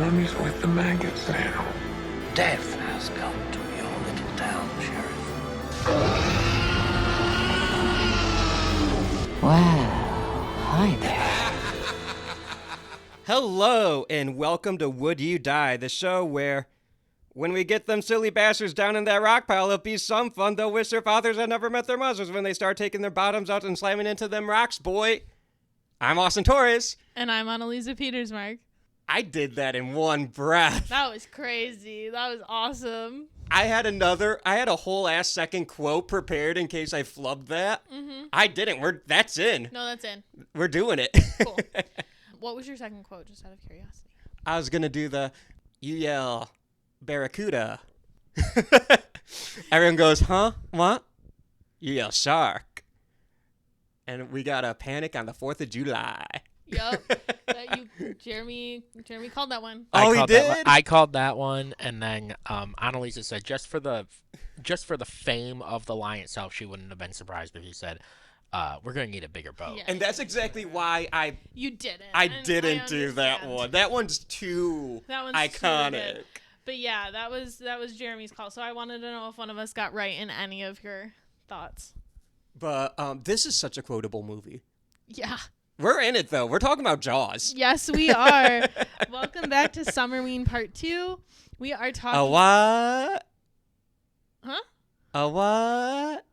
mummy's with the maggots now. Death has come to your little town, Sheriff. Well, hi there. Hello, and welcome to Would You Die, the show where, when we get them silly bastards down in that rock pile, it'll be some fun. They'll wish their fathers had never met their mothers when they start taking their bottoms out and slamming into them rocks, boy. I'm Austin Torres. And I'm Anneliese Petersmark. I did that in one breath. That was crazy. That was awesome. I had a whole ass second quote prepared in case I flubbed that. Mm-hmm. I didn't. That's in. No, that's in. We're doing it. Cool. What was your second quote, just out of curiosity? I was going to do you yell, Barracuda. Everyone goes, huh? What? You yell, shark. And we got a panic on the 4th of July. Yep. Jeremy called that one. He did? I called that one, and then Annalisa said just for the fame of the line itself, she wouldn't have been surprised if he said, we're going to need a bigger boat. Yeah. And that's exactly why I didn't do that one. That one's too iconic. Too but yeah, that was Jeremy's call. So I wanted to know if one of us got right in any of your thoughts. But this is such a quotable movie. Yeah. We're in it, though. We're talking about Jaws. Yes, we are. Welcome back to Summerween Part 2. We are talking... A what? Huh? A what?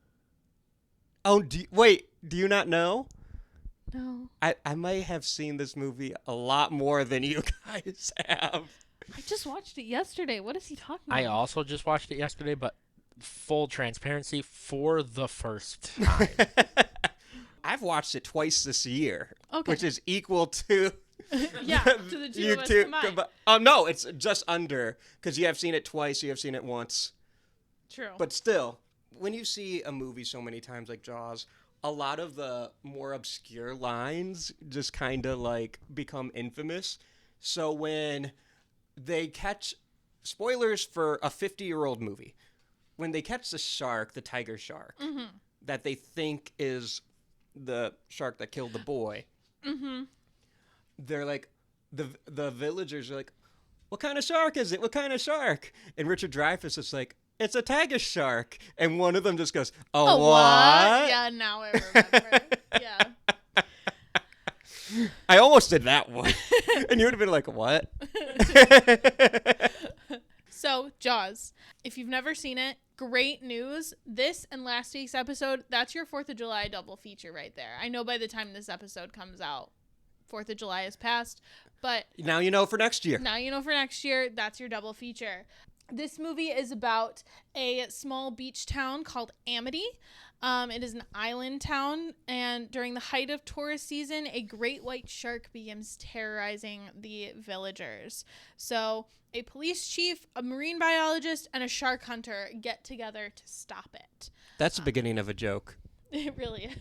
Oh, do you not know? No. I might have seen this movie a lot more than you guys have. I just watched it yesterday. What is he talking about? I also just watched it yesterday, but full transparency, for the first time. I've watched it twice this year, okay. which is equal to... yeah, to the two of us combined. No, it's just under, because you have seen it twice, you have seen it once. True. But still, when you see a movie so many times like Jaws, a lot of the more obscure lines just kind of like become infamous. So when they catch, spoilers for a 50-year-old movie, when they catch the shark, the tiger shark, mm-hmm. that they think is the shark that killed the boy, mm-hmm. they're like, the villagers are like, what kind of shark is it? What kind of shark? And Richard Dreyfuss is like, it's a tiger shark. And one of them just goes, oh, what? Yeah, now I remember. Yeah. I almost did that one. And you would have been like, what? So, Jaws. If you've never seen it, great news. This and last week's episode, that's your 4th of July double feature right there. I know by the time this episode comes out, 4th of July has passed, but... Now you know for next year. That's your double feature. This movie is about a small beach town called Amity. It is an island town, and during the height of tourist season, a great white shark begins terrorizing the villagers. So a police chief, a marine biologist, and a shark hunter get together to stop it. That's the beginning of a joke. It really is.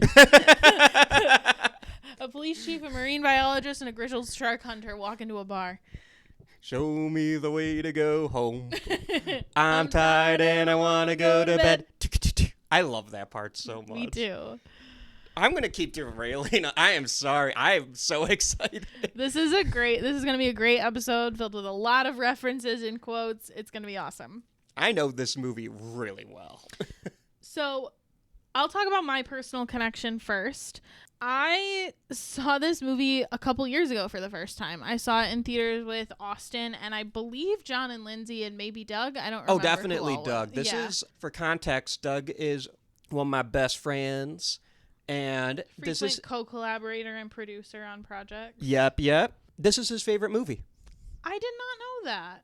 A police chief, a marine biologist, and a grizzled shark hunter walk into a bar. Show me the way to go home. I'm tired and I want to go to bed. I love that part so much. Me too. I'm going to keep derailing. I am sorry. I am so excited. This is going to be a great episode filled with a lot of references and quotes. It's going to be awesome. I know this movie really well. So I'll talk about my personal connection first. I saw this movie a couple years ago for the first time. I saw it in theaters with Austin and I believe John and Lindsay and maybe Doug. I don't remember. Oh, definitely Doug. This is, for context, Doug is one of my best friends. And this is co-collaborator and producer on projects. Yep. This is his favorite movie. I did not know that.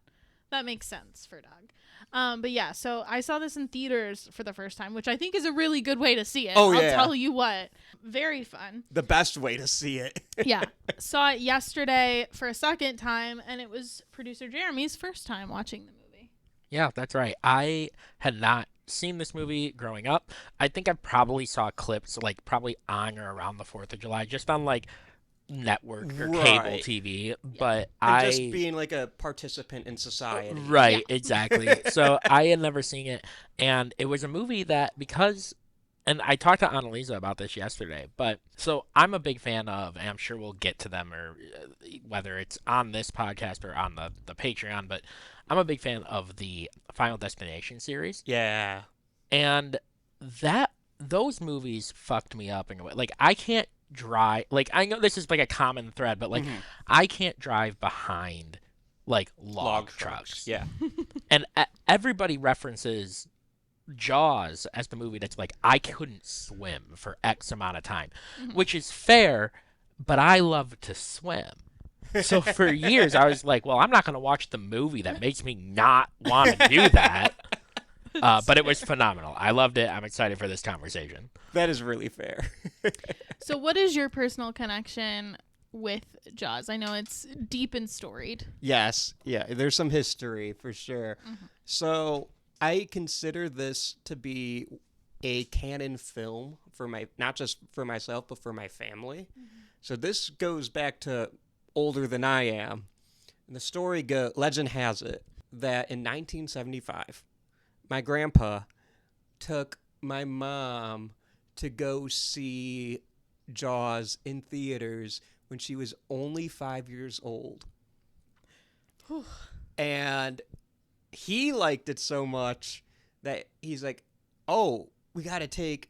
That makes sense for Doug. But yeah, so I saw this in theaters for the first time, which I think is a really good way to see it. Oh, yeah. I'll tell you what. Very fun. The best way to see it. Yeah. Saw it yesterday for a second time, and it was producer Jeremy's first time watching the movie. Yeah, that's right. I had not seen this movie growing up. I think I probably saw clips, like, probably on or around the 4th of July, just on, like, network or cable TV, but and just being like a participant in society. Right, exactly. So I had never seen it, and it was a movie that, because and I talked to Anneliese about this yesterday, but so I'm a big fan of, and I'm sure we'll get to them, or whether it's on this podcast or on the Patreon, but I'm a big fan of the Final Destination series. Yeah. And those movies fucked me up in a way. Like, I can't drive, like, I know this is like a common thread, but like, I can't drive behind like log trucks. Yeah. And everybody references Jaws as the movie that's like, I couldn't swim for X amount of time, which is fair, but I love to swim. So for years, I was like, well, I'm not going to watch the movie that makes me not want to do that. But it was phenomenal. I loved it. I'm excited for this conversation. That is really fair. So what is your personal connection with Jaws? I know it's deep and storied. Yes. Yeah, there's some history for sure. So I consider this to be a canon film for not just for myself, but for my family. So this goes back to older than I am. And the story legend has it that in 1975, my grandpa took my mom to go see Jaws in theaters when she was only 5 years old. And he liked it so much that he's like, oh, we gotta take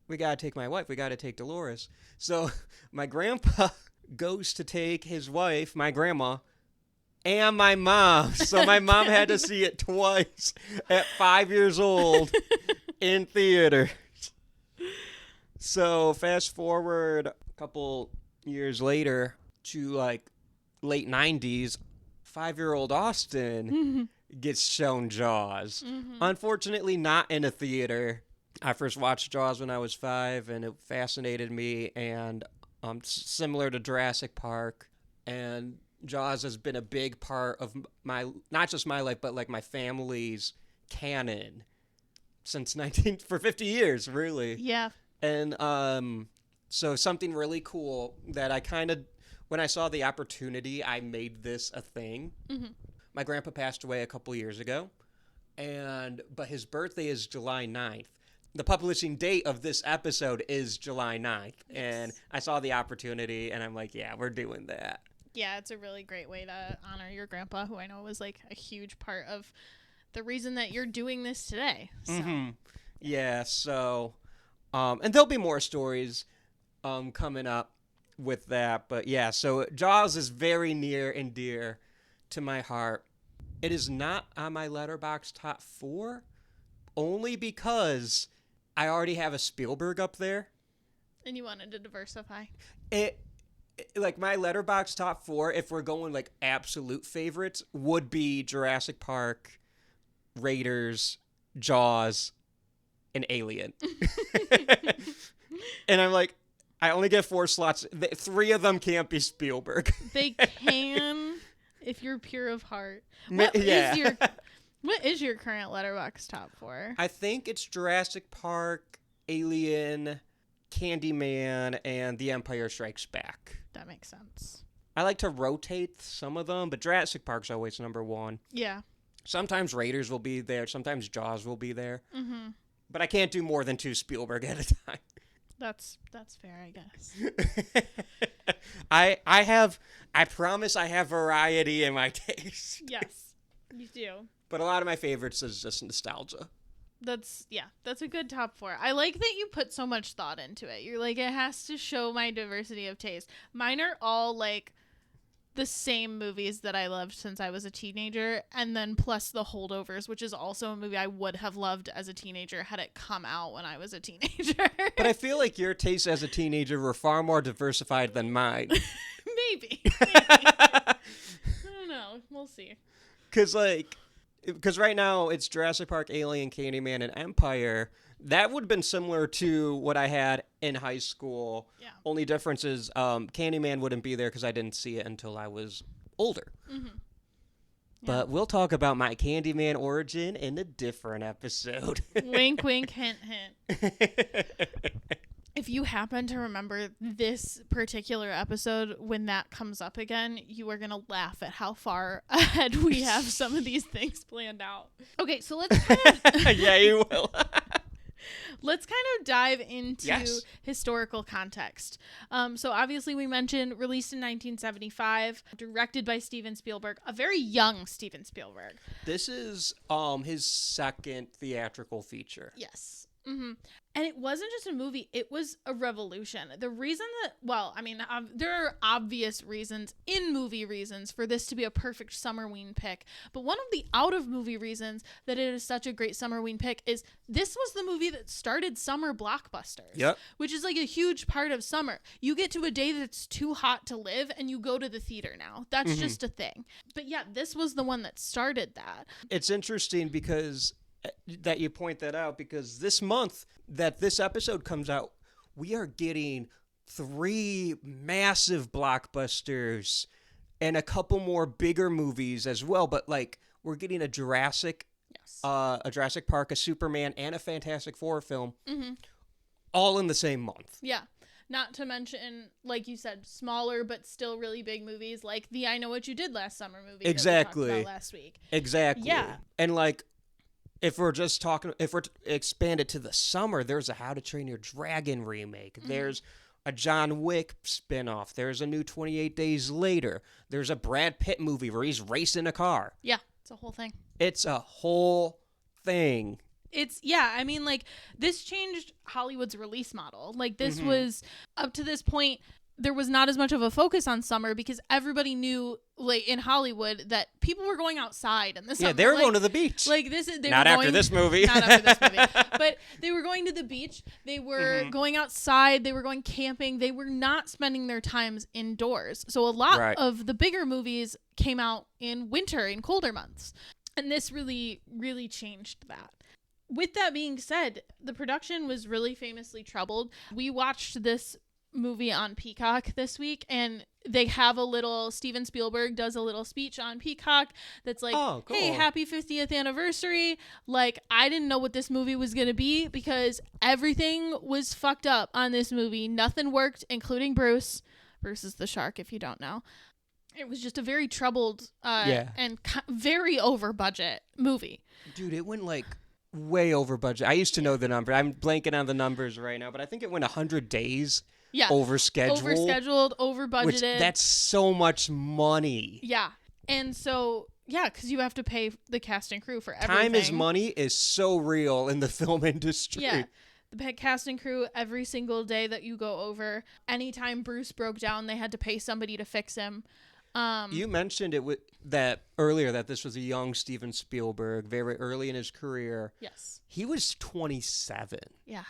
my wife, we gotta take Dolores. So my grandpa goes to take his wife, my grandma, and my mom. So my mom had to see it twice at 5 years old in theaters. So fast forward a couple years later to like late 90s, 5-year-old Austin gets shown Jaws. Unfortunately, not in a theater. I first watched Jaws when I was 5, and it fascinated me. And similar to Jurassic Park, and Jaws has been a big part of not just my life, but like my family's canon since for 50 years, really. Yeah. And so something really cool that I when I saw the opportunity, I made this a thing. My grandpa passed away a couple years ago, but his birthday is July 9th. The publishing date of this episode is July 9th, and I saw the opportunity, and I'm like, yeah, we're doing that. Yeah, it's a really great way to honor your grandpa, who I know was like a huge part of the reason that you're doing this today. So. Yeah, so, and there'll be more stories coming up with that, but yeah, so Jaws is very near and dear to my heart. It is not on my Letterboxd top 4, only because I already have a Spielberg up there. And you wanted to diversify. Like my Letterboxd top 4, if we're going like absolute favorites, would be Jurassic Park, Raiders, Jaws, and Alien. And I'm like, I only get 4 slots. 3 of them can't be Spielberg. They can, if you're pure of heart. What is your current Letterboxd top 4? I think it's Jurassic Park, Alien, Candyman, and The Empire Strikes Back. That makes sense. I like to rotate some of them, but Jurassic Park's always number 1. Yeah. Sometimes Raiders will be there. Sometimes Jaws will be there. But I can't do more than 2 Spielberg at a time. That's fair, I guess. I promise I have variety in my taste. Yes, you do. But a lot of my favorites is just nostalgia. That's a good top 4. I like that you put so much thought into it. You're like, it has to show my diversity of taste. Mine are all like the same movies that I loved since I was a teenager, and then plus The Holdovers, which is also a movie I would have loved as a teenager had it come out when I was a teenager. But I feel like your tastes as a teenager were far more diversified than mine. Maybe. I don't know. We'll see. Because right now it's Jurassic Park, Alien, Candyman, and Empire. That would have been similar to what I had in high school. Yeah. Only difference is Candyman wouldn't be there because I didn't see it until I was older. Yeah. But we'll talk about my Candyman origin in a different episode. Wink, wink, hint, hint. If you happen to remember this particular episode when that comes up again, you are going to laugh at how far ahead we have some of these things planned out. Okay, so let's kind of... Yeah, you will. Let's kind of dive into Yes. historical context. So obviously we mentioned released in 1975, directed by Steven Spielberg, a very young Steven Spielberg. This is his second theatrical feature. Yes. And it wasn't just a movie, it was a revolution. The reason that, there are obvious reasons, in-movie reasons, for this to be a perfect Summerween pick. But one of the out-of-movie reasons that it is such a great Summerween pick is this was the movie that started summer blockbusters. Yep. Which is like a huge part of summer. You get to a day that's too hot to live and you go to the theater now. That's just a thing. But yeah, this was the one that started that. It's interesting because that you point that out, because this month that this episode comes out, we are getting 3 massive blockbusters and a couple more bigger movies as well. But like, we're getting a Jurassic Park, a Superman, and a Fantastic Four film, all in the same month. Yeah. Not to mention, like you said, smaller but still really big movies like the I Know What You Did Last Summer movie Exactly. that we talked about last week. Exactly. Yeah. And like, if we're expanded to the summer, there's a How to Train Your Dragon remake. There's a John Wick spinoff. There's a new 28 Days Later. There's a Brad Pitt movie where he's racing a car. Yeah, it's a whole thing. It's a whole thing. Like, this changed Hollywood's release model. Like, this was, up to this point, there was not as much of a focus on summer because everybody knew, like, in Hollywood that people were going outside in the summer. Yeah, they were going to the beach. Like, Not after this movie. Not after this movie. But they were going to the beach. They were going outside. They were going camping. They were not spending their times indoors. So a lot of the bigger movies came out in winter, in colder months. And this really, really changed that. With that being said, the production was really famously troubled. We watched this movie on Peacock this week, and they have Steven Spielberg does a little speech on Peacock that's like, oh, cool. Hey, happy 50th anniversary. Like, I didn't know what this movie was going to be because everything was fucked up on this movie. Nothing worked, including Bruce. Bruce is the shark, if you don't know. It was just a very troubled and very over budget movie. Dude, it went like way over budget. I used to know the number. I'm blanking on the numbers right now, but I think it went 100 days over schedule. Overscheduled, over budgeted. Which, that's so much money. Yeah. And so, because you have to pay the cast and crew for everything. Time is money is so real in the film industry. Yeah. The cast and crew, every single day that you go over, anytime Bruce broke down, they had to pay somebody to fix him. You mentioned that earlier, that this was a young Steven Spielberg, very early in his career. Yes. He was 27. Yeah.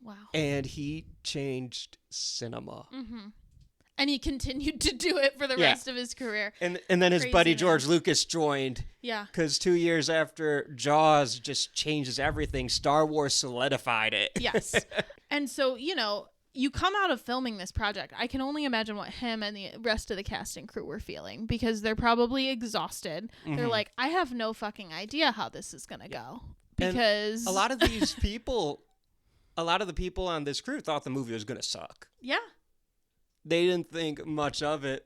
Wow. And he changed cinema. And he continued to do it for the rest of his career. And then his buddy George Lucas joined. Yeah. Because 2 years after Jaws just changes everything, Star Wars solidified it. Yes. And so, you come out of filming this project, I can only imagine what him and the rest of the cast and crew were feeling, because they're probably exhausted. They're like, I have no fucking idea how this is going to go. Because and a lot of these people, a lot of the people on this crew thought the movie was going to suck. Yeah. They didn't think much of it,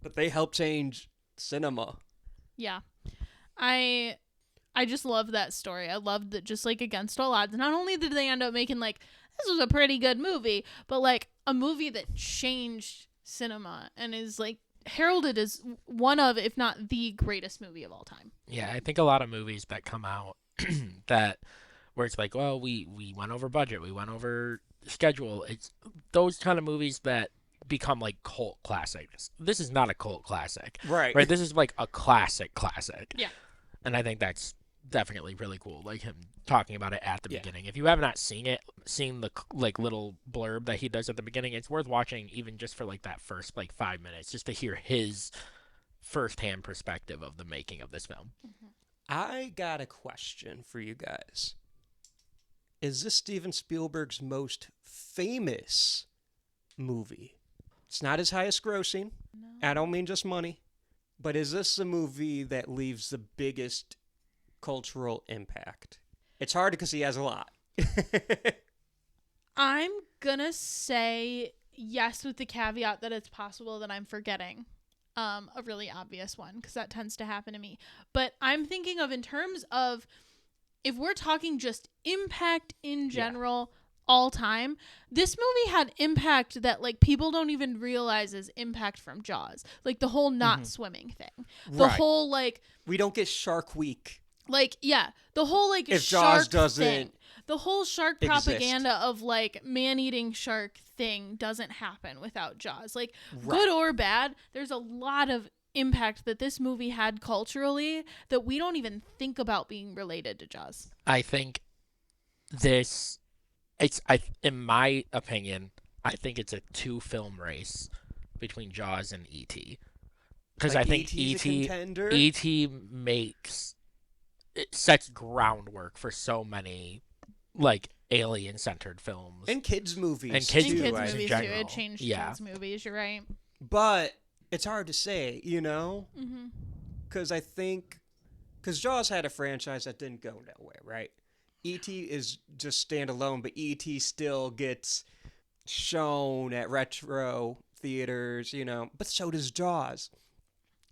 but they helped change cinema. Yeah. I just love that story. I loved that, just like against all odds. Not only did they end up making like, this was a pretty good movie, but like a movie that changed cinema and is like heralded as one of, if not the greatest movie of all time. Yeah, I think a lot of movies that come out where it's like, well, we went over budget, we went over schedule. It's those kind of movies that become like cult classics. This is not a cult classic. Right. This is like a classic. Yeah. And I think that's definitely really cool, like him talking about it at the beginning. If you have not seen the like little blurb that he does at the beginning, it's worth watching, even just for like that first like 5 minutes, just to hear his firsthand perspective of the making of this film. I got a question for you guys. Is this Steven Spielberg's most famous movie? It's not his highest grossing. No. I don't mean just money. But is this a movie that leaves the biggest cultural impact? It's hard because he has a lot. I'm gonna say yes, with the caveat that it's possible that I'm forgetting a really obvious one, because that tends to happen to me. But I'm thinking of, in terms of if we're talking just impact in general, all time, this movie had impact that like people don't even realize is impact from Jaws. Like the whole not swimming thing. The whole like we don't get Shark Week. Like, yeah, the whole like if shark Jaws doesn't thing. The whole shark exist. propaganda of like man-eating shark thing doesn't happen without Jaws. Like good or bad, there's a lot of impact that this movie had culturally that we don't even think about being related to Jaws. I think in my opinion, I think it's a 2-film race between Jaws and E.T. Because like I think E.T. sets groundwork for so many like alien-centered films and kids movies. And kids In movies kids in movies too. general. It changed Yeah. kids movies, you're right. But it's hard to say, you know? Mm-hmm. Because I think... Because Jaws had a franchise that didn't go nowhere, right? E.T. is just standalone, but E.T. still gets shown at retro theaters, you know? But so does Jaws.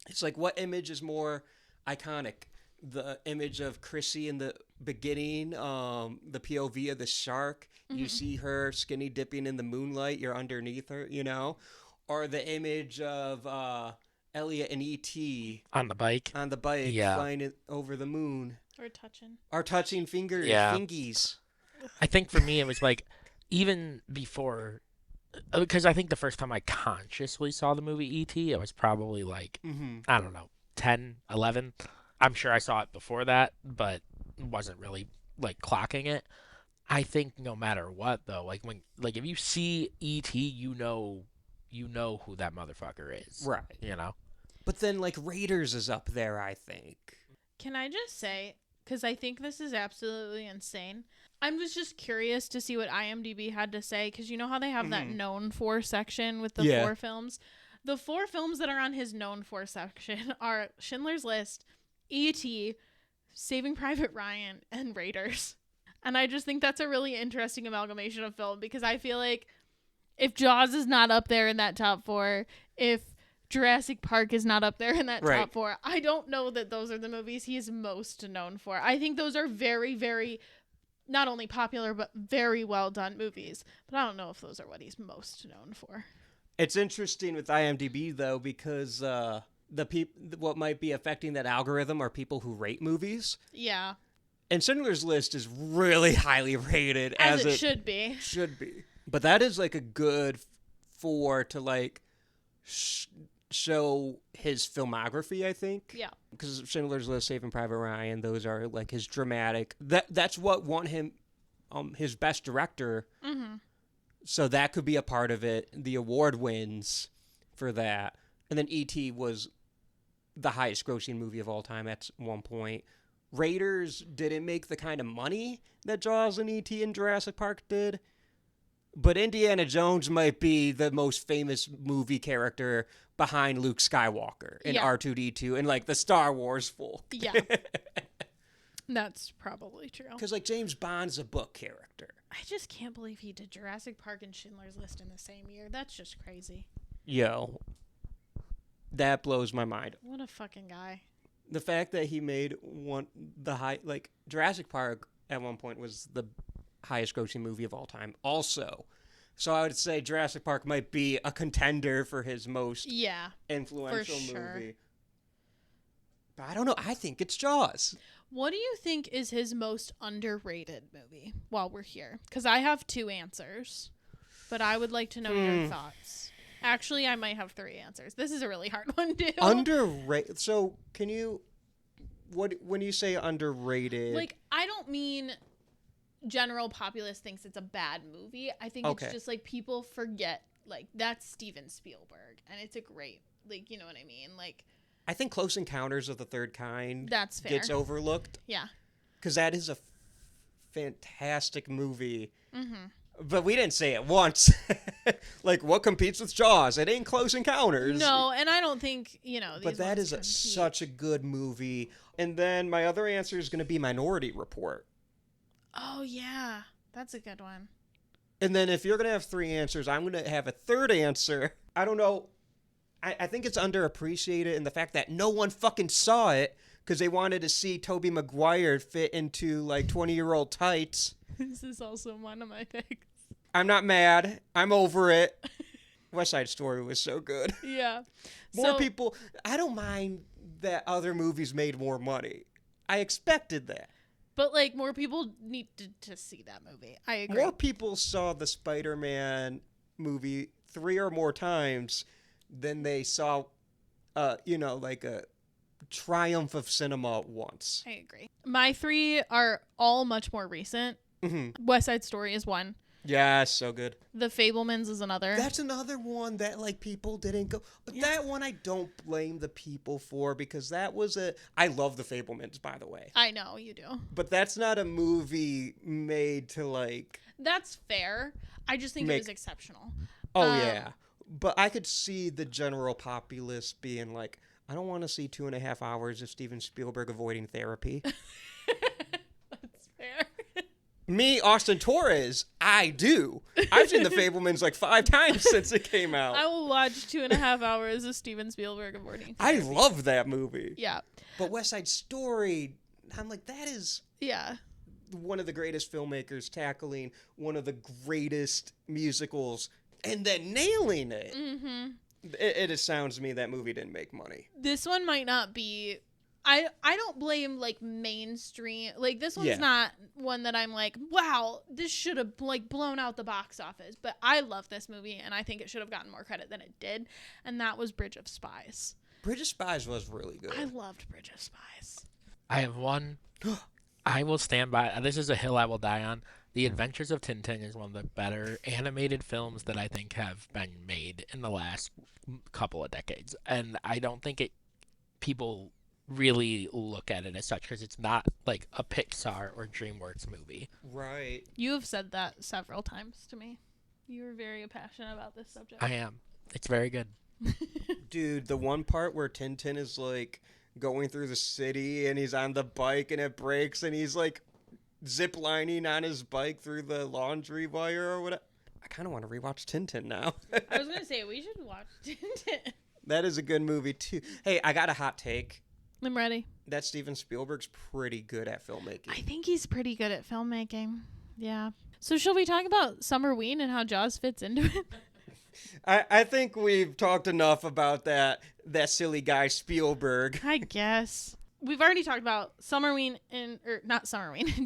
It's like, what image is more iconic? The image of Chrissy in the beginning, the POV of the shark. You see her skinny dipping in the moonlight. You're underneath her, you know? Or the image of Elliot and E.T. on the bike. Flying over the moon. Or touching fingers, Yeah. fingies. I think for me it was like even before, because I think the first time I consciously saw the movie E.T. it was probably like I don't know 10, 11. I'm sure I saw it before that, but wasn't really like clocking it. I think no matter what though, like if you see E.T., you know who that motherfucker is, Right. You know. But then like Raiders is up there, I think. Can I just say, because I think this is absolutely insane, I was just curious to see what IMDb had to say, because you know how they have that known for section with the 4 films? The 4 films that are on his known for section are Schindler's List, E.T., Saving Private Ryan, and Raiders. And I just think that's a really interesting amalgamation of film, because I feel like if Jaws is not up there in that top 4, if Jurassic Park is not up there in that top 4, I don't know that those are the movies he is most known for. I think those are very, very, not only popular, but very well done movies. But I don't know if those are what he's most known for. It's interesting with IMDb, though, because what might be affecting that algorithm are people who rate movies. Yeah. And Schindler's List is really highly rated. As it should be. Should be. But that is like a good 4 to like show his filmography, I think. Yeah. Because Schindler's List, Saving Private Ryan, those are like his dramatic. That's what won him his best director. Mm-hmm. So that could be a part of it. The award wins for that. And then E.T. was the highest grossing movie of all time at one point. Raiders didn't make the kind of money that Jaws and E.T. and Jurassic Park did. But Indiana Jones might be the most famous movie character behind Luke Skywalker and R2-D2 and like the Star Wars folk. Yeah. That's probably true. Because like James Bond's a book character. I just can't believe he did Jurassic Park and Schindler's List in the same year. That's just crazy. Yo. That blows my mind. What a fucking guy. The fact that he made Jurassic Park at one point was the highest grossing movie of all time also. So I would say Jurassic Park might be a contender for his most influential movie. But I don't know. I think it's Jaws. What do you think is his most underrated movie while we're here? Because I have 2 answers, but I would like to know your thoughts. Actually, I might have 3 answers. This is a really hard one, too. Underrated. So can you, when you say underrated? Like, I don't mean general populace thinks it's a bad movie. I think it's just like people forget, like, that's Steven Spielberg, and it's a great, like, you know what I mean? Like, I think Close Encounters of the Third Kind that's fair. Gets overlooked. Yeah. Because that is a fantastic movie. Mm-hmm. But we didn't say it once. Like, what competes with Jaws? It ain't Close Encounters. No, and I don't think, you know, these but that is compete. such a good movie. And then my other answer is going to be Minority Report. Oh, yeah. That's a good one. And then if you're going to have 3 answers, I'm going to have a third answer. I don't know. I think it's underappreciated in the fact that no one fucking saw it because they wanted to see Tobey Maguire fit into like 20-year-old tights. This is also one of my picks. I'm not mad. I'm over it. West Side Story was so good. Yeah. More people. I don't mind that other movies made more money. I expected that. But, like, more people need to see that movie. I agree. More people saw the Spider-Man movie 3 or more times than they saw, like a triumph of cinema once. I agree. My 3 are all much more recent. Mm-hmm. West Side Story is one. Yeah, so good. The Fabelmans is another. That's another one that, like, people didn't go. But that one I don't blame the people for, because that was I love The Fabelmans, by the way. I know, you do. But that's not a movie made to, like... That's fair. I just think it was exceptional. Oh, yeah. But I could see the general populace being like, I don't want to see 2.5 hours of Steven Spielberg avoiding therapy. That's fair. Me, Austin Torres, I do. I've seen The Fabelmans like 5 times since it came out. I will watch 2.5 hours of Steven Spielberg avoiding I therapy. love that movie. Yeah. But West Side Story, I'm like, that is one of the greatest filmmakers tackling one of the greatest musicals and then nailing it. Mm-hmm. It astounds me that movie didn't make money. This one might not be... I don't blame, like, mainstream... Like, this one's not one that I'm like, wow, this should have, like, blown out the box office. But I love this movie, and I think it should have gotten more credit than it did. And that was Bridge of Spies. Bridge of Spies was really good. I loved Bridge of Spies. I have one. I will stand by. This is a hill I will die on. The Adventures of Tintin is one of the better animated films that I think have been made in the last couple of decades. And I don't think people really look at it as such, because it's not like a Pixar or DreamWorks movie. Right. You have said that several times to me. You were very passionate about this subject. I am. It's very good. Dude, the one part where Tintin is like going through the city and he's on the bike and it breaks and he's like zip lining on his bike through the laundry wire or whatever. I kind of want to rewatch Tintin now. I was going to say, we should watch Tintin. That is a good movie too. Hey, I got a hot take. I'm ready. That Steven Spielberg's pretty good at filmmaking. I think he's pretty good at filmmaking. Yeah. So shall we talk about Summerween and how Jaws fits into it? I think we've talked enough about that silly guy Spielberg. I guess. We've already talked about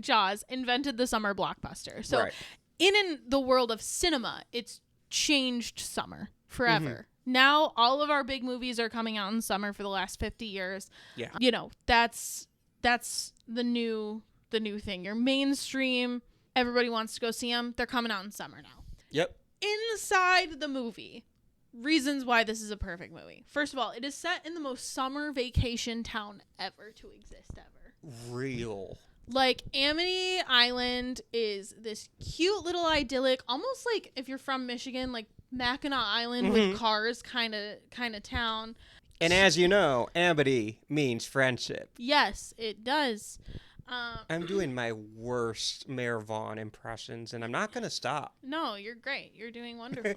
Jaws invented the summer blockbuster. So right. in the world of cinema, it's changed summer forever. Mm-hmm. Now all of our big movies are coming out in summer for the last 50 years. Yeah. You know, that's the new thing. Your mainstream, everybody wants to go see them. They're coming out in summer now. Yep. Inside the movie, reasons why this is a perfect movie. First of all, it is set in the most summer vacation town ever to exist ever. Real. Like, Amity Island is this cute little idyllic, almost like if you're from Michigan, like Mackinac Island with cars kind of town. And as you know, Amity means friendship. Yes, it does. I'm doing my worst Mayor Vaughn impressions, and I'm not going to stop. No, you're great. You're doing wonderful.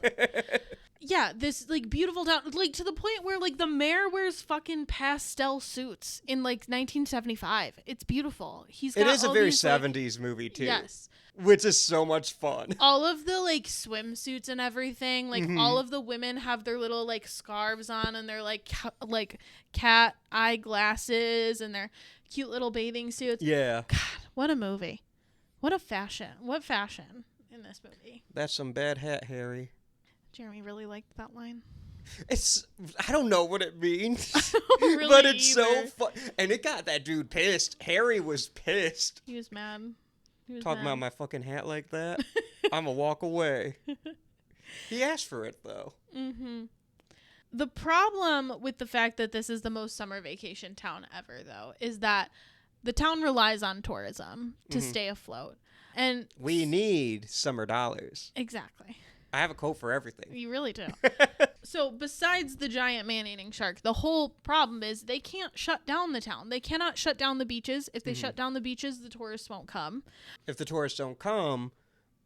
Yeah, this, like, beautiful town, like, to the point where, like, the mayor wears fucking pastel suits in, like, 1975. It's beautiful. It is a very 70s movie, too. Yes. Which is so much fun. All of the, like, swimsuits and everything, like, all of the women have their little, like, scarves on and their, like, cat eye glasses and their cute little bathing suits. Yeah. God, what a movie. What fashion in this movie. That's some bad hat, Harry. Jeremy really liked that line. I don't know what it means. Really but it's either. so fun. And it got that dude pissed. Harry was pissed. He was mad. Talking about my fucking hat like that. I'm a walk away. He asked for it, though. Mm-hmm. The problem with the fact that this is the most summer vacation town ever, though, is that the town relies on tourism to stay afloat. And we need summer dollars. Exactly. I have a quote for everything. You really do. So besides the giant man-eating shark, the whole problem is they can't shut down the town. They cannot shut down the beaches. If they shut down the beaches, the tourists won't come. If the tourists don't come,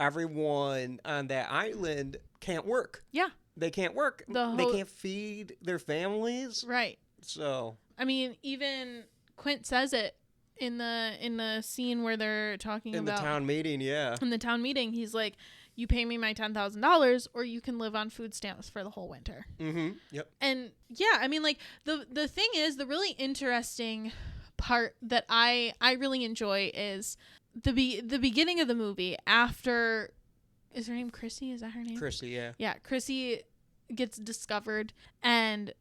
everyone on that island can't work. Yeah. They can't work. They can't feed their families. Right. So. I mean, even Quint says it in the scene where they're talking In about the town meeting, yeah. in the town meeting. He's like, you pay me my $10,000 or you can live on food stamps for the whole winter. Mm-hmm. Yep. And yeah, I mean, like the thing is, the really interesting part that I really enjoy is the beginning of the movie after, is her name Chrissy? Is that her name? Chrissy, yeah. Yeah, Chrissy gets discovered and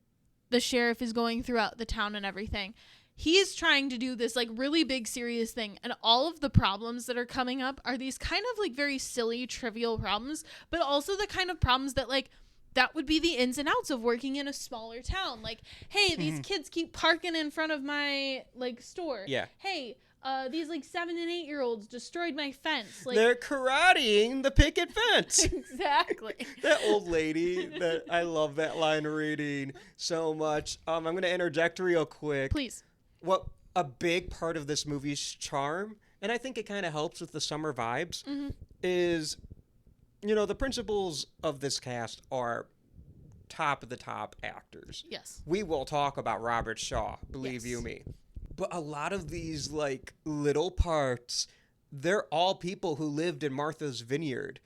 the sheriff is going throughout the town and everything. He's trying to do this like really big serious thing, and all of the problems that are coming up are these kind of like very silly, trivial problems, but also the kind of problems that like that would be the ins and outs of working in a smaller town. Like, hey, these kids keep parking in front of my like store. Yeah. Hey, these like 7 and 8 year olds destroyed my fence. Like, They're karateing the picket fence. exactly. That old lady, that I love that line reading so much. I'm going to interject real quick. Please. What a big part of this movie's charm, and I think it kind of helps with the summer vibes, is, you know, the principals of this cast are top of the top actors. Yes. We will talk about Robert Shaw, believe you me. But a lot of these, like, little parts, they're all people who lived in Martha's Vineyard,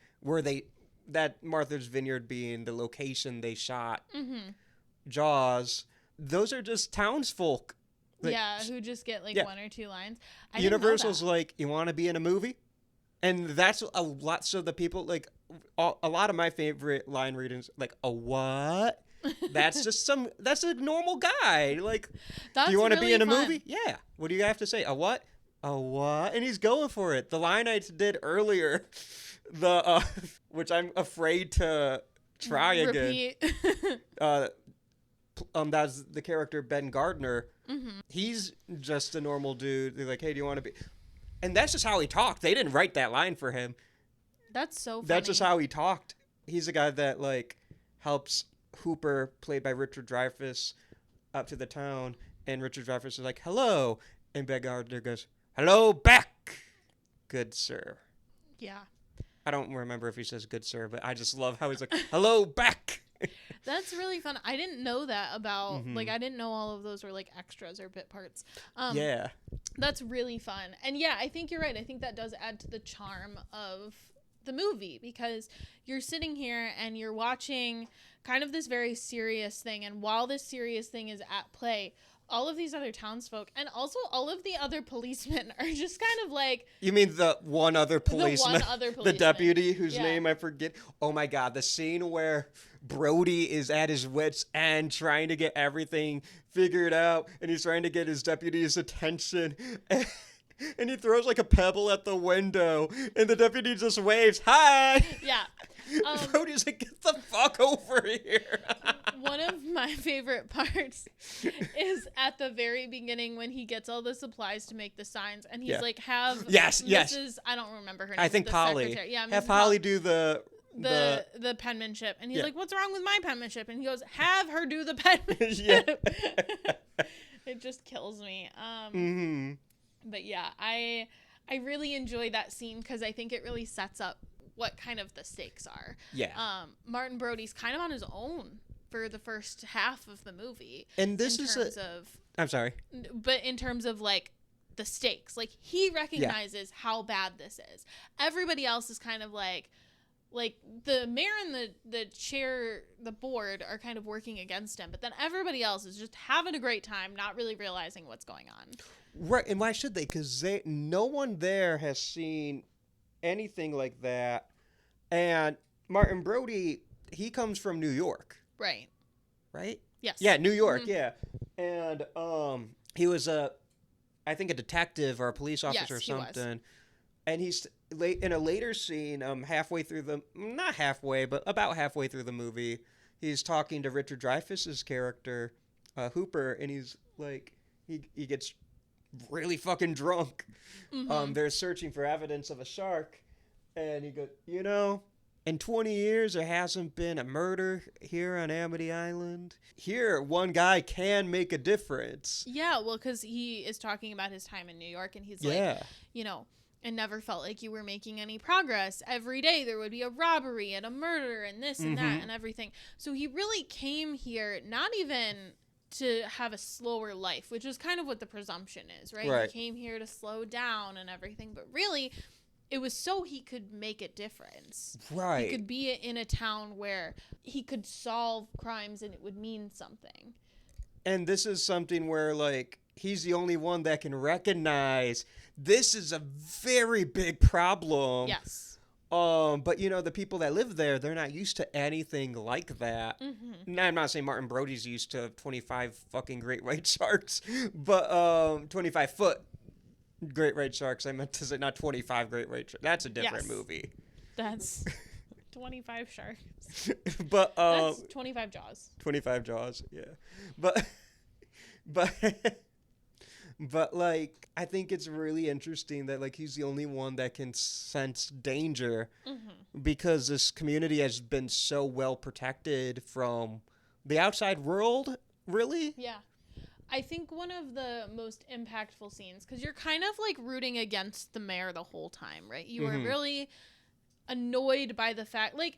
that Martha's Vineyard being the location they shot Jaws. Those are just townsfolk. Like, yeah, who just get like 1 or 2 lines. Universal's like, you want to be in a movie? And that's a lot. So the people, like, a lot of my favorite line readings, like, a what? That's a normal guy. Like, That's do you want to really be in a fun. movie? Yeah. What do you have to say? A what? A what? And he's going for it. The line I did earlier, which I'm afraid to try again. Repeat. That's the character Ben Gardner. He's just a normal dude. They're like, hey, do you want to be? And that's just how he talked. They didn't write that line for him. That's so funny. That's just how he talked. He's a guy that like helps Hooper, played by Richard Dreyfuss, up to the town, and Richard Dreyfuss is like, hello, and Ben Gardner goes, hello back, good sir. Yeah. I don't remember if he says good sir, but I just love how he's like, hello back. That's really fun. I didn't know that about, like, I didn't know all of those were, like, extras or bit parts. Yeah. That's really fun. And, yeah, I think you're right. I think that does add to the charm of the movie because you're sitting here and you're watching kind of this very serious thing. And while this serious thing is at play, all of these other townsfolk and also all of the other policemen are just kind of like... You mean the one other policeman? The deputy whose name I forget. Oh my God, the scene where Brody is at his wit's end trying to get everything figured out and he's trying to get his deputy's attention and he throws like a pebble at the window and the deputy just waves, hi! Yeah. Brody's like, get the fuck over here. One of my favorite parts is at the very beginning when he gets all the supplies to make the signs and he's like, have Mrs. I don't remember her name. I think the Polly. Secretary. Yeah, have Mrs. Polly do the penmanship. And he's like, what's wrong with my penmanship? And he goes, have her do the penmanship. It just kills me. But yeah, I really enjoy that scene because I think it really sets up what kind of the stakes are. Yeah. Martin Brody's kind of on his own for the first half of the movie. And this I'm sorry. But in terms of like the stakes, like he recognizes how bad this is. Everybody else is kind of like the mayor and the chair, the board are kind of working against him, but then everybody else is just having a great time, not really realizing what's going on. Right. And why should they? Because no one there has seen anything like that. And Martin Brody, he comes from New York. Right. Yes. Yeah, New York, yeah. And he was I think a detective or a police officer or something. And he's in a later scene, halfway through not halfway, but about halfway through the movie, he's talking to Richard Dreyfuss's character, Hooper, and he's like, he gets really fucking drunk. They're searching for evidence of a shark, and he goes, you know, in 20 years there hasn't been a murder here on Amity Island. Here, one guy can make a difference. Yeah, well, because he is talking about his time in New York, and he's like, you know, it never felt like you were making any progress. Every day there would be a robbery and a murder and this and that and everything. So he really came here not even to have a slower life, which is kind of what the presumption is, right? Right. He came here to slow down and everything, but really it was so he could make a difference. Right. He could be in a town where he could solve crimes and it would mean something. And this is something where, like, he's the only one that can recognize this is a very big problem. Yes. But you know, the people that live there, they're not used to anything like that. Mm-hmm. Now, I'm not saying Martin Brody's used to 25 fucking great white sharks, but 25 foot great white sharks. I meant to say not 25 great white sharks. That's a different movie. That's 25 sharks. But That's 25 jaws. 25 jaws, yeah. But but like, I think it's really interesting that like he's the only one that can sense danger, because this community has been so well protected from the outside world, really. Yeah. I think one of the most impactful scenes, because you're kind of like rooting against the mayor the whole time, right? You are really annoyed by the fact, like,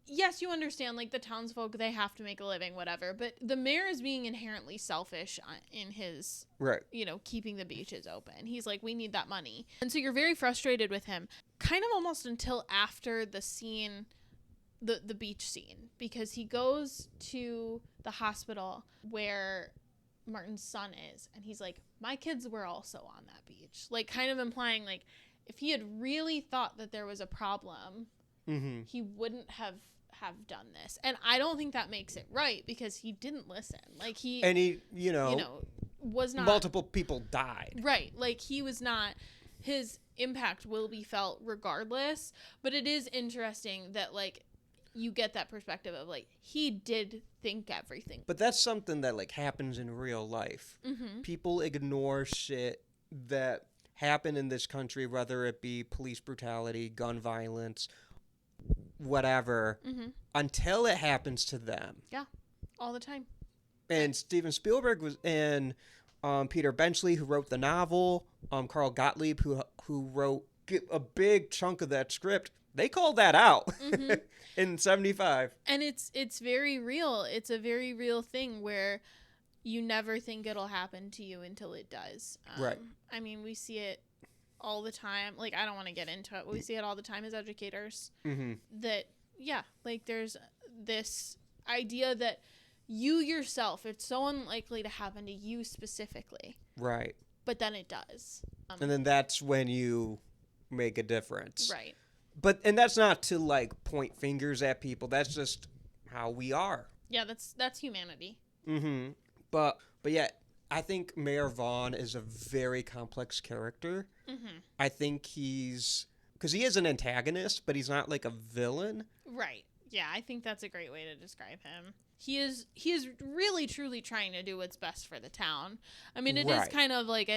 yes, you understand, like, the townsfolk, they have to make a living, whatever, but the mayor is being inherently selfish in his, Right. you know, keeping the beaches open. He's like, we need that money. And so you're very frustrated with him, kind of almost until after the scene, the beach scene, because he goes to the hospital where Martin's son is, and he's like, my kids were also on that beach, like, kind of implying, like, if he had really thought that there was a problem, he wouldn't have done this. And I don't think that makes it right, because he didn't listen. Like, he you know was not, multiple people died. Right. Like, he was not, his impact will be felt regardless, but it is interesting that, like, you get that perspective of, like, he did think everything. But that's something that like happens in real life. People ignore shit that happen in this country, whether it be police brutality, gun violence, whatever, until it happens to them. Yeah, all the time. And Steven Spielberg was, and Peter Benchley, who wrote the novel, Carl Gottlieb, who wrote a big chunk of that script, they called that out in 75. And it's very real. It's a very real thing where you never think it'll happen to you until it does. Right. I mean, we see it all the time. Like, I don't want to get into it, but we see it all the time as educators. That, yeah, like, there's this idea that you yourself, it's so unlikely to happen to you specifically. Right. But then it does. And then that's when you make a difference. Right. And that's not to like point fingers at people. That's just how we are. Yeah, that's humanity. But yeah, I think Mayor Vaughn is a very complex character. I think because he is an antagonist, but he's not like a villain. Right. Yeah, I think that's a great way to describe him. He is really truly trying to do what's best for the town. I mean, it is kind of like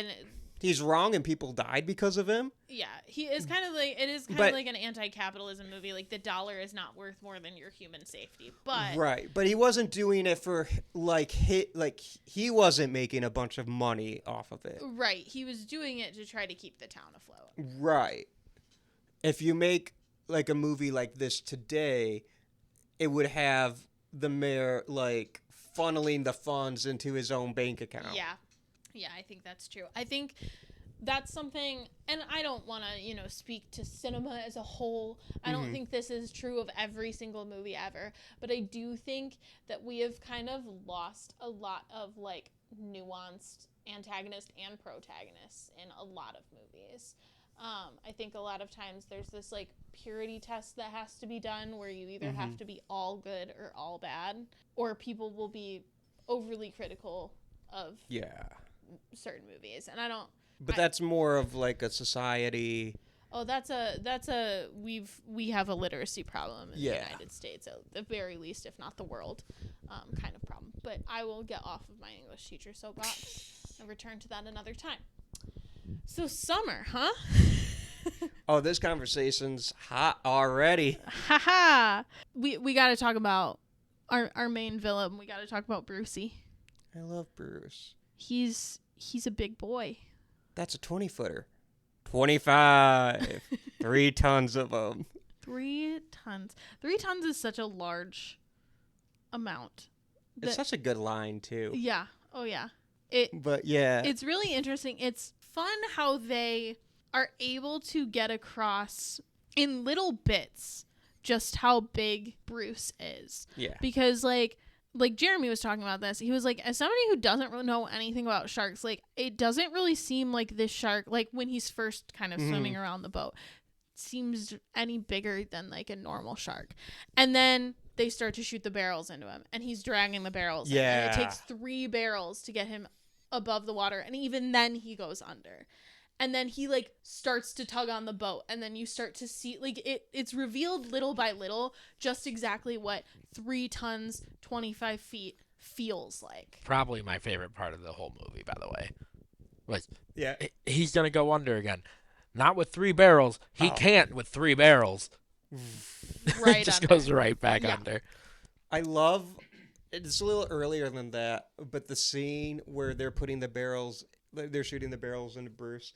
he's wrong and people died because of him. Yeah, he is kind of like, it is kind of like an anti-capitalism movie. Like, the dollar is not worth more than your human safety. But right, but he wasn't doing it for he wasn't making a bunch of money off of it. Right, he was doing it to try to keep the town afloat. Right. If you make like a movie like this today, it would have the mayor like funneling the funds into his own bank account. Yeah, I think that's true. I think that's something, and I don't want to, speak to cinema as a whole. I don't think this is true of every single movie ever, but I do think that we have kind of lost a lot of, like, nuanced antagonists and protagonists in a lot of movies. I think a lot of times there's this, like, purity test that has to be done where you either have to be all good or all bad, or people will be overly critical of certain movies, and I don't. But that's more of like a society. Oh, we have a literacy problem in the United States, at the very least, if not the world, kind of problem. But I will get off of my English teacher soapbox and return to that another time. So summer, huh? Oh, this conversation's hot already. Haha. We got to talk about our main villain. We got to talk about Brucey. I love Bruce. He's a big boy. That's a 20-footer. 25. 3 tons of them. 3 tons. 3 tons is such a large amount. It's such a good line, too. Yeah. Oh yeah. But yeah. It's really interesting. It's fun how they are able to get across in little bits just how big Bruce is. Yeah. Because like Jeremy was talking about this. He was like, as somebody who doesn't really know anything about sharks, like it doesn't really seem like this shark, like when he's first kind of swimming around the boat, seems any bigger than like a normal shark. And then they start to shoot the barrels into him and he's dragging the barrels in, and it takes 3 barrels to get him above the water, and even then he goes under. And then he like starts to tug on the boat, and then you start to see like it's revealed little by little just exactly what 3 tons 25 feet feels like. Probably my favorite part of the whole movie, by the way, was he's gonna go under again. Not with 3 barrels. He can't with 3 barrels. Right. Just under. goes right back under. I love, it's a little earlier than that, but the scene where they're shooting the barrels into Bruce,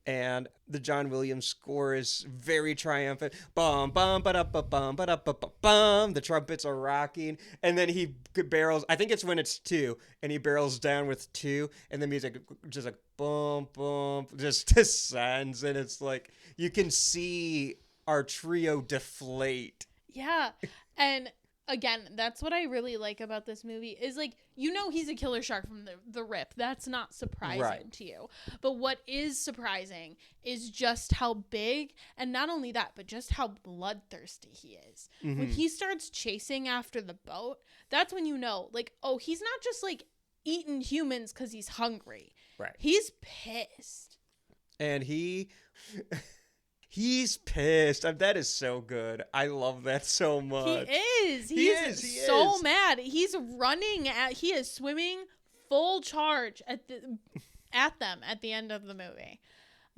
and the John Williams score is very triumphant. Bum bum ba da ba bum ba da ba ba bum. The trumpets are rocking, and then he barrels. I think it's when it's 2, and he barrels down with 2, and the music just like boom boom just descends, and it's like you can see our trio deflate. Yeah, and again, that's what I really like about this movie is like, you know, he's a killer shark from the rip. That's not surprising to you. But what is surprising is just how big, and not only that, but just how bloodthirsty he is. When he starts chasing after the boat, that's when you know, like, oh, he's not just like eating humans because he's hungry. Right. He's pissed. And he's pissed. That is so good. I love that so much. He is. He is so mad. He's running he is swimming full charge at them at the end of the movie.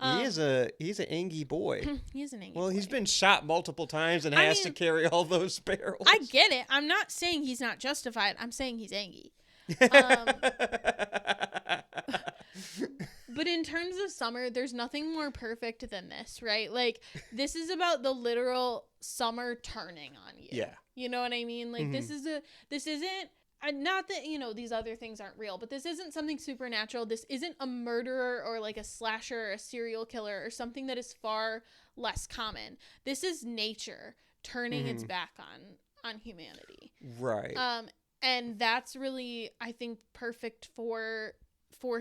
He's an angry boy. He is an angry boy. Well, he's been shot multiple times and has to carry all those barrels. I get it. I'm not saying he's not justified. I'm saying he's angry. But in terms of summer, there's nothing more perfect than this, right? Like, this is about the literal summer turning on you. Yeah. You know what I mean? Like, this isn't, not that, you know, these other things aren't real, but this isn't something supernatural. This isn't a murderer or like a slasher or a serial killer or something that is far less common. This is nature turning its back on humanity. Right. And that's really, I think, perfect for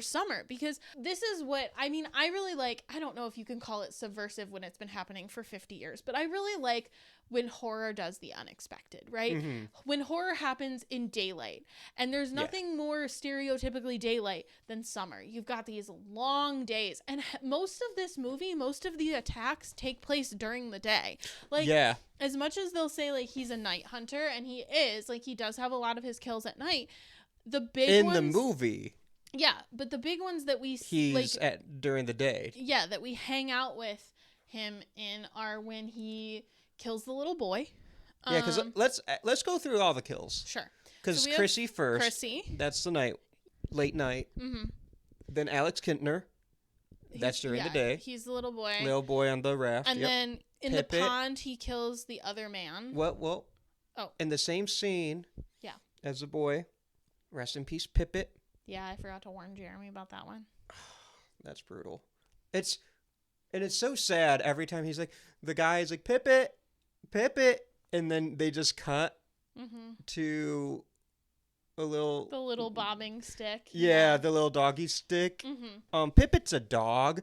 summer, because this is what I mean. I really like, I don't know if you can call it subversive when it's been happening for 50 years, but I really like when horror does the unexpected, right? When horror happens in daylight, and there's nothing more stereotypically daylight than summer. You've got these long days, and most of this movie, most of the attacks take place during the day. Like, as much as they'll say like he's a night hunter, and he is, like, he does have a lot of his kills at night. The big ones, in the movie. Yeah, but the big ones that we see, he's at during the day. Yeah, that we hang out with him in are when he kills the little boy. Yeah, because let's go through all the kills. Sure. Because so Chrissy first. Chrissy. That's the late night. Then Alex Kintner. That's during the day. He's the little boy. Little boy on the raft. And then in the pond, he kills the other man. Well. Oh. In the same scene. Yeah. As the boy. Rest in peace, Pippet. Yeah, I forgot to warn Jeremy about that one. That's brutal. It's so sad every time he's like, the guy's like, Pippet, and then they just cut to the little bobbing stick. Yeah, the little doggy stick. Pippet's a dog,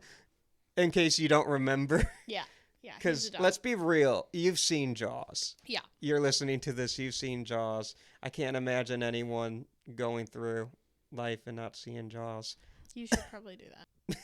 in case you don't remember. Yeah. Because let's be real, you've seen Jaws. Yeah. You're listening to this, you've seen Jaws. I can't imagine anyone going through life and not seeing Jaws. You should probably do that.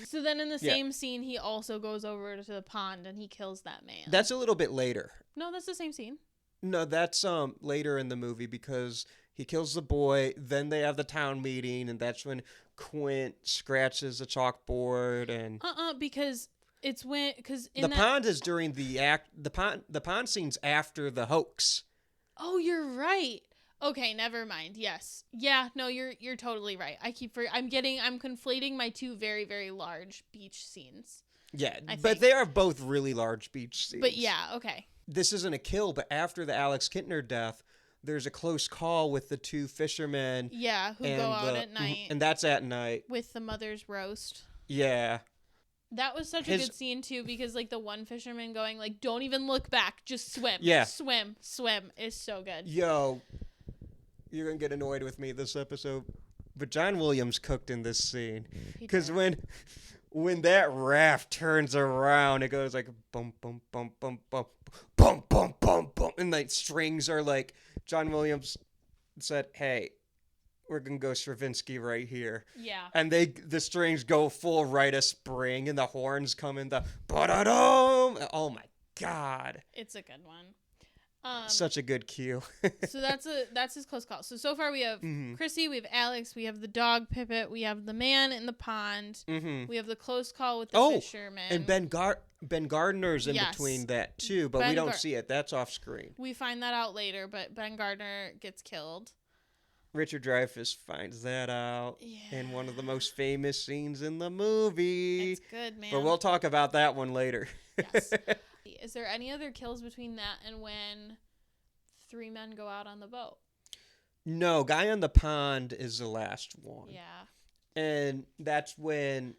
So then in the same scene, he also goes over to the pond and he kills that man. That's a little bit later. No, that's the same scene. No, that's later in the movie, because he kills the boy, then they have the town meeting, and that's when Quint scratches the chalkboard and because it's when the pond is during the pond scene's after the hoax. Oh, you're right. Okay, never mind. Yes. Yeah, no, you're totally right. I'm conflating my two very, very large beach scenes. Yeah, but they are both really large beach scenes. But yeah, okay. This isn't a kill, but after the Alex Kintner death, there's a close call with the two fishermen. Yeah, who and go out at night and that's at night. with the mother's roast. Yeah. That was such a good scene too, because like the one fisherman going like, "Don't even look back, just swim." Yeah. Swim is so good. Yo, you're gonna get annoyed with me this episode, but John Williams cooked in this scene, because when that raft turns around, it goes like bum bum bum bum bum bum bum bum bum, and like strings are like, John Williams said, "Hey, we're gonna go Stravinsky right here." Yeah. And the strings go full Rite of Spring, and the horns come in the ba-da-dum. Oh my god, It's a good one. such a good cue. So that's his close call. So far we have Mm-hmm. Chrissy, we have Alex, we have the dog Pippet, we have the man in the pond, we have the close call with the fisherman, and Ben Gardner's in Yes. between that too, but we Ben don't see it. That's off screen. We find that out later, but Ben Gardner gets killed. Richard Dreyfuss finds that out in one of the most famous scenes in the movie. It's good, man. But we'll talk about that one later. Yes. Is there any other kills between that and when three men go out on the boat? No, Guy on the Pond is the last one. Yeah. And that's when,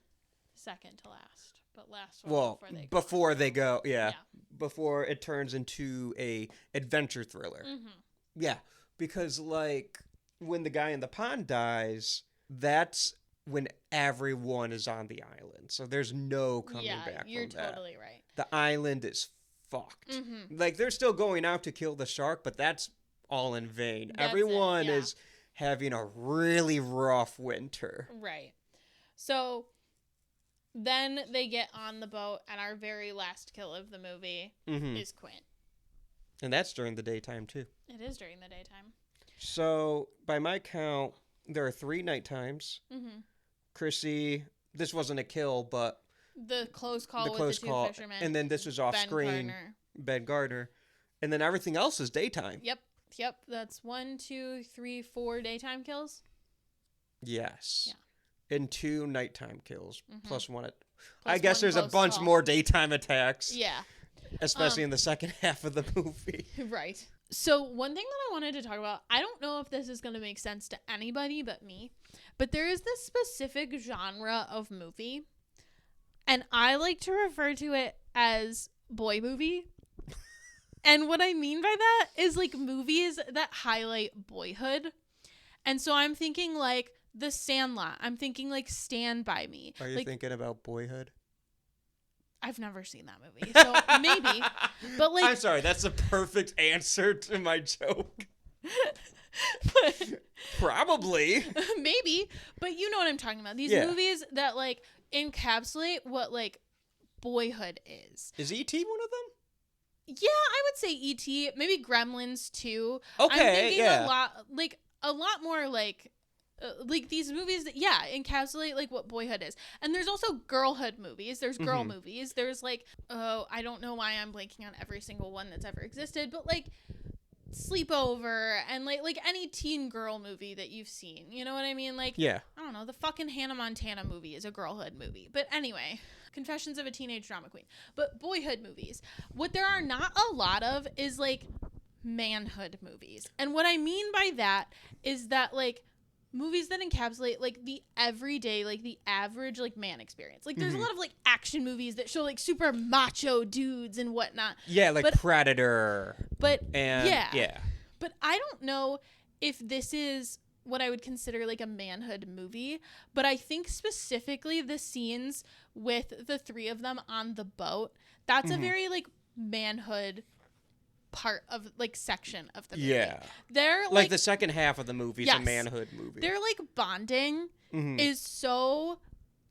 Second to last, but last one before they go, Yeah. before it turns into a adventure thriller. Mm-hmm. Yeah, because like when the guy in the pond dies, that's when everyone is on the island. So there's no coming back you're from that. totally right. The island is fucked. Mm-hmm. Like they're still going out to kill the shark, but that's all in vain. That's Everyone it, yeah. is having a really rough winter. Right. So then they get on the boat, and our very last kill of the movie is Quint. And that's during the daytime too. It is during the daytime. So by my count, there are 3 night times. Mm-hmm. Chrissy, this wasn't a kill, but The close call the with close the two call, fishermen. and then this was off Ben screen. Gardner. Ben Gardner, and then everything else is daytime. Yep. That's 1, 2, 3, 4 daytime kills. Yes. Yeah. And 2 nighttime kills plus one. Plus I guess one there's a close bunch call. more daytime attacks. Yeah. Especially in the second half of the movie. Right. So one thing that I wanted to talk about, I don't know if this is going to make sense to anybody but me, but there is this specific genre of movie, and I like to refer to it as boy movie. And what I mean by that is like movies that highlight boyhood. And so I'm thinking like The Sandlot. I'm thinking like Stand By Me. Are you like, thinking about Boyhood? I've never seen that movie, so maybe. But like, I'm sorry, that's the perfect answer to my joke. Probably. Maybe, but you know what I'm talking about. These movies that like encapsulate what like boyhood is. Is E.T. one of them? Yeah, I would say E.T. Maybe Gremlins too. Okay, I'm thinking yeah. a lot more like these movies that encapsulate like what boyhood is. And there's also girlhood movies. There's girl movies. There's like, I don't know why I'm blanking on every single one that's ever existed, but like Sleepover and like any teen girl movie that you've seen. You know what I mean? Like, Yeah. I don't know, the fucking Hannah Montana movie is a girlhood movie. But anyway, Confessions of a Teenage Drama Queen. But boyhood movies, what there are not a lot of is like manhood movies. And what I mean by that is that like movies that encapsulate like the everyday, like the average like man experience. Like there's a lot of like action movies that show like super macho dudes and whatnot. Yeah, like But- Predator. But And yeah. But I don't know if this is what I would consider like a manhood movie, but I think specifically the scenes with the three of them on the boat, that's a very like manhood part of like section of the movie. Yeah. They're Like the second half of the movie is a Yes. manhood movie. their like bonding Mhm. is so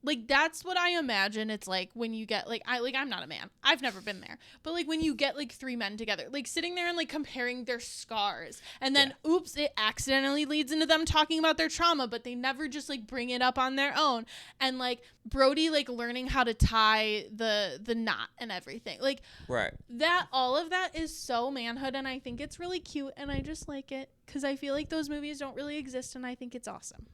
like that's what I imagine it's like when you get like I'm not a man. I've never been there. But like when you get like three men together, like sitting there and like comparing their scars and then oops, it accidentally leads into them talking about their trauma, but they never just like bring it up on their own. And like Brody like learning how to tie the knot and everything. Like Right. that all of that is so manhood, and I think it's really cute, and I just like it cuz I feel like those movies don't really exist, and I think it's awesome.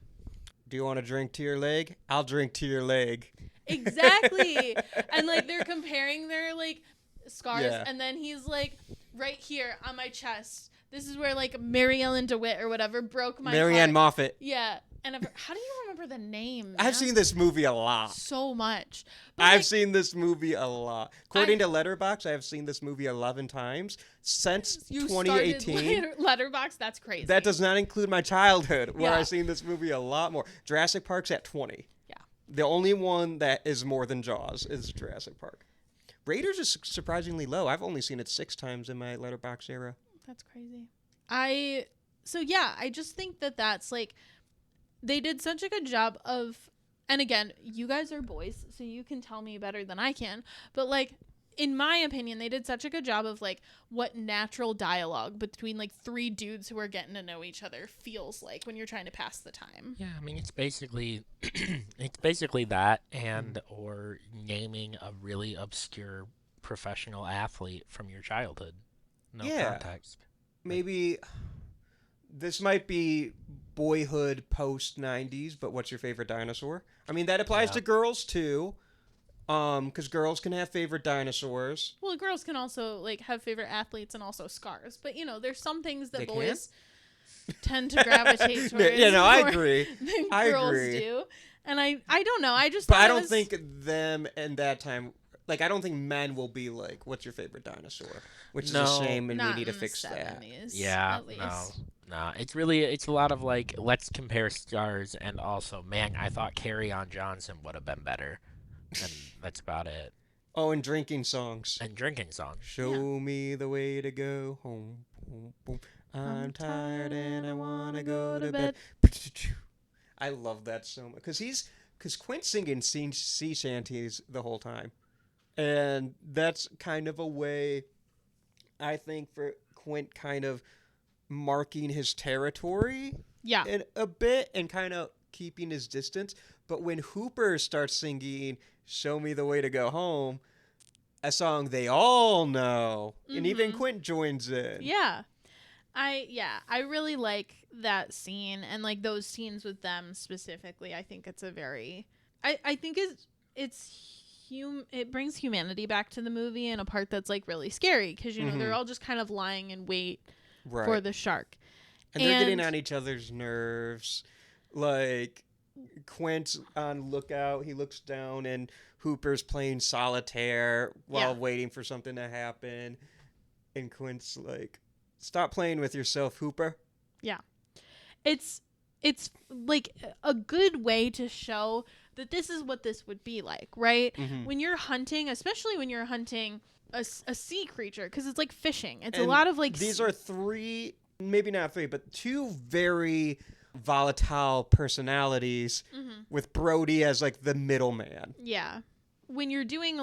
Do you want to drink to your leg? I'll drink to your leg. Exactly. And like they're comparing their like scars, Yeah. and then he's like right here on my chest This is where like Mary Ellen DeWitt or whatever broke my Marianne heart. Moffat. Yeah. And how do you remember the name? I've seen this movie a lot. so much. But I've like, seen this movie a lot. According to Letterboxd, I have seen this movie 11 times since you 2018. started Letterboxd. That's crazy. That does not include my childhood, where Yeah. I've seen this movie a lot more. Jurassic Park's at 20. Yeah. The only one that is more than Jaws is Jurassic Park. Raiders is surprisingly low. I've only seen it 6 times in my Letterboxd era. That's crazy. I just think that that's like, they did such a good job of, and again, you guys are boys, so you can tell me better than I can, but like, in my opinion, they did such a good job of like what natural dialogue between like 3 dudes who are getting to know each other feels like when you're trying to pass the time. Yeah, I mean, it's basically that, and or naming a really obscure professional athlete from your childhood. No context. Maybe this might be boyhood post 90s, but what's your favorite dinosaur? I mean, that applies to girls too. Because girls can have favorite dinosaurs. Well, girls can also like have favorite athletes and also scars, but you know, there's some things that They boys tend to gravitate towards. Yeah, no, I more agree. Than I girls agree. do, and I don't know. I just. But thought I it don't was- think them in that time. Like, I don't think men will be like, "What's your favorite dinosaur?" Which is a No. shame, and we not need to in the fix that. 70s, Yeah, at least. no. It's a lot of like, let's compare stars, and also, man, I thought Carry On Johnson would have been better, and that's about it. Oh, and drinking songs. And drinking songs. Show me the way to go home. Boom, boom. I'm tired and I wanna go to bed. I love that so much because Quint's singing sea shanties the whole time, and that's kind of a way, I think, for Quint kind of marking his territory Yeah. in a bit and kind of keeping his distance. But when Hooper starts singing "Show Me the Way to Go Home," a song they all know, and even Quint joins in. Yeah. I really like that scene and like those scenes with them specifically. I think it's a very I think it brings humanity back to the movie in a part that's like really scary because you know they're all just kind of lying in wait Right. for the shark. And they're getting on each other's nerves. Like, Quint's on lookout. He looks down, and Hooper's playing solitaire while waiting for something to happen. And Quint's like, "Stop playing with yourself, Hooper." Yeah. It's like a good way to show that this is what this would be like, right? When you're hunting, especially when you're hunting a sea creature, because it's like fishing. It's And a lot of like... These are 3, maybe not 3, but 2 very volatile personalities with Brody as like the middleman. Yeah. When you're doing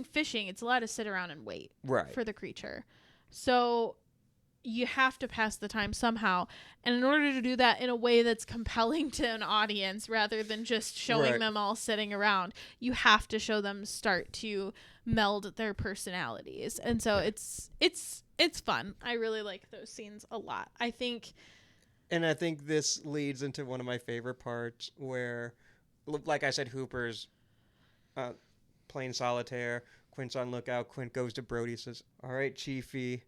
fishing, it's a lot of sit around and wait Right. for the creature. So you have to pass the time somehow. And in order to do that in a way that's compelling to an audience rather than just showing Right. them all sitting around, you have to show them start to meld their personalities. And so it's fun. I really like those scenes a lot. I think this leads into one of my favorite parts where, like I said, Hooper's playing solitaire. Quint's on lookout. Quint goes to Brody, says, "All right, Chiefy,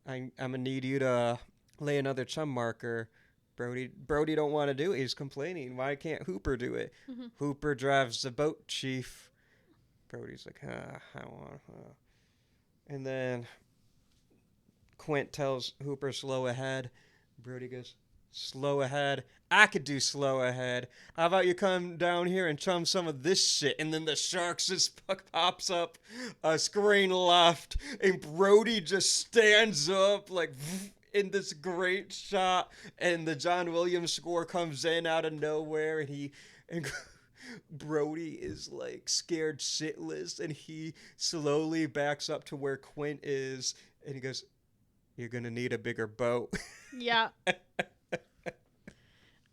I'm gonna need you to lay another chum marker." Brody don't want to do it. He's complaining. Why can't Hooper do it? Hooper drives the boat, Chief. Brody's like, I don't want to. And then Quint tells Hooper, "Slow ahead." Brody goes, "Slow ahead? I could do slow ahead. How about you come down here and chum some of this shit?" And then the sharks just pops up a screen left, and Brody just stands up like in this great shot, and the John Williams score comes in out of nowhere, and Brody is like scared shitless, and he slowly backs up to where Quint is, and he goes, "You're gonna need a bigger boat." Yeah.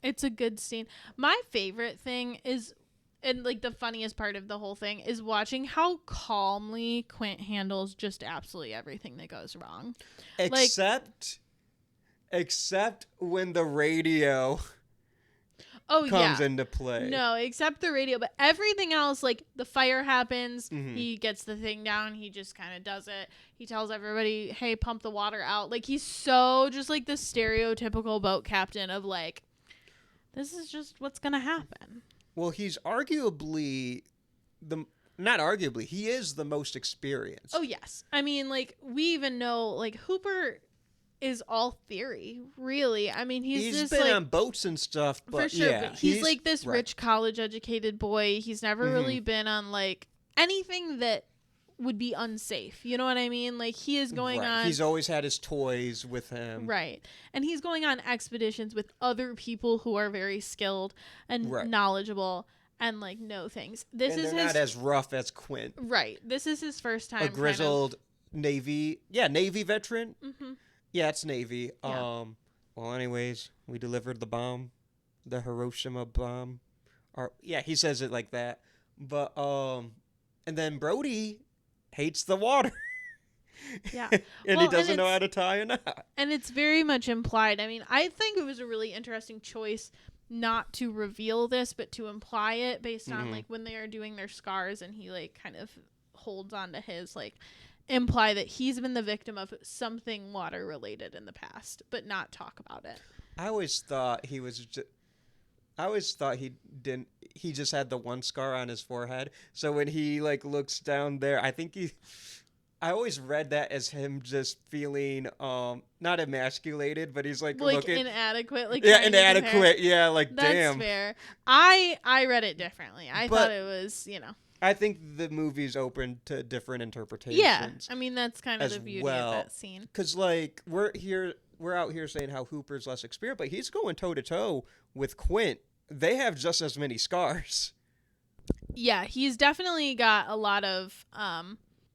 It's a good scene. My favorite thing is, and like the funniest part of the whole thing, is watching how calmly Quint handles just absolutely everything that goes wrong. Except when the radio comes into play. No, except the radio. But everything else, like the fire happens, Mm-hmm. he gets the thing down, he just kind of does it. He tells everybody, hey, pump the water out. Like, he's so just like the stereotypical boat captain of like, this is just what's going to happen. Well, he's arguably not arguably, he is the most experienced. Oh, yes. I mean, like, we even know, like, Hooper is all theory, really. I mean, he's just been like, on boats and stuff, but for sure, yeah, but he's like this right. rich college educated boy. He's never really been on like anything that would be unsafe. You know what I mean? Like, he is going Right. on. He's always had his toys with him. Right. And he's going on expeditions with other people who are very skilled and Right. knowledgeable and like know things. This And is they're his not as rough as Quint. right. This is his first time. A grizzled Navy veteran. Mm-hmm. Yeah, it's Navy. Yeah. Well, anyways, we delivered the bomb, the Hiroshima bomb. Or yeah, he says it like that. But and then Brody hates the water. Yeah. And Well, he doesn't and know it's- how to tie a knot. And it's very much implied. I mean, I think it was a really interesting choice not to reveal this, but to imply it based on like when they are doing their scars and he like kind of holds on to his, like imply that he's been the victim of something water related in the past, but not talk about it. I always thought he was I always thought he didn't. He just had the one scar on his forehead. So when he like looks down there, I think I always read that as him just feeling not emasculated, but he's like looking inadequate. Like, yeah, trying to compare. inadequate. Yeah, like That's damn. fair. I read it differently. I But- thought it was, I think the movie's open to different interpretations. yeah. I mean, that's kind of as the beauty well. of that scene. Because like we're out here saying how Hooper's less experienced, but he's going toe to toe with Quint. They have just as many scars. Yeah, he's definitely got a lot of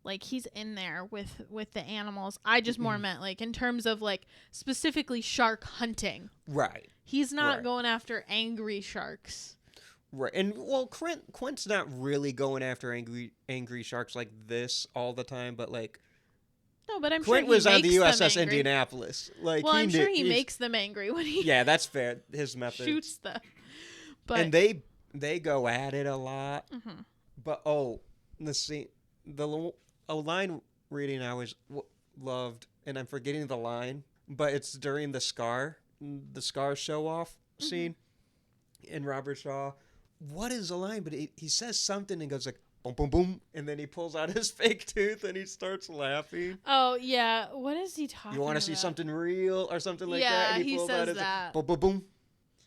like he's in there with the animals. I just more meant like in terms of like specifically shark hunting. Right. He's not Right. going after angry sharks. Right. And well, Quint's not really going after angry sharks like this all the time, but like No, but I'm Quint sure he was on the makes them USS angry. Indianapolis. Like Well, I'm sure he he's- makes them angry when he Yeah, that's fair. His method. shoots them. But And they go at it a lot. Mhm. But the scene, a line reading I always loved, and I'm forgetting the line, but it's during the scar show off scene in Robert Shaw. What is the line? But he says something and goes like boom, boom, boom, and then he pulls out his fake tooth and he starts laughing. oh yeah, what is he talking? You want to see about? something real or something like Yeah, that? And he pulls says out his that. boom, boom, boom.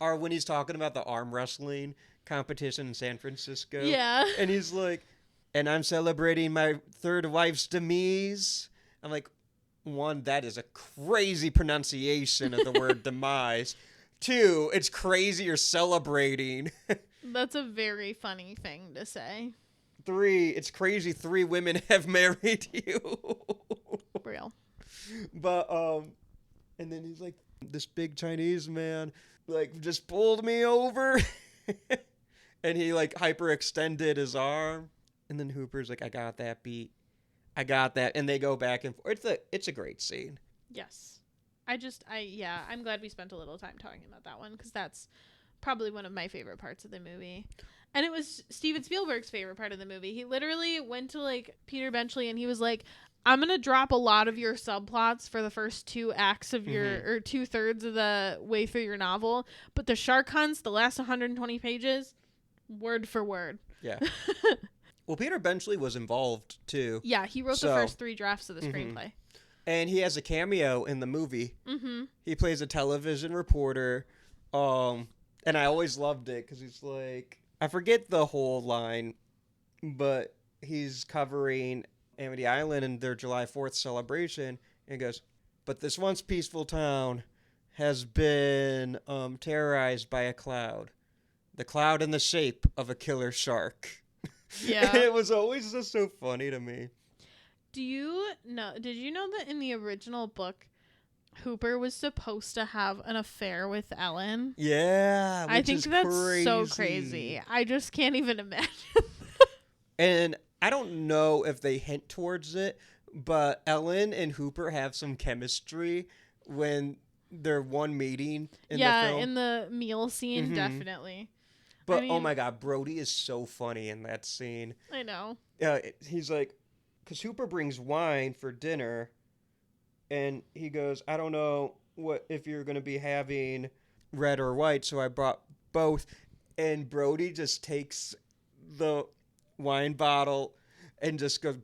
Or when he's talking about the arm wrestling competition in San Francisco. Yeah. And he's like, and I'm celebrating my third wife's demise. I'm like, one, that is a crazy pronunciation of the word demise. Two, it's crazy you're celebrating. That's a very funny thing to say. Three, it's crazy 3 women have married you. Real. But and then he's like, this big Chinese man like just pulled me over. And he like hyperextended his arm. And then Hooper's like, I got that beat. I got that. And they go back and forth. It's a great scene. Yes. I'm glad we spent a little time talking about that one because that's probably one of my favorite parts of the movie. And it was Steven Spielberg's favorite part of the movie. He literally went to like Peter Benchley and he was like, I'm going to drop a lot of your subplots for the first 2 acts of your, or 2/3 of the way through your novel. But the shark hunts, the last 120 pages, word for word. Yeah. Well, Peter Benchley was involved too. Yeah, he wrote the first 3 drafts of the screenplay. And he has a cameo in the movie. Mm-hmm. He plays a television reporter. And I always loved it because he's like, I forget the whole line, but he's covering Amity Island and their July 4th celebration. And he goes, but this once peaceful town has been terrorized by a cloud. The cloud in the shape of a killer shark. Yeah. It was always just so funny to me. Did you know that in the original book, Hooper was supposed to have an affair with Ellen? Yeah, I which think is that's so crazy. crazy. I just can't even imagine. And I don't know if they hint towards it, but Ellen and Hooper have some chemistry when their one meeting in the Yeah, film. in the meal scene, definitely. But I oh mean- my God, Brody is so funny in that scene. I know. He's like, because Hooper brings wine for dinner, and he goes, I don't know what if you're going to be having red or white, so I brought both. And Brody just takes the wine bottle and just goes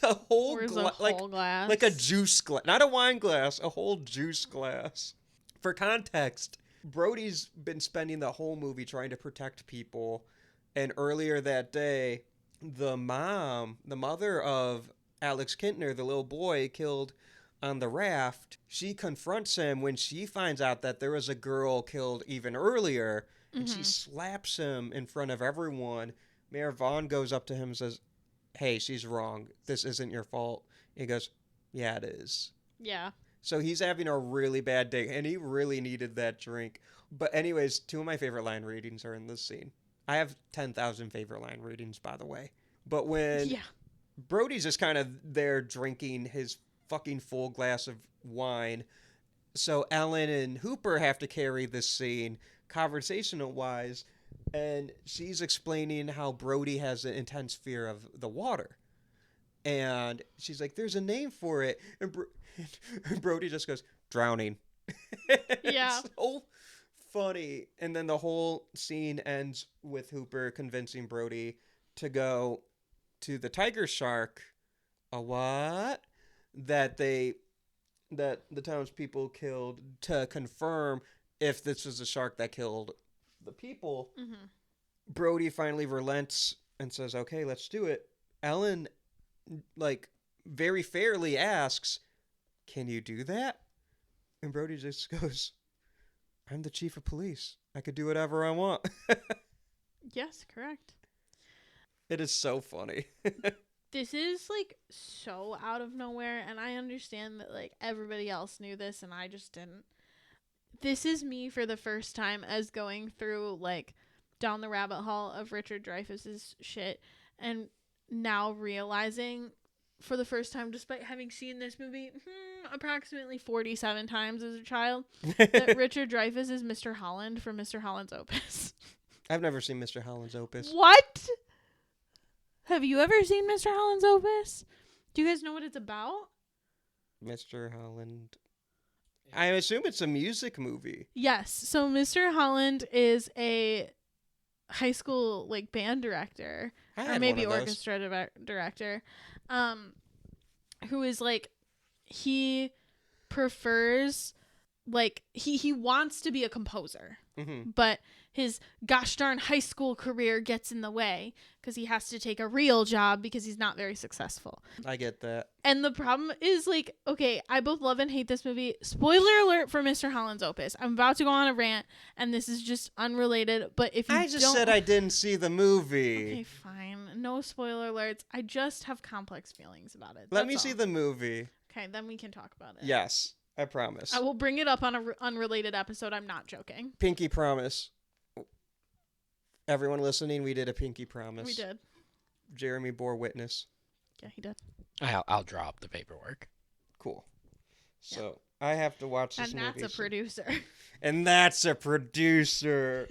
a whole Pours glass, a whole glass. like a juice glass, not a wine glass, a whole juice glass. For context, Brody's been spending the whole movie trying to protect people, and earlier that day, the mother of Alex Kintner, the little boy killed on the raft, she confronts him when she finds out that there was a girl killed even earlier, and she slaps him in front of everyone. Mayor Vaughn goes up to him and says, hey, she's wrong. This isn't your fault. He goes, yeah, it is. Yeah. So he's having a really bad day, and he really needed that drink. But anyways, 2 of my favorite line readings are in this scene. I have 10,000 favorite line readings, by the way. But when Brody's just kind of there drinking his fucking full glass of wine, so Ellen and Hooper have to carry this scene, conversational-wise, and she's explaining how Brody has an intense fear of the water. And she's like, there's a name for it. And Brody just goes, drowning. Yeah. It's so funny. And then the whole scene ends with Hooper convincing Brody to go to the tiger shark. A what? That the townspeople killed to confirm if this was the shark that killed the people. Mm-hmm. Brody finally relents and says, okay, let's do it. Ellen, like, very fairly asks, can you do that? And Brody just goes, I'm the chief of police. I could do whatever I want. Yes, correct. It is so funny. This is like so out of nowhere, and I understand that like everybody else knew this and I just didn't. This is me for the first time as going through like down the rabbit hole of Richard Dreyfuss's shit, and now realizing for the first time, despite having seen this movie approximately 47 times as a child, that Richard Dreyfuss is Mr. Holland from Mr. Holland's Opus. I've never seen Mr. Holland's Opus. What? Have you ever seen Mr. Holland's Opus? Do you guys know what it's about? Mr. Holland. I assume it's a music movie. Yes. So Mr. Holland is a high school like band director, I or had maybe one of those. orchestra director, who is like, he prefers, like, he wants to be a composer, but his gosh darn high school career gets in the way because he has to take a real job because he's not very successful. I get that. And the problem is, like, okay, I both love and hate this movie. Spoiler alert for Mr. Holland's Opus. I'm about to go on a rant, and this is just unrelated, but if you I just don't... said I didn't see the movie. Okay, fine. No spoiler alerts. I just have complex feelings about it. Let me That's see all. the movie. Okay, then we can talk about it. Yes, I promise. I will bring it up on an unrelated episode. I'm not joking. Pinky promise. Everyone listening, we did a pinky promise. We did. Jeremy bore witness. Yeah, he did. I'll draw up the paperwork. Cool. So I have to watch this And movie. that's a soon. producer. And that's a producer.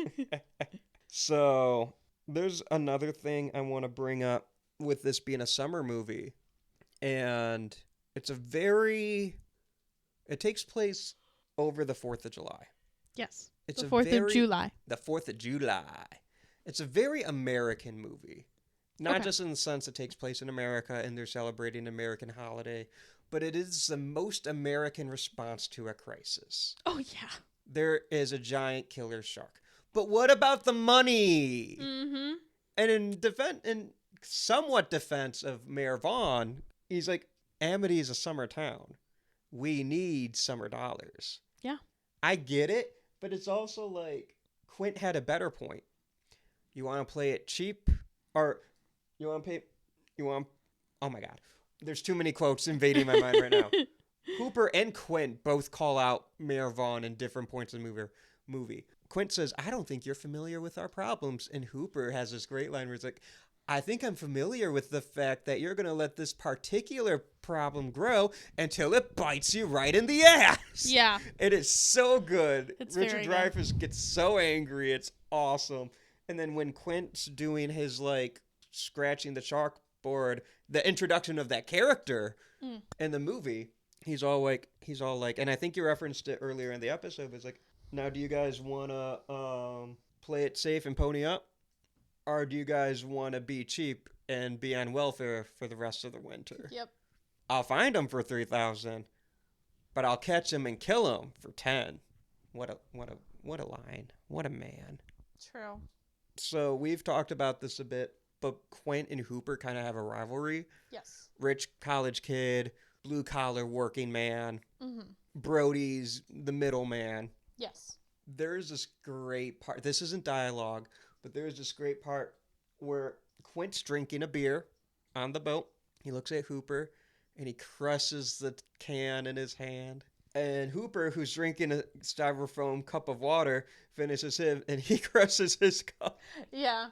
So there's another thing I want to bring up with this being a summer movie. And it takes place over the 4th of July. Yes. It's the a 4th of July. The 4th of July. It's a very American movie. Not Okay. just in the sense it takes place in America and they're celebrating an American holiday, but it is the most American response to a crisis. Oh, yeah. There is a giant killer shark. But what about the money? Mm-hmm. And in somewhat defense of Mayor Vaughn, he's like, Amity is a summer town. We need summer dollars. Yeah. I get it, but it's also like Quint had a better point. You want to play it cheap, or you want to pay? Oh my God, there's too many quotes invading my mind right now. Hooper and Quint both call out Mayor Vaughn in different points of the movie. Quint says, "I don't think you're familiar with our problems," and Hooper has this great line where he's like, I think I'm familiar with the fact that you're going to let this particular problem grow until it bites you right in the ass. Yeah. It is so good. It's Richard very Dreyfuss gets so angry. It's awesome. And then when Quint's doing his, like, scratching the chalkboard, the introduction of that character in the movie, he's all like, and I think you referenced it earlier in the episode, was like, now do you guys want to play it safe and pony up? Or do you guys want to be cheap and be on welfare for the rest of the winter? Yep. I'll find him for 3,000, but I'll catch him and kill him for 10. What a line. What a man. True. So we've talked about this a bit, but Quint and Hooper kind of have a rivalry. Yes. Rich college kid, blue collar working man. Mm-hmm. Brody's the middleman. Yes. There's this great part. This isn't dialogue, but there's this great part where Quint's drinking a beer on the boat. He looks at Hooper and he crushes the can in his hand. And Hooper, who's drinking a styrofoam cup of water, finishes him and he crushes his cup. Yeah.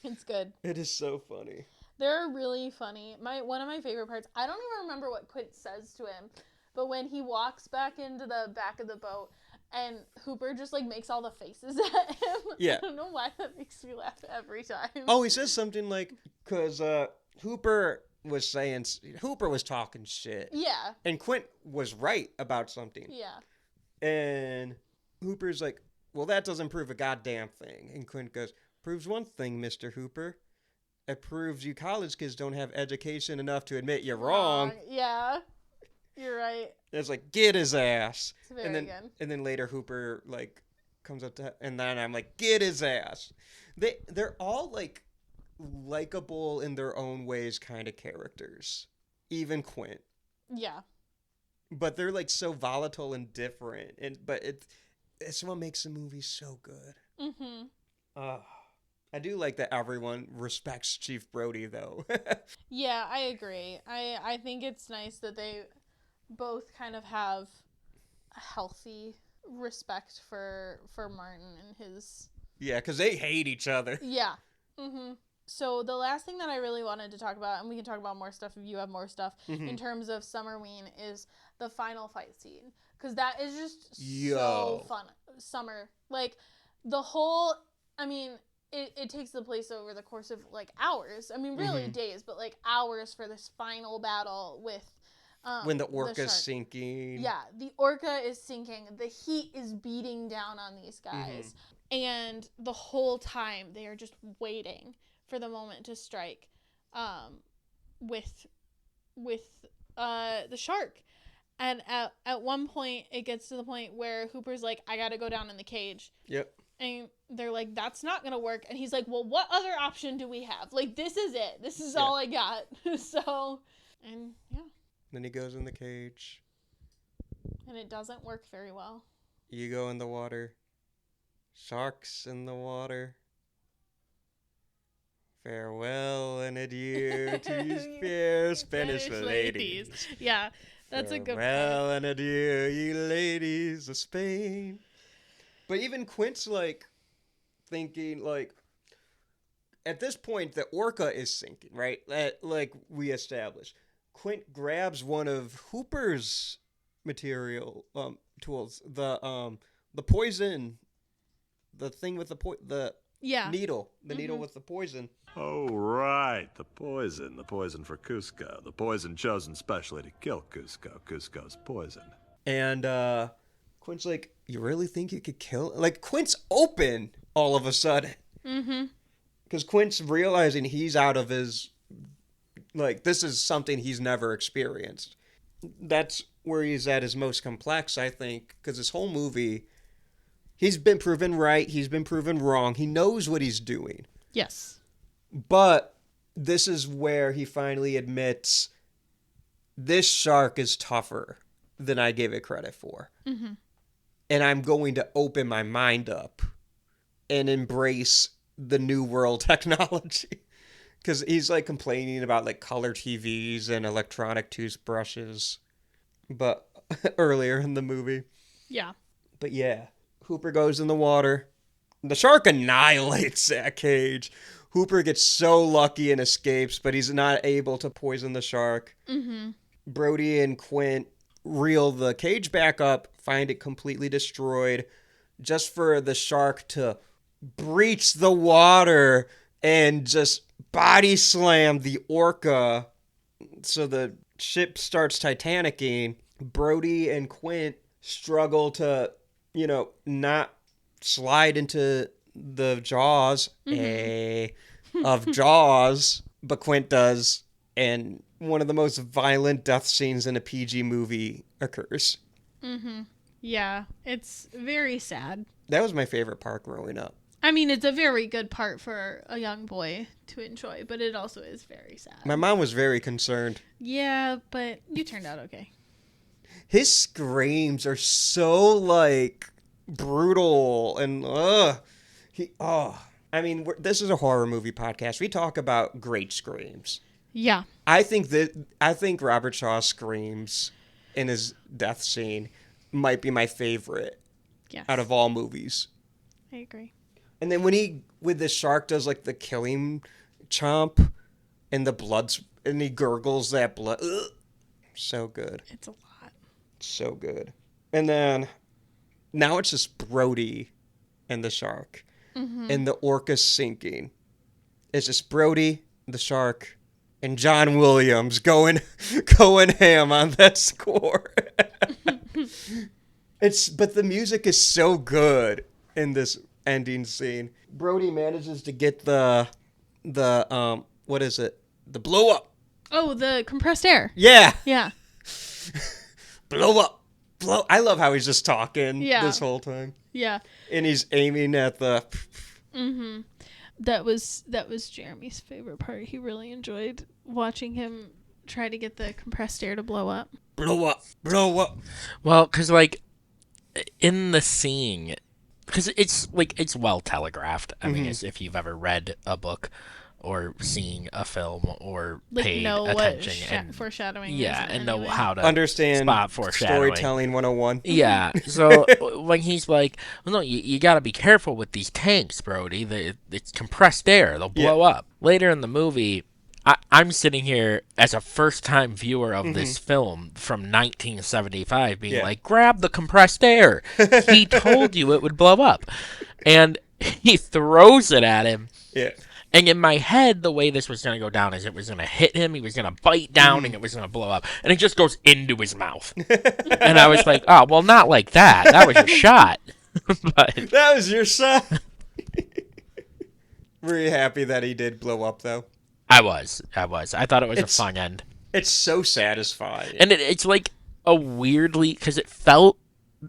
It's good. It is so funny. They're really funny. One of my favorite parts, I don't even remember what Quint says to him, but when he walks back into the back of the boat and Hooper just, like, makes all the faces at him. Yeah. I don't know why that makes me laugh every time. Oh, he says something like, because Hooper was talking shit. Yeah. And Quint was right about something. Yeah. And Hooper's like, well, that doesn't prove a goddamn thing. And Quint goes, proves one thing, Mr. Hooper. It proves you college kids don't have education enough to admit you're wrong. Yeah. You're right. It's like, get his ass. It's very good. And then later Hooper, like, comes up to, and then I'm like, get his ass. They're all, like, likable in their own ways kind of characters. Even Quint. Yeah. But they're, like, so volatile and different. But it's what makes the movie so good. Mm-hmm. I do like that everyone respects Chief Brody, though. Yeah, I agree. I think it's nice that they both kind of have a healthy respect for Martin and his... Yeah, because they hate each other. Yeah. Mm-hmm. So the last thing that I really wanted to talk about, and we can talk about more stuff if you have more stuff, in terms of Summerween, is the final fight scene. Because that is just so fun. Summer. Like, the whole... I mean... It takes the place over the course of, like, hours. I mean, really days, but, like, hours for this final battle with when the orca's sinking. Yeah, the orca is sinking. The heat is beating down on these guys. And the whole time, they are just waiting for the moment to strike with the shark. And at one point, it gets to the point where Hooper's like, I gotta go down in the cage. Yep. And they're like, that's not going to work. And he's like, well, what other option do we have? Like, this is it. This is all I got. So, and yeah. Then he goes in the cage. And it doesn't work very well. You go in the water. Sharks in the water. Farewell and adieu to you fair Spanish ladies. Yeah, that's a good Farewell and adieu, you ladies of Spain. But even Quint's, like, thinking, like, at this point, the orca is sinking, right? Like we established. Quint grabs one of Hooper's material tools, the poison, the thing with the needle, needle with the poison. Oh, right, the poison for Cusco, the poison chosen specially to kill Cusco, Cusco's poison. And Quint's like, you really think you could kill? Like, Quint's open all of a sudden. Mm-hmm. Because Quint's realizing he's out of his, like, this is something he's never experienced. That's where he's at his most complex, I think, because this whole movie, he's been proven right, he's been proven wrong, he knows what he's doing. Yes. But this is where he finally admits, this shark is tougher than I gave it credit for. Mm-hmm. And I'm going to open my mind up and embrace the new world technology. Because he's, like, complaining about, like, color TVs and electronic toothbrushes. But earlier in the movie. Yeah. But yeah, Hooper goes in the water. The shark annihilates that cage. Hooper gets so lucky and escapes, but he's not able to poison the shark. Mm-hmm. Brody and Quint reel the cage back up, find it completely destroyed, just for the shark to breach the water and just body slam the orca. So the ship starts Titanicing. Brody and Quint struggle to, not slide into the jaws of Jaws, but Quint does, and one of the most violent death scenes in a PG movie occurs. Mm-hmm. Yeah, it's very sad. That was my favorite part growing up. I mean, it's a very good part for a young boy to enjoy, but it also is very sad. My mom was very concerned. Yeah, but you turned out okay. His screams are so, brutal and, I mean, this is a horror movie podcast. We talk about great screams. Yeah. I think Robert Shaw's screams in his death scene might be my favorite out of all movies. I agree. And then when he, with the shark, does the killing chomp and the blood's, and he gurgles that blood. Ugh. So good. It's a lot. So good. And then now it's just Brody and the shark. Mm-hmm. And the orca's sinking. It's just Brody, the shark, and John Williams going ham on that score. But the music is so good in this ending scene. Brody manages to get the what is it? The blow up. Oh, the compressed air. Yeah. Yeah. Blow up. I love how he's just talking this whole time. Yeah. And he's aiming at the... Mm-hmm. That was Jeremy's favorite part. He really enjoyed watching him try to get the compressed air to blow up. Blow up. Blow up. Well, because, in the scene... Because it's well telegraphed. I mean, if you've ever read a book or seen a film or paid attention. What foreshadowing is. Yeah, and know anyway. how to understand spot foreshadowing. Storytelling 101. Yeah, so when he's like, well, no, you got to be careful with these tanks, Brody. It's compressed air. They'll blow up. Later in the movie, I'm sitting here as a first-time viewer of this film from 1975 being like, grab the compressed air. He told you it would blow up. And he throws it at him. Yeah. And in my head, the way this was going to go down is it was going to hit him, he was going to bite down, and it was going to blow up. And it just goes into his mouth. And I was like, oh, well, not like that. That was your shot. But that was your shot. Were you happy that he did blow up, though? I was. I thought it was a fun end. It's so satisfying. And it's like a weirdly, because it felt,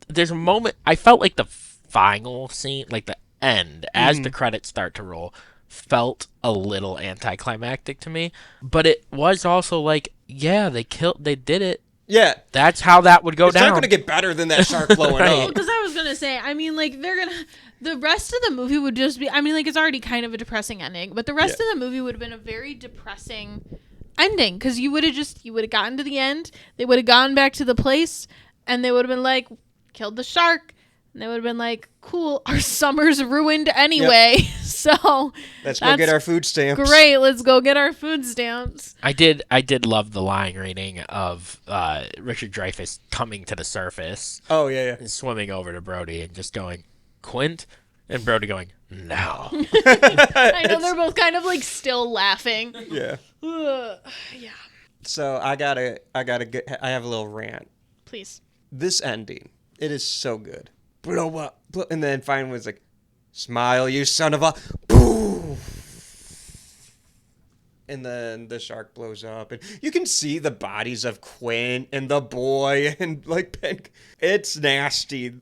there's a moment, I felt like the final scene, like the end, as the credits start to roll, felt a little anticlimactic to me, but it was also like, yeah, they did it. Yeah. That's how that would go down. It's not going to get better than that shark blowing up. Because I was going to say, I mean, the rest of the movie would just be, I mean, it's already kind of a depressing ending, but the rest of the movie would have been a very depressing ending, because you would have gotten to the end, they would have gone back to the place, and they would have been like, killed the shark, and they would have been like, cool, our summer's ruined anyway. Yep. So let's go get our food stamps. Great, let's go get our food stamps. I did love the line reading of Richard Dreyfuss coming to the surface. Oh yeah. And swimming over to Brody and just going, Quint, and Brody going, no. I know they're both kind of still laughing. Yeah. Yeah. So I have a little rant. Please. This ending, it is so good. Blow up. And then finally it's like, smile, you son of a... Boom! And then the shark blows up. And you can see the bodies of Quint and the boy and Ben. It's nasty.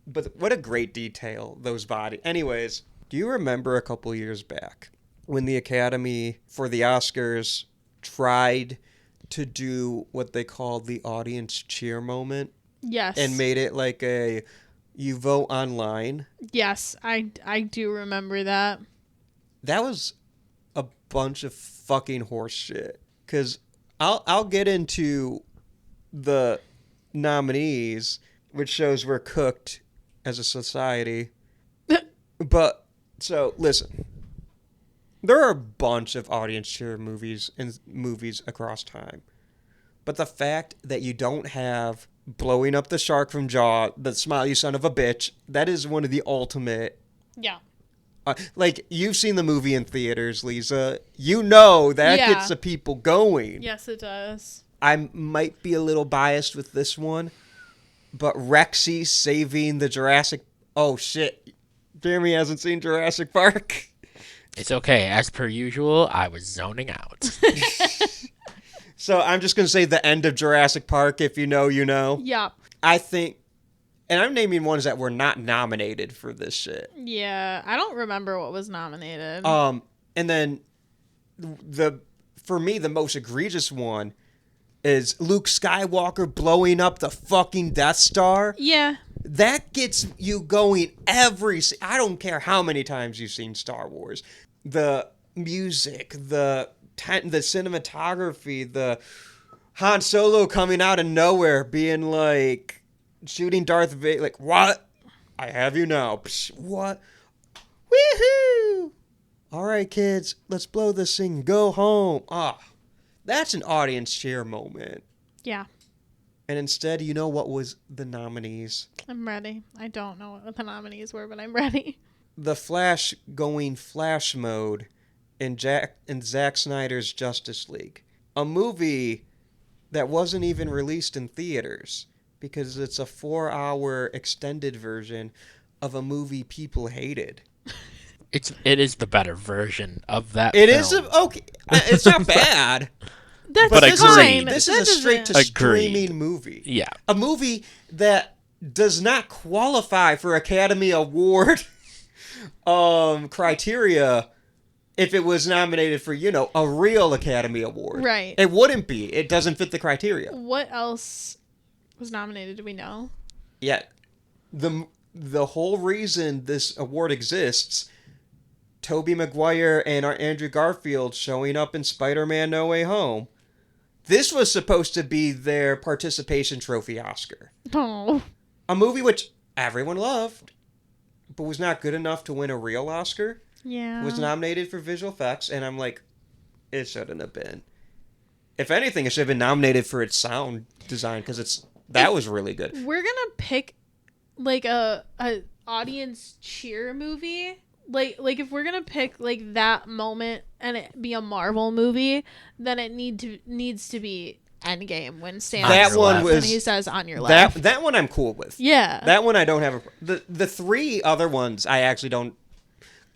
But what a great detail, those bodies. Anyways, do you remember a couple years back when the Academy for the Oscars tried to do what they called the audience cheer moment? Yes. And made it you vote online. Yes, I do remember that. That was a bunch of fucking horse shit. Because I'll get into the nominees, which shows we're cooked as a society. But, so, listen. There are a bunch of audience cheer movies and movies across time. But the fact that you don't have blowing up the shark from Jaw, the smile you son of a bitch, that is one of the ultimate. Yeah. Like, you've seen the movie in theaters, Lisa. You know that Yeah. gets the people going. Yes, it does. I might be a little biased with this one, but Rexy saving the Jurassic... Oh, shit. Jeremy hasn't seen Jurassic Park. It's okay. As per usual, I was zoning out. So I'm just going to say the end of Jurassic Park. If you know, you know. Yeah. I think... And I'm naming ones that were not nominated for this shit. Yeah. I don't remember what was nominated. And then for me, the most egregious one is Luke Skywalker blowing up the fucking Death Star. Yeah. That gets you going I don't care how many times you've seen Star Wars. The music, the cinematography, the Han Solo coming out of nowhere being like, shooting Darth Vader, like, what? I have you now. Psh, what? Woohoo! All right, kids, let's blow this thing. Go home. That's an audience cheer moment. Yeah. And instead, you know what was the nominees? I'm ready. I don't know what the nominees were, but I'm ready. The Flash going Flash mode in Zack Snyder's Justice League. A movie that wasn't even released in theaters because it's a 4-hour extended version of a movie people hated. It is the better version of that. It film. is okay. It's not bad. That's But fine. agreed. This That is a straight to Agreed. streaming movie. Yeah. A movie that does not qualify for Academy Award criteria if it was nominated for, a real Academy Award. Right. It wouldn't be. It doesn't fit the criteria. What else was nominated? Do we know? Yeah. The whole reason this award exists, Tobey Maguire and Andrew Garfield showing up in Spider-Man No Way Home. This was supposed to be their participation trophy Oscar. Oh. A movie which everyone loved, but was not good enough to win a real Oscar. Yeah. Was nominated for visual effects, and I'm like, it shouldn't have been. If anything, it should have been nominated for its sound design, because that was really good. We're gonna pick like a audience cheer movie. Like if we're gonna pick like that moment and it be a Marvel movie, then it needs to be Endgame when Sam That one was when he says on your left. That one I'm cool with. Yeah. That one I don't have the 3 other ones I actually don't.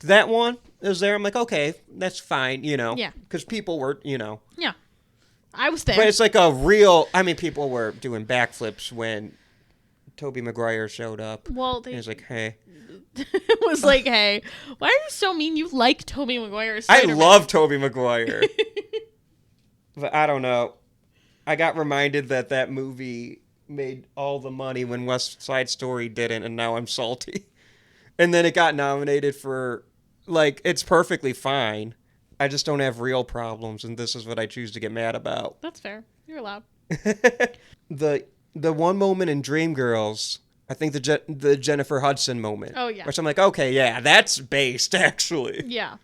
That one is there. I'm like, okay, that's fine, Yeah. because people were, Yeah. I was there. But it's like a real. I mean, people were doing backflips when Tobey Maguire showed up. Well, And it's like, hey, it was like, hey, why are you so mean? You like Tobey Maguire? I love Tobey Maguire. But I don't know. I got reminded that movie made all the money when West Side Story didn't, and now I'm salty. And then it got nominated for, like, it's perfectly fine. I just don't have real problems, and this is what I choose to get mad about. That's fair. You're allowed. The one moment in Dreamgirls, I think the Jennifer Hudson moment. Oh, yeah. Which I'm like, okay, yeah, that's based, actually. Yeah.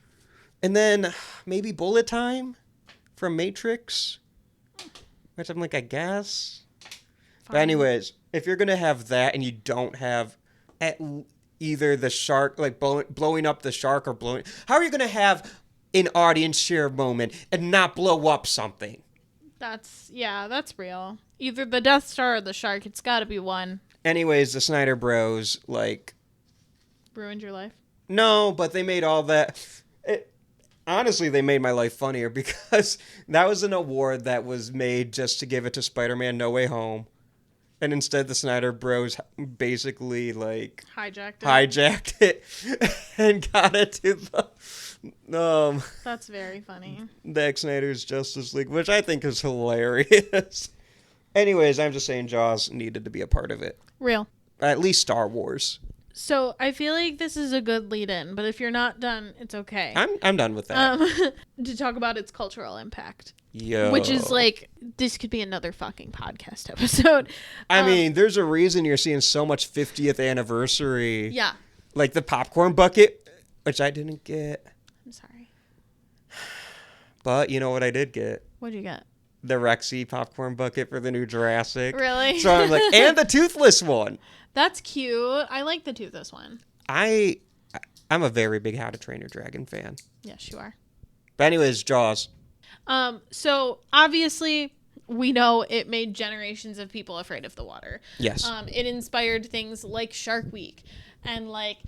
And then maybe Bullet Time from Matrix, which I'm like, I guess. But anyways, if you're going to have that and you don't have either the shark, like blowing up the shark or blowing... How are you going to have an audience share moment and not blow up something? That's real. Either the Death Star or the shark. It's got to be one. Anyways, the Snyder Bros, like... Ruined your life? No, but they made all that... Honestly, they made my life funnier because that was an award that was made just to give it to Spider-Man No Way Home. And instead, the Snyder Bros basically, like... Hijacked it and got it to the... That's very funny. Zack Snyder's Justice League, which I think is hilarious. Anyways, I'm just saying Jaws needed to be a part of it. Real. At least Star Wars. So I feel like this is a good lead-in, but if you're not done, it's okay. I'm done with that. To talk about its cultural impact. Yo. Which is like, this could be another fucking podcast episode. I mean, there's a reason you're seeing so much 50th anniversary. Yeah. Like the popcorn bucket, which I didn't get. I'm sorry. But you know what I did get? What'd you get? The Rexy popcorn bucket for the new Jurassic. Really? So I'm like, and the toothless one. That's cute. I like the toothless one. I'm a very big How to Train Your Dragon fan. Yes, you are. But anyways, Jaws. So obviously we know it made generations of people afraid of the water. Yes. It inspired things like Shark Week and like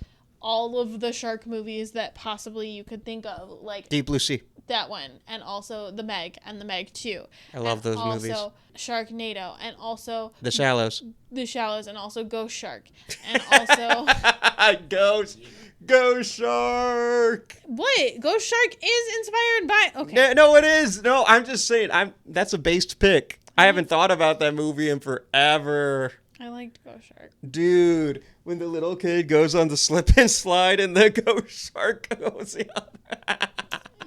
all of the shark movies that possibly you could think of, like Deep Blue Sea. that one, and also The Meg and The Meg 2. I love those movies. Also Sharknado, and also The Shallows. The Shallows, and also Ghost Shark, and also Go Shark. what? Ghost Shark is inspired by okay. No, it is. No, I'm just saying. That's a based pick. I haven't thought about that movie in forever. I liked Ghost Shark. Dude, when the little kid goes on the slip and slide and the Ghost Shark goes the other.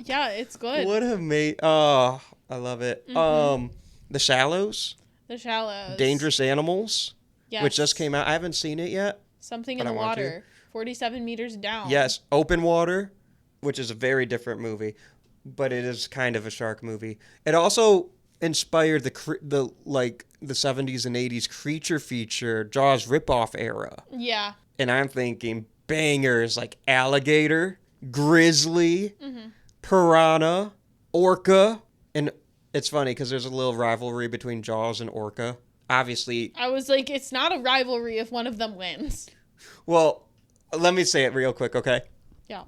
Yeah, it's good. What a mate. Oh, I love it. Mm-hmm. The Shallows. The Shallows. Dangerous Animals. Yes. Which just came out. I haven't seen it yet. Something but in I the want to. water. 47 meters down. Yes, Open Water, which is a very different movie, but it is kind of a shark movie. It also inspired the 70s and 80s creature feature Jaws ripoff era. Yeah. And I'm thinking bangers like alligator, grizzly, piranha, orca, and it's funny because there's a little rivalry between Jaws and orca. Obviously, I was like, it's not a rivalry if one of them wins. well, let me say it real quick, okay? Yeah.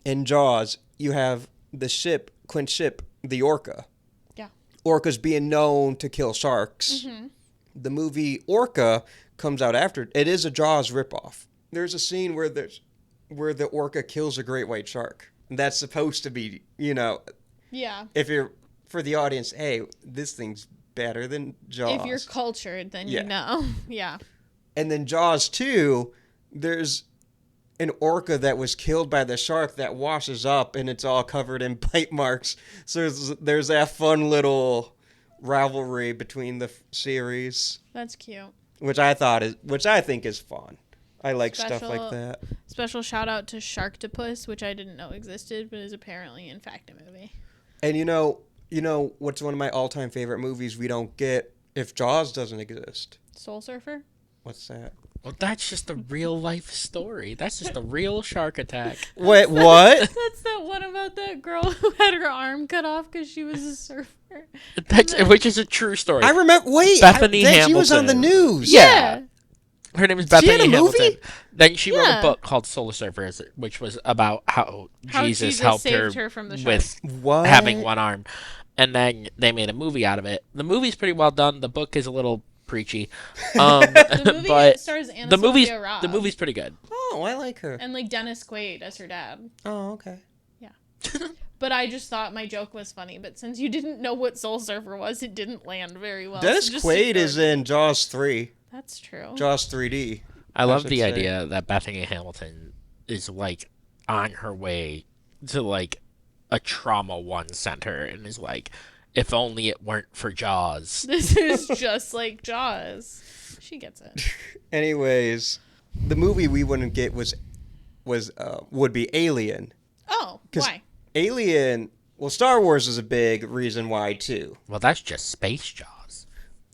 In Jaws, you have the ship, Quint's ship, the orca. Yeah. Orca's being known to kill sharks. The movie Orca comes out after. It is a Jaws ripoff. There's a scene where the orca kills a great white shark. And that's supposed to be, Yeah. if you're, for the audience, hey, this thing's better than Jaws. If you're cultured, then Yeah. you know. Yeah. And then Jaws 2, there's an orca that was killed by the shark that washes up and it's all covered in bite marks. So there's that fun little rivalry between the series, That's cute. which I think is fun. I like stuff like that. Special shout out to Sharktopus, which I didn't know existed, but is apparently in fact a movie. And you know what's one of my all-time favorite movies we don't get if Jaws doesn't exist? Soul Surfer? What's that? Well, that's just a real life story. That's just a real shark attack. Wait, what? That's that one about that girl who had her arm cut off because she was a surfer. Which is a true story. I remember. Wait, Bethany she was on the Hamilton. news. Yeah. Her name is She had Bethany a Hamilton. movie? Then she wrote Yeah. a book called Solar Surfers, which was about how Jesus helped saved her from the shark. with What? having one arm. And then they made a movie out of it. The movie's pretty well done. The book is a little preachy. The movie but stars Anna the movie's Sophia Robb. the movie's pretty good. Oh, I like her. And like Dennis Quaid as her dad. Oh, okay. But I just thought my joke was funny. But since you didn't know what Soul Surfer was, it didn't land very well. Dennis So just Quaid ignore is it. in Jaws 3. That's true. Jaws 3D. I love should the say. idea that Bethany Hamilton is like on her way to like a trauma one center and is like, if only it weren't for Jaws. This is just like Jaws. She gets it. Anyways, the movie we wouldn't get would be Alien. Oh, 'Cause why? Alien, well, Star Wars is a big reason why too. Well, that's just space Jaws.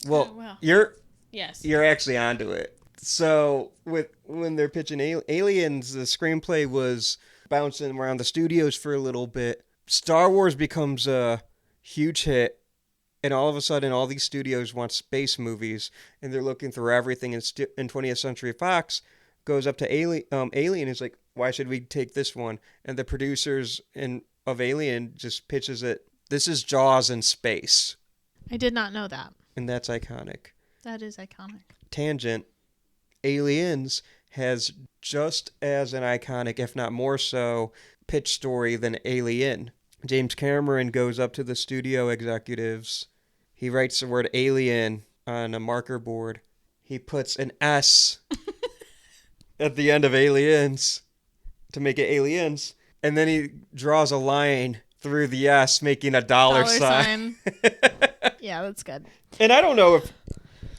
Well, Oh, well. you're Yes. actually onto it. So when they're pitching Aliens, the screenplay was bouncing around the studios for a little bit. Star Wars becomes a huge hit, and all of a sudden, all these studios want space movies, and they're looking through everything. And 20th Century Fox goes up to Alien. Is like, why should we take this one? And the producers of Alien just pitches it. This is Jaws in space, I did not know that. and that's iconic. That is iconic. Tangent. Aliens has just as an iconic, if not more so, pitch story than Alien. James Cameron goes up to the studio executives. He writes the word alien on a marker board. He puts an S at the end of aliens to make it aliens. And then he draws a line through the S, making a dollar sign. Yeah, that's good. And I don't know if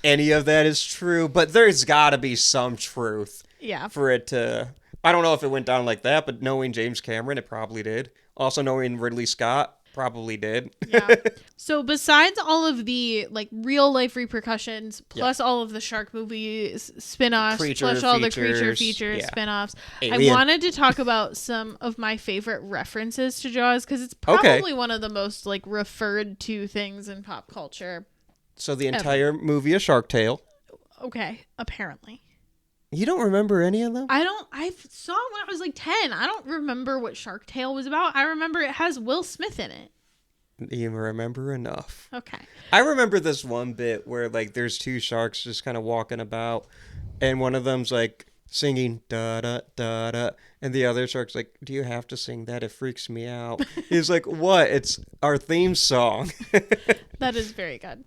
any of that is true, but there's got to be some truth Yeah. for it to... I don't know if it went down like that, but knowing James Cameron, it probably did. Also knowing Ridley Scott, probably did. Yeah. So besides all of the like real life repercussions, plus all of the shark movies spin-offs, plus all the creature features spin-offs, I wanted to talk about some of my favorite references to Jaws because it's probably one of the most like referred to things in pop culture. So the entire movie is Shark Tale. Okay, apparently. You don't remember any of them? I saw it when I was like 10. I don't remember what Shark Tale was about. I remember it has Will Smith in it. You remember enough. Okay. I remember this one bit where like there's two sharks just kind of walking about, and one of them's like singing da da da da, and the other shark's like, "Do you have to sing that? It freaks me out." He's like, "What? It's our theme song." That is very good.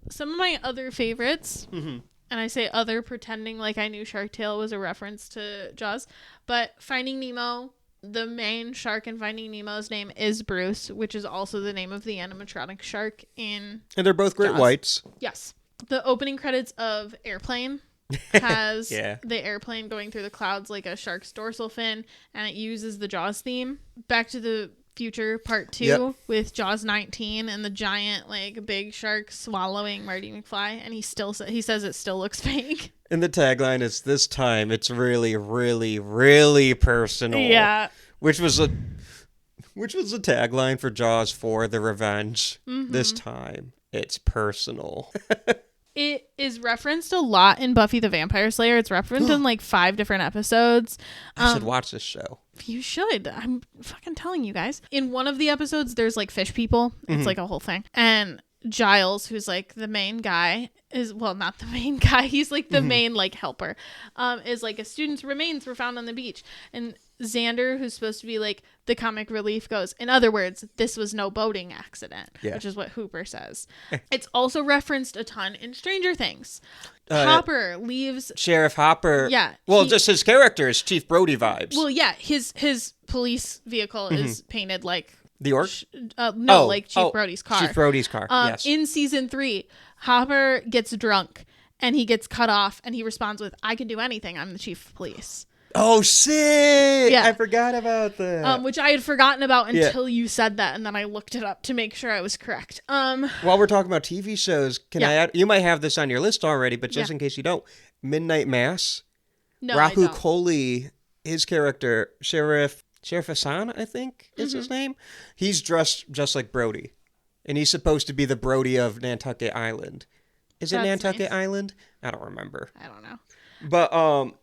Some of my other favorites, and I say other pretending like I knew Shark Tale was a reference to Jaws, but Finding Nemo. The main shark in Finding Nemo's name is Bruce, which is also the name of the animatronic shark in And they're both great Jaws. whites. Yes. The opening credits of Airplane has Yeah. the airplane going through the clouds like a shark's dorsal fin, and it uses the Jaws theme. Back to the Future Part 2 with Jaws 19 and the giant like big shark swallowing Marty McFly, and he says it still looks fake. And the tagline is, "This time it's really, really, really personal." Yeah. Which was the tagline for Jaws 4: The Revenge. This time it's personal. It is referenced a lot in Buffy the Vampire Slayer. It's referenced in like 5 different episodes. I should watch this show. You should. I'm fucking telling you guys. In one of the episodes, there's like fish people. It's like a whole thing. And Giles, who's like the main guy, is, well, not the main guy. He's like the main like helper. Is like a student's remains were found on the beach. And Xander, who's supposed to be like the comic relief, goes, "In other words, this was no boating accident," which is what Hooper says. It's also referenced a ton in Stranger Things. Hopper leaves. Sheriff Hopper. Yeah. Well, just his character is Chief Brody vibes. Well, yeah, his police vehicle is painted like the Orc? like Chief Brody's car. Chief Brody's car. Yes. In season 3, Hopper gets drunk and he gets cut off, and he responds with, "I can do anything. I'm the chief of police." Oh, sick! Yeah. I forgot about that. Which I had forgotten about until you said that, and then I looked it up to make sure I was correct. While we're talking about TV shows, can I add? You might have this on your list already, but just in case you don't, Midnight Mass. No, I Rahu don't. Kohli, his character, Sheriff Hassan, I think is his name. He's dressed just like Brody, and he's supposed to be the Brody of Nantucket Island. Is it That's Nantucket nice. Island? I don't remember. I don't know. But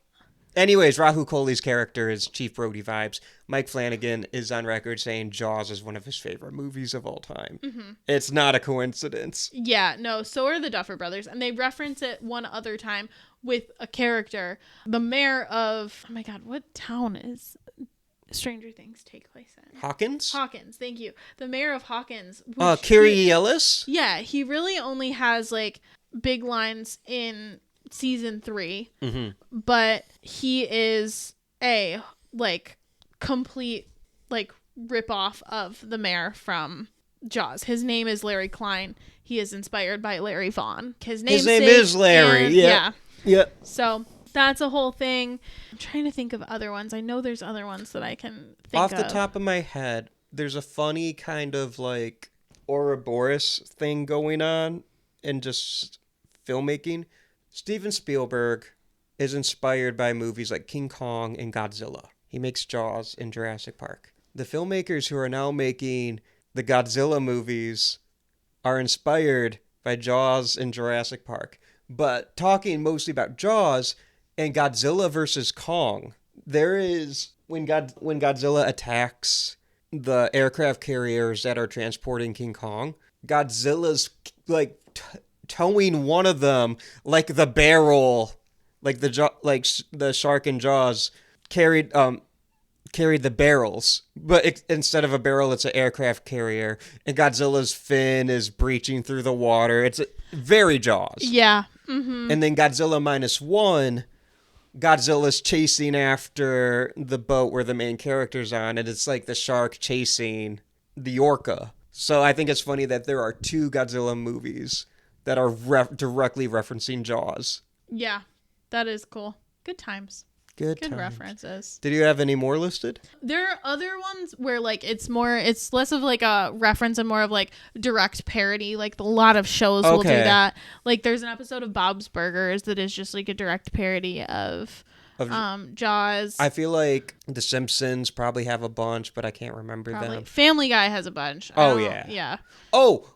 anyways, Rahu Kohli's character is Chief Brody vibes. Mike Flanagan is on record saying Jaws is one of his favorite movies of all time. It's not a coincidence. Yeah, no, so are the Duffer Brothers, and they reference it one other time with a character. The mayor of, oh my god, what town is Stranger Things take place in? Hawkins? Hawkins, thank you. The mayor of Hawkins. Kiri Ellis? Yeah, he really only has like big lines in season 3, but he is a like complete like rip off of the mayor from Jaws. His name is Larry Klein. He is inspired by Larry Vaughn. His name is Larry. Yeah. So that's a whole thing. I'm trying to think of other ones. I know there's other ones that I can think Off of. the top of my head, there's a funny kind of like Ouroboros thing going on in just filmmaking. Steven Spielberg is inspired by movies like King Kong and Godzilla. He makes Jaws and Jurassic Park. The filmmakers who are now making the Godzilla movies are inspired by Jaws and Jurassic Park. But talking mostly about Jaws and Godzilla versus Kong, there is when Godzilla attacks the aircraft carriers that are transporting King Kong, Godzilla's like towing one of them like the barrel, like the shark in Jaws carried the barrels, but instead of a barrel, it's an aircraft carrier, and Godzilla's fin is breaching through the water. It's very Jaws. Yeah. And then Godzilla -1, Godzilla's chasing after the boat where the main character's on, and it's like the shark chasing the orca. So I think it's funny that there are 2 Godzilla movies that are directly referencing Jaws. Yeah, that is cool. Good times. Good Good times. references. Did you have any more listed? There are other ones where like it's less of like a reference and more of like direct parody. Like a lot of shows will do Okay. that. Like there's an episode of Bob's Burgers that is just like a direct parody of Jaws. I feel like The Simpsons probably have a bunch, but I can't remember them. Family Guy has a bunch. Oh, yeah. Yeah. Oh,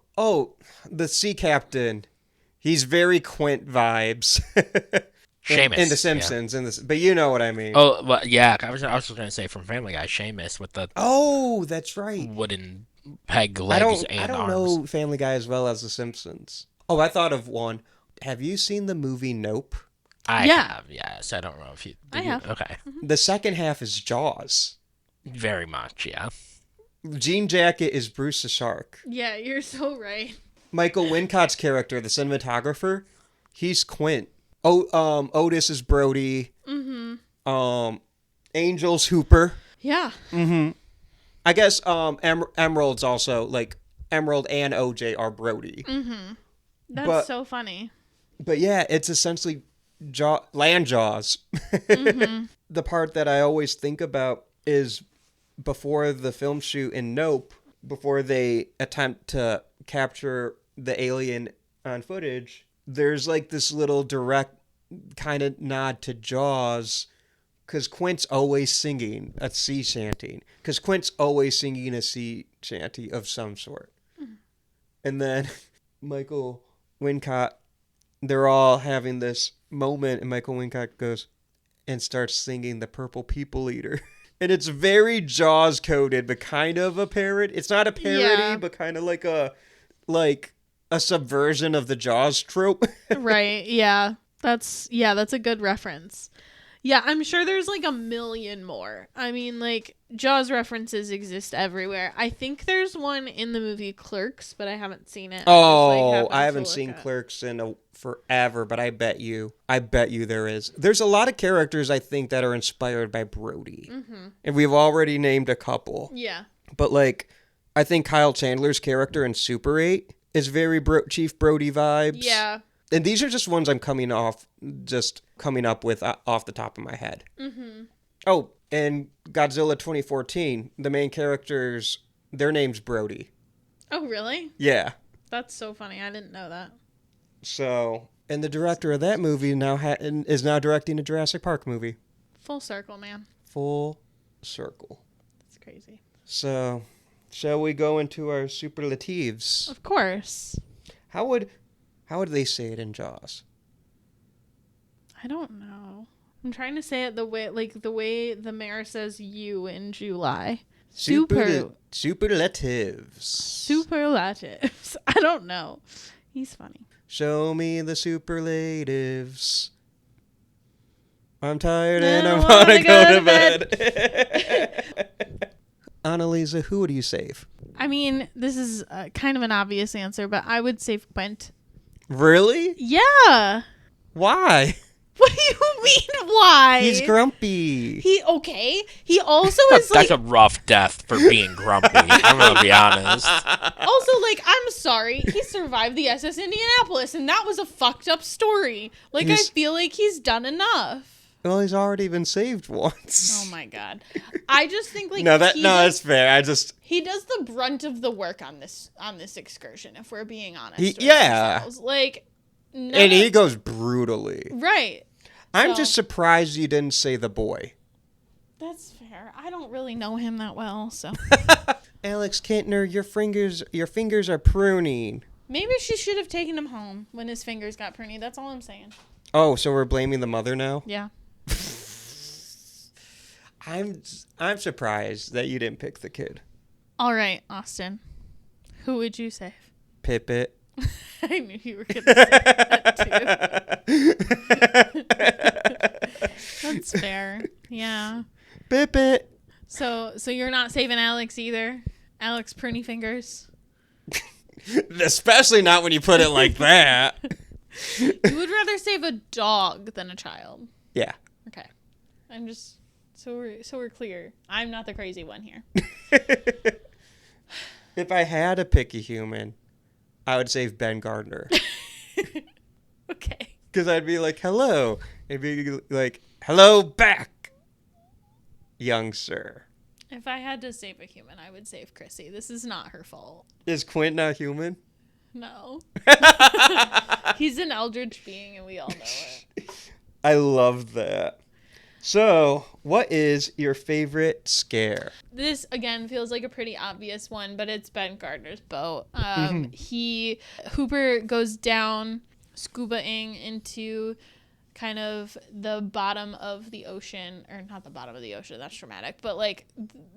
the sea captain. He's very Quint vibes. Seamus. In The Simpsons, but you know what I mean. Oh, well, yeah. I was just gonna say from Family Guy, Seamus with the That's right. wooden peg legs and I don't arms. know Family Guy as well as The Simpsons. Oh, I thought of one. Have you seen the movie Nope? I Yeah. have, yes. I don't know if you. I have. Okay. The second half is Jaws. Very much, yeah. Jean Jacket is Bruce the Shark. Yeah, you're so right. Michael Wincott's character, the cinematographer, he's Quint. Oh, Otis is Brody. Mm-hmm. Angel's Hooper. Yeah. Mm-hmm. I guess Emerald's also like Emerald and OJ are Brody. Mm-hmm. That's But- so funny. But yeah, it's essentially land jaws. Mm-hmm. The part that I always think about is before the film shoot in Nope, before they attempt to capture the alien on footage, there's like this little direct kind of nod to Jaws, because Quint's always singing a sea shanty. Because Quint's always singing a sea shanty of some sort. And then Michael Wincott, they're all having this moment, and Michael Wincott goes and starts singing The Purple People Eater. And it's very Jaws coded, but kind of a parody. It's not a parody, Yeah. but kind of like a subversion of the Jaws trope. Right. Yeah. That's a good reference. Yeah, I'm sure there's like a million more. I mean, like Jaws references exist everywhere. I think there's one in the movie Clerks, but I haven't seen it. I haven't seen Clerks in forever, but I bet you there is. There's a lot of characters I think that are inspired by Brody. Mm-hmm. And we've already named a couple. Yeah. But like, I think Kyle Chandler's character in Super 8 is very Chief Brody vibes. Yeah. And these are just ones I'm coming up with off the top of my head. Mm-hmm. Oh, and Godzilla 2014, the main characters, their name's Brody. Oh, really? Yeah. That's so funny. I didn't know that. So, and the director of that movie is now directing a Jurassic Park movie. Full circle, man. Full circle. It's crazy. So, shall we go into our superlatives? Of course. How would they say it in Jaws? I don't know. I'm trying to say it the way the mayor says you in July. Superlatives. Superlatives. I don't know. He's funny. Show me the superlatives. I'm tired and I I want to wanna go go to to bed. Anneliese, who would you save? I mean, this is kind of an obvious answer, but I would save Quint. Really? Yeah. Why? What do you mean, why? He's grumpy. He also is like... That's a rough death for being grumpy. I'm gonna be honest. Also, like, I'm sorry, he survived the SS Indianapolis, and that was a fucked up story. Like, I feel like he's done enough. Well, he's already been saved once. Oh my god. I just think like that's fair. he does the brunt of the work on this excursion, if we're being honest. with Yeah. ourselves. Like And he goes brutally. right. I'm So- just surprised you didn't say the boy. That's fair. I don't really know him that well, so Alex Kintner, your fingers are pruning. maybe she should have taken him home when his fingers got pruny. That's all I'm saying. Oh, so we're blaming the mother now? Yeah. I'm surprised that you didn't pick the kid. All right, Austin. Who would you save? Pippet. I knew you were going to say that too. That's fair. Yeah. Pippet. So you're not saving Alex either? Alex Pruny Fingers? Especially not when you put it like that. You would rather save a dog than a child. Yeah. Okay. I'm just so we're clear. I'm not the crazy one here. If I had to pick a human, I would save Ben Gardner. Okay. Because I'd be like, hello. It'd be like, hello back. young sir? If I had to save a human, I would save Chrissy. This is not her fault. Is Quint not human? No. He's an eldritch being, and we all know it. I love that. So, what is your favorite scare? This, again, feels like a pretty obvious one, but it's Ben Gardner's boat. Hooper goes down, scuba-ing into kind of the bottom of the ocean, or not the bottom of the ocean, that's dramatic, but like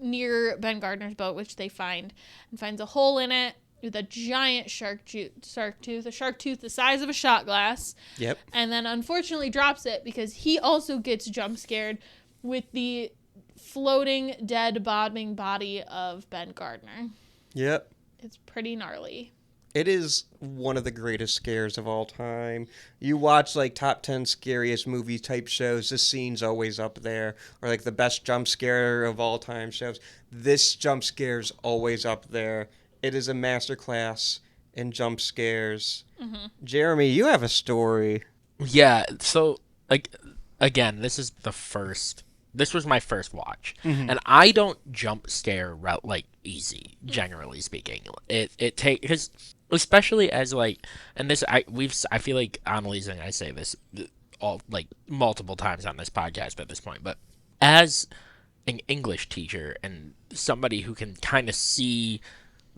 near Ben Gardner's boat, which they find, and finds a hole in it with a giant shark tooth the size of a shot glass. Yep. And then unfortunately drops it because he also gets jump scared with the floating dead bobbing body of Ben Gardner. Yep. It's pretty gnarly. It is one of the greatest scares of all time. You watch like top 10 scariest movie type shows, this scene's always up there. Or like the best jump scare of all time shows. This jump scare's always up there. It is a masterclass in jump scares. Mm-hmm. Jeremy, you have a story. Yeah, so like again, this was my first watch. Mm-hmm. And I don't jump scare like easy, generally speaking. It takes, because especially as like, and this I feel like Anneliese and I say this all like multiple times on this podcast at this point, but as an English teacher and somebody who can kind of see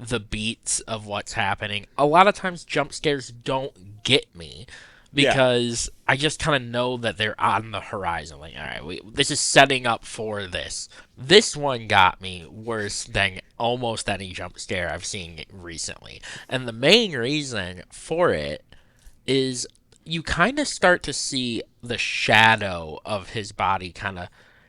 the beats of what's happening, a lot of times jump scares don't get me because I just kind of know that they're on the horizon. Like, all right, this is setting up for this. This one got me worse than almost any jump scare I've seen recently. And the main reason for it is you kind of start to see the shadow of his body kind of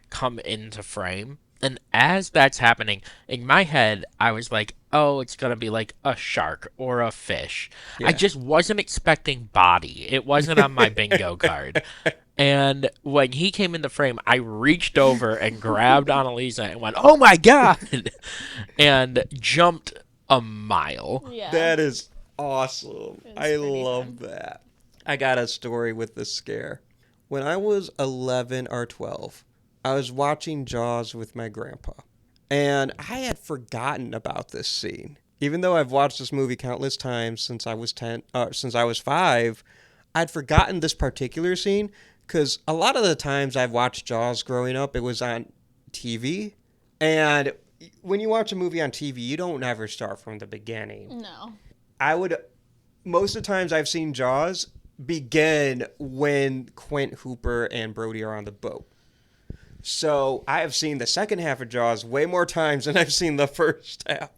come into frame. And as that's happening, in my head, I was like, oh, it's going to be like a shark or a fish. Yeah. I just wasn't expecting body. It wasn't on my bingo card. And when he came into frame, I reached over and grabbed Anneliese and went, oh my God, and jumped a mile. Yeah. That is awesome. I love that. I got a story with this scare. When I was 11 or 12, I was watching Jaws with my grandpa, and I had forgotten about this scene. Even though I've watched this movie countless times since I was 5, I'd forgotten this particular scene because a lot of the times I've watched Jaws growing up, it was on TV, and when you watch a movie on TV, you don't ever start from the beginning. No. Most of the times I've seen Jaws begin when Quint, Hooper, and Brody are on the boat. So I have seen the second half of Jaws way more times than I've seen the first half.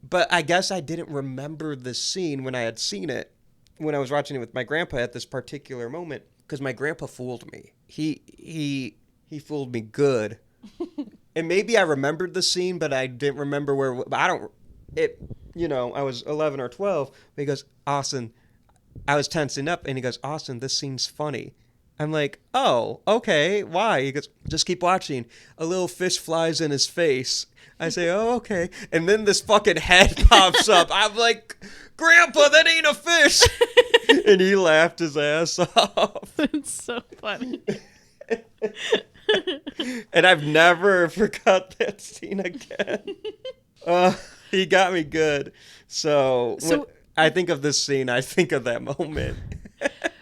But I guess I didn't remember the scene when I had seen it, when I was watching it with my grandpa at this particular moment, because my grandpa fooled me. He fooled me good. And maybe I remembered the scene, but I didn't remember where. I was 11 or 12. But he goes, Austin, I was tensing up, and he goes, Austin, this scene's funny. I'm like, oh, okay, why? He goes, just keep watching. A little fish flies in his face. I say, oh, okay. And then this fucking head pops up. I'm like, Grandpa, that ain't a fish. And he laughed his ass off. It's so funny. And I've never forgot that scene again. He got me good. So when I think of this scene, I think of that moment.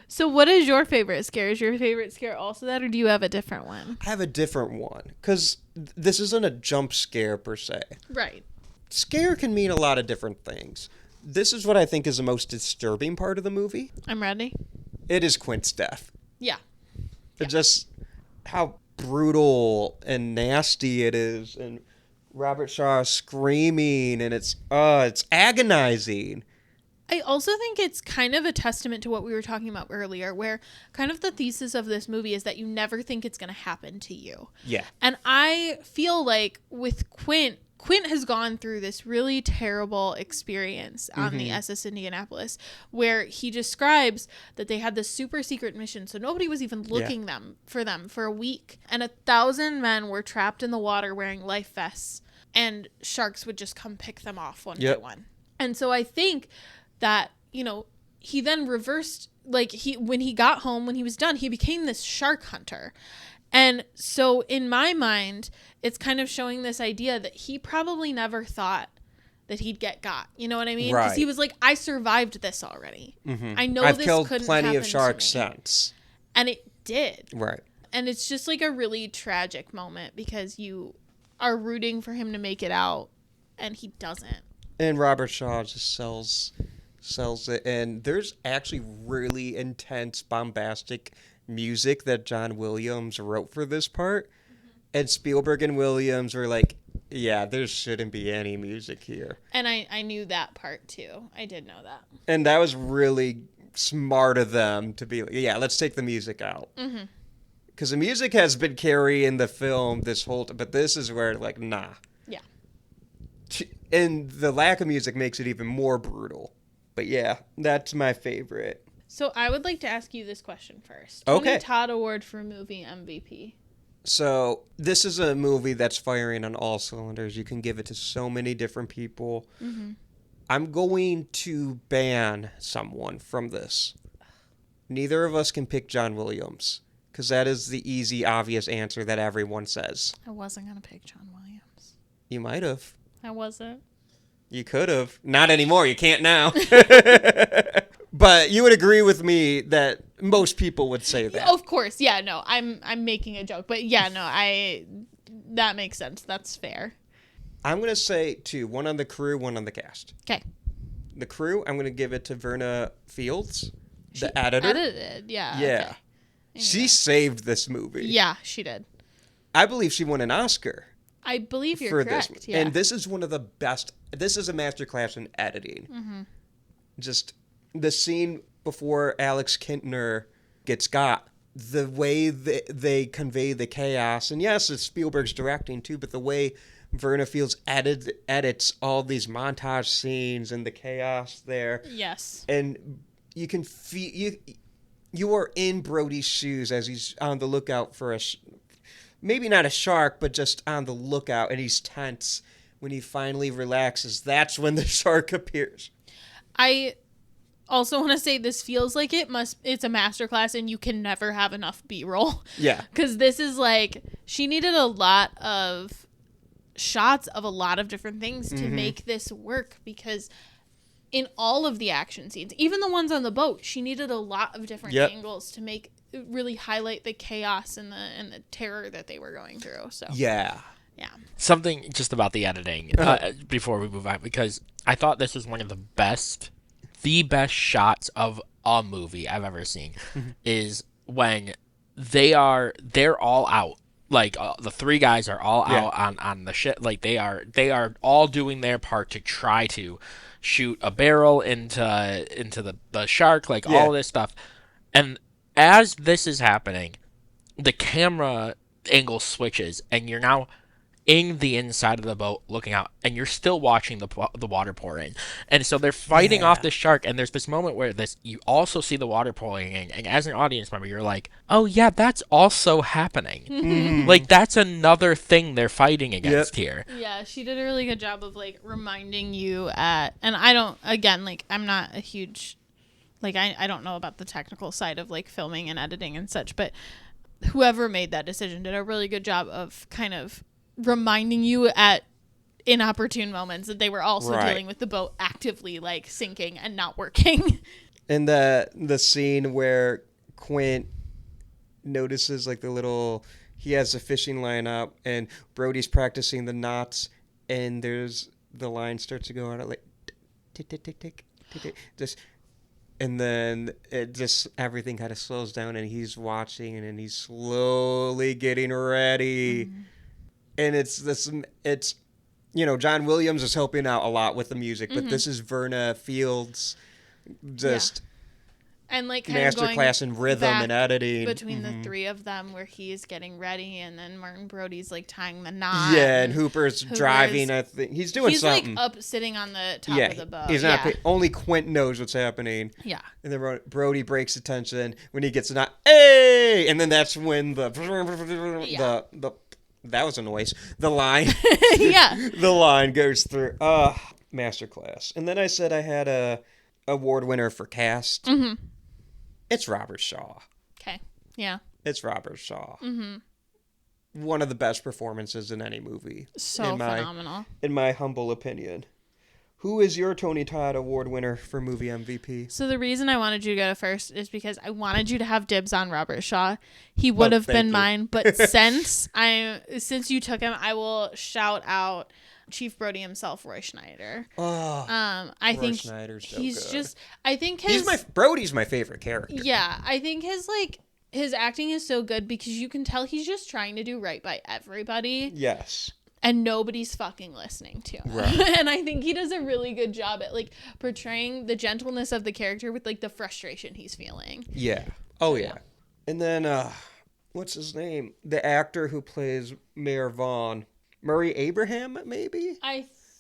So what is your favorite scare? Is your favorite scare also that, or do you have a different one? I have a different one, because this isn't a jump scare per se. Right. Scare can mean a lot of different things. This is what I think is the most disturbing part of the movie. I'm ready. It is Quint's death. Yeah. Just how brutal and nasty it is, and Robert Shaw screaming, and it's agonizing. I also think it's kind of a testament to what we were talking about earlier, where kind of the thesis of this movie is that you never think it's going to happen to you. Yeah. And I feel like with Quint has gone through this really terrible experience on the SS Indianapolis, where he describes that they had this super secret mission, so nobody was even looking for them for a week. And 1,000 men were trapped in the water wearing life vests, and sharks would just come pick them off one by one. And so I think that, he then reversed, when he got home, when he was done, he became this shark hunter. And so in my mind, it's kind of showing this idea that he probably never thought that he'd get got. You know what I mean? Because Right. he was like, I survived this already. I know I've this killed couldn't plenty happen of sharks to me. since. And it did. Right. And it's just like a really tragic moment because you are rooting for him to make it out and he doesn't. And Robert Shaw just sells it. And there's actually really intense, bombastic music that John Williams wrote for this part. And Spielberg and Williams were like, yeah, there shouldn't be any music here. And I knew that part too. I did know that. And that was really smart of them to be like, yeah, let's take the music out. Because the music has been carrying the film this whole time, but this is where, like, nah. Yeah. And the lack of music makes it even more brutal. But yeah, that's my favorite. So I would like to ask you this question first. Okay. Tony Todd Award for movie MVP. So this is a movie that's firing on all cylinders. You can give it to so many different people. I'm going to ban someone from this. Neither of us can pick John Williams, because that is the easy, obvious answer that everyone says. I wasn't going to pick John Williams. You might have. I wasn't. You could have. Not anymore. You can't now. But you would agree with me that most people would say that. Of course. Yeah, no. I'm making a joke, but yeah, no. That makes sense. That's fair. I'm going to say two. One on the crew, one on the cast. Okay. The crew, I'm going to give it to Verna Fields, the editor. Edited. Yeah. Yeah. Okay. She saved this movie. Yeah, she did. I believe she won an Oscar I believe you're for correct. this. Yeah. And this is one of the best. This is a masterclass in editing. Just the scene before Alex Kintner gets got, the way they convey the chaos, and yes, it's Spielberg's directing too, but the way Verna Fields edits all these montage scenes and the chaos there. Yes. And you can feel you are in Brody's shoes as he's on the lookout for maybe not a shark, but just on the lookout, and he's tense. When he finally relaxes, that's when the shark appears. I also want to say this feels like it's a masterclass and you can never have enough B-roll. Yeah. Because this is like, she needed a lot of shots of a lot of different things to make this work, because in all of the action scenes, even the ones on the boat, she needed a lot of different angles to really highlight the chaos and the terror that they were going through. So Yeah. Something just about the editing before we move on, because I thought this was one of the best shots of a movie I've ever seen, is when they're all out. Like the three guys are all out on the shit. Like they are all doing their part to try to shoot a barrel into the shark, like all this stuff. And as this is happening, the camera angle switches, and you're now in the inside of the boat looking out, and you're still watching the water pour in. And so they're fighting off this shark, and there's this moment where you also see the water pouring in, and as an audience member, you're like, oh yeah, that's also happening. Like, that's another thing they're fighting against here. yeah, she did a really good job of like reminding you and I don't, again, like I'm not a huge, like I don't know about the technical side of like filming and editing and such, but whoever made that decision did a really good job of kind of reminding you at inopportune moments that they were also dealing with the boat actively like sinking and not working. And the scene where Quint notices like he has a fishing line up, and Brody's practicing the knots, and there's the line starts to go out like tick tick tick tick tick tick, just, and then it just everything kind of slows down, and he's watching, and then he's slowly getting ready. And it's John Williams is helping out a lot with the music, but this is Verna Fields just and like kind of going masterclass in rhythm and editing between the three of them, where he's getting ready and then Martin Brody's like tying the knot. Yeah, and Hooper's driving. I think he's doing something. He's like up sitting on the top of the boat. He's not. Only Quint knows what's happening. Yeah. And then Brody breaks attention when he gets a knot. Hey! And then that's when the that was a noise. The line. The line goes through. Masterclass. And then I said I had a award winner for cast. It's Robert Shaw. Okay. Yeah. It's Robert Shaw. one of the best performances in any movie. So phenomenal. In my humble opinion. Who is your Tony Todd Award winner for movie MVP? So the reason I wanted you to go first is because I wanted you to have dibs on Robert Shaw. He would have been mine, but since you took him, I will shout out Chief Brody himself, Roy Schneider. Oh, I think Schneider's so he's good. just. I think Brody's my favorite character. Yeah, I think his acting is so good because you can tell he's just trying to do right by everybody. Yes. And nobody's fucking listening to him. Right. And I think he does a really good job at like portraying the gentleness of the character with like the frustration he's feeling. Yeah. Oh yeah. And then what's his name? The actor who plays Mayor Vaughn. Murray Abraham, maybe?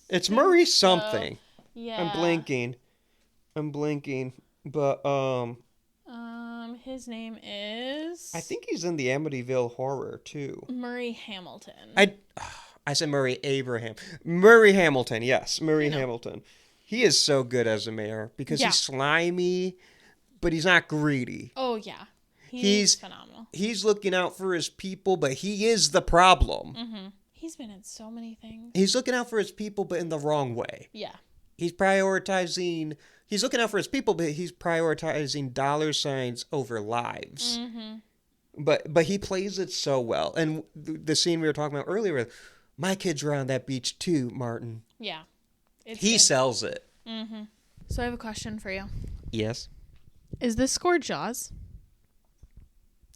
It's Murray something. Yeah. I'm blinking. But his name is I think he's in the Amityville Horror too. Murray Hamilton. I said Murray Abraham. Murray Hamilton, yes. Murray Hamilton. He is so good as a mayor because he's slimy, but he's not greedy. Oh, yeah. He's phenomenal. He's looking out for his people, but he is the problem. Mm-hmm. He's been in so many things. He's looking out for his people, but in the wrong way. Yeah. He's looking out for his people, but he's prioritizing dollar signs over lives. Mm-hmm. But he plays it so well. And the scene we were talking about earlier, my kids were on that beach too, Martin. Yeah. He sells it. Mm-hmm. So I have a question for you. Yes. Is this score Jaws?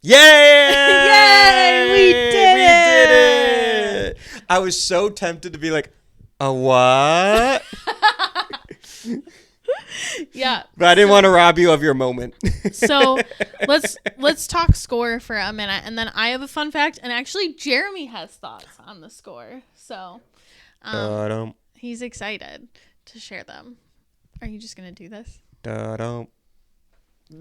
Yay! Yay! We did it! I was so tempted to be like, a what? Yeah. But I didn't want to rob you of your moment. So let's talk score for a minute, and then I have a fun fact, and actually Jeremy has thoughts on the score. So he's excited to share them. Are you just gonna do this? The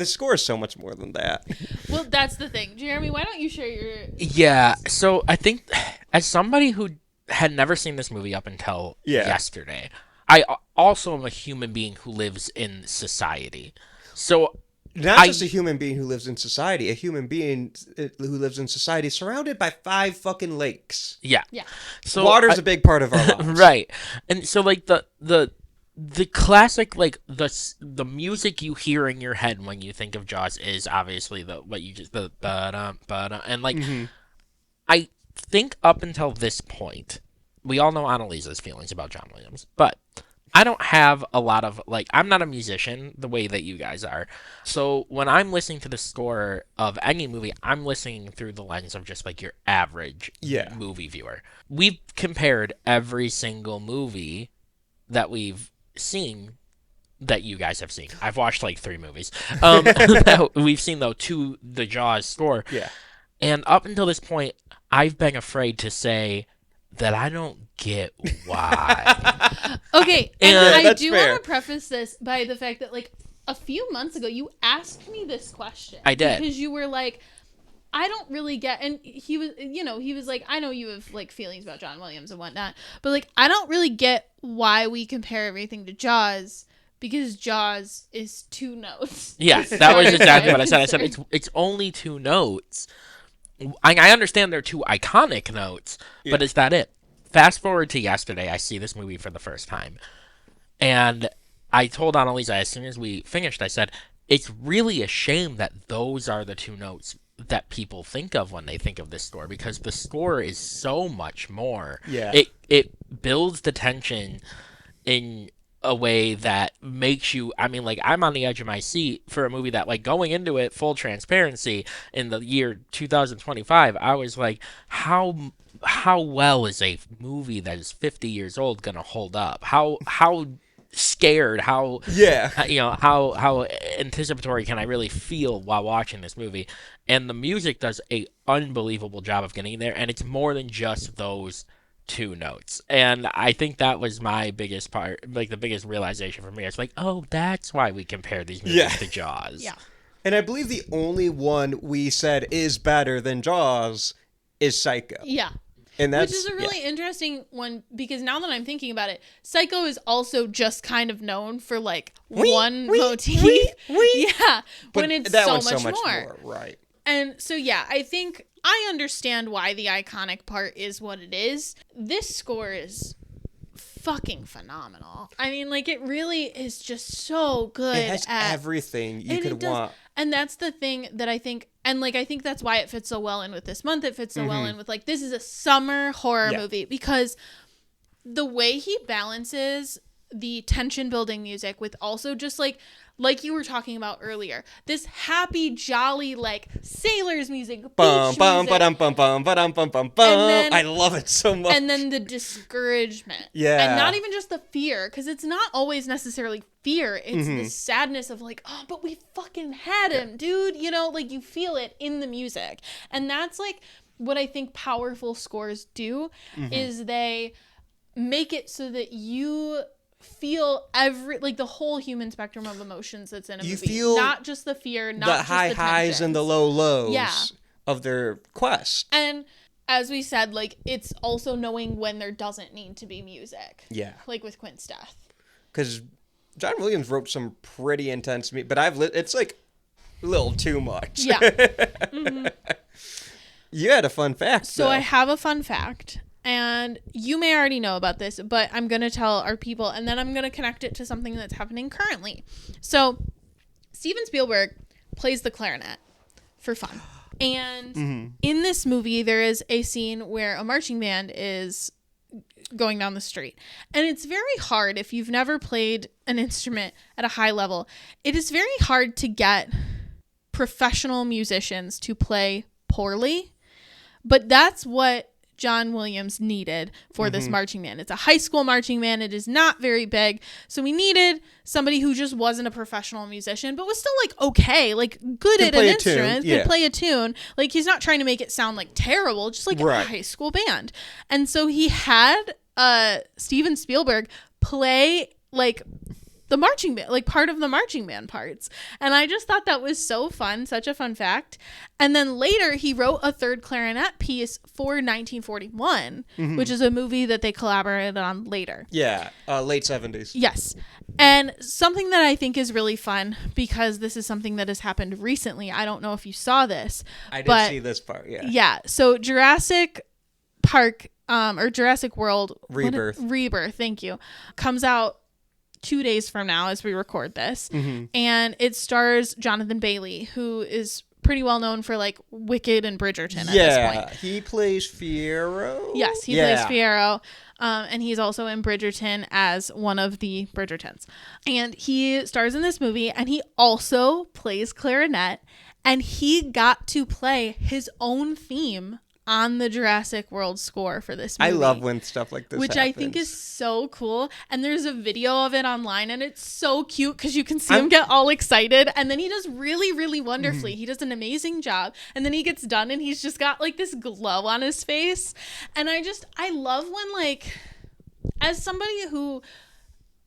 score is so much more than that. Well, that's the thing. Jeremy, why don't you share your... Yeah, so I think as somebody who had never seen this movie up until yesterday, I also am a human being who lives in society. So not just a human being who lives in society, a human being who lives in society surrounded by 5 fucking lakes. Yeah. So water's a big part of our lives. Right. And so like the classic, like the music you hear in your head when you think of Jaws is obviously and like I think up until this point, we all know Annaliese's feelings about John Williams, but I don't have a lot of, like, I'm not a musician the way that you guys are. So when I'm listening to the score of any movie, I'm listening through the lens of just like your average movie viewer. We've compared every single movie that we've seen that you guys have seen. I've watched like 3 movies that we've seen though to the Jaws score. Yeah. And up until this point, I've been afraid to say that I don't get why. Okay, and I do want to preface this by the fact that like a few months ago you asked me this question. I did. Because you were like, I don't really get, and he was like, I know you have like feelings about John Williams and whatnot, but like I don't really get why we compare everything to Jaws, because Jaws is 2 notes. Yeah, that was exactly what I said. I said it's only 2 notes. I understand they're 2 iconic notes, but is that it? Fast forward to yesterday, I see this movie for the first time, and I told Annalise as soon as we finished, I said, it's really a shame that those are the 2 notes that people think of when they think of this score, because the score is so much more. Yeah. It builds the tension in a way that makes you, I mean, like, I'm on the edge of my seat for a movie that, like, going into it, full transparency, in the year 2025, I was like, how well is a movie that is 50 years old gonna hold up? How scared, how anticipatory can I really feel while watching this movie? And the music does a unbelievable job of getting there, and it's more than just those 2 notes. And I think that was my biggest part, like the biggest realization for me. It's like, oh, that's why we compare these movies to Jaws. Yeah. And I believe the only one we said is better than Jaws is Psycho. Yeah. And that's, which is a really interesting one, because now that I'm thinking about it, Psycho is also just kind of known for like one motif. Yeah. But when it's that so one's much, so much more. Right. And so, yeah, I think I understand why the iconic part is what it is. This score is fucking phenomenal. I mean, like, it really is just so good. It has everything you could want. And that's the thing that I think, and like, I think that's why it fits so well in with this month. It fits so well in with, like, this is a summer horror movie, because the way he balances the tension building music with also just like you were talking about earlier, this happy, jolly, like, sailors music, beach music. I love it so much. And then the discouragement. Yeah. And not even just the fear, because it's not always necessarily fear. It's the sadness of like, oh, but we fucking had him, dude. You know, like, you feel it in the music. And that's like what I think powerful scores do, is they make it so that you feel the whole human spectrum of emotions that's in a movie. You feel not just the fear, not the just high the highs and the low lows of their quest. And as we said, like, it's also knowing when there doesn't need to be music. Yeah. Like with Quint's death. Because John Williams wrote some pretty intense but it's like a little too much. Yeah. You had a fun fact. So I have a fun fact. And you may already know about this, but I'm going to tell our people, and then I'm going to connect it to something that's happening currently. So Steven Spielberg plays the clarinet for fun. And in this movie, there is a scene where a marching band is going down the street. And it's very hard, if you've never played an instrument at a high level, it is very hard to get professional musicians to play poorly. But that's what John Williams needed for this marching band. It's a high school marching band. It is not very big. So we needed somebody who just wasn't a professional musician, but was still like okay, like good at an instrument, could play a tune. Like, he's not trying to make it sound like terrible, just like a high school band. And so he had Steven Spielberg play like the marching band, like part of the marching band parts. And I just thought that was so fun, such a fun fact. And then later he wrote a third clarinet piece for 1941, which is a movie that they collaborated on later. Yeah, late 70s. Yes. And something that I think is really fun, because this is something that has happened recently. I don't know if you saw this. I did see this part, yeah. Yeah. So Jurassic Park, or Jurassic World. Rebirth, thank you. Comes out 2 days from now as we record this. And it stars Jonathan Bailey, who is pretty well known for like Wicked and Bridgerton at this point. He plays Fiyero. Yes, he plays Fiyero. And he's also in Bridgerton as one of the Bridgertons. And he stars in this movie, and he also plays clarinet, and he got to play his own theme on the Jurassic World score for this movie. I love when stuff like this happens. I think is so cool. And there's a video of it online, and it's so cute because you can see him get all excited. And then he does really, really wonderfully. He does an amazing job. And then he gets done, and he's just got like this glow on his face. And I love when, like, as somebody who,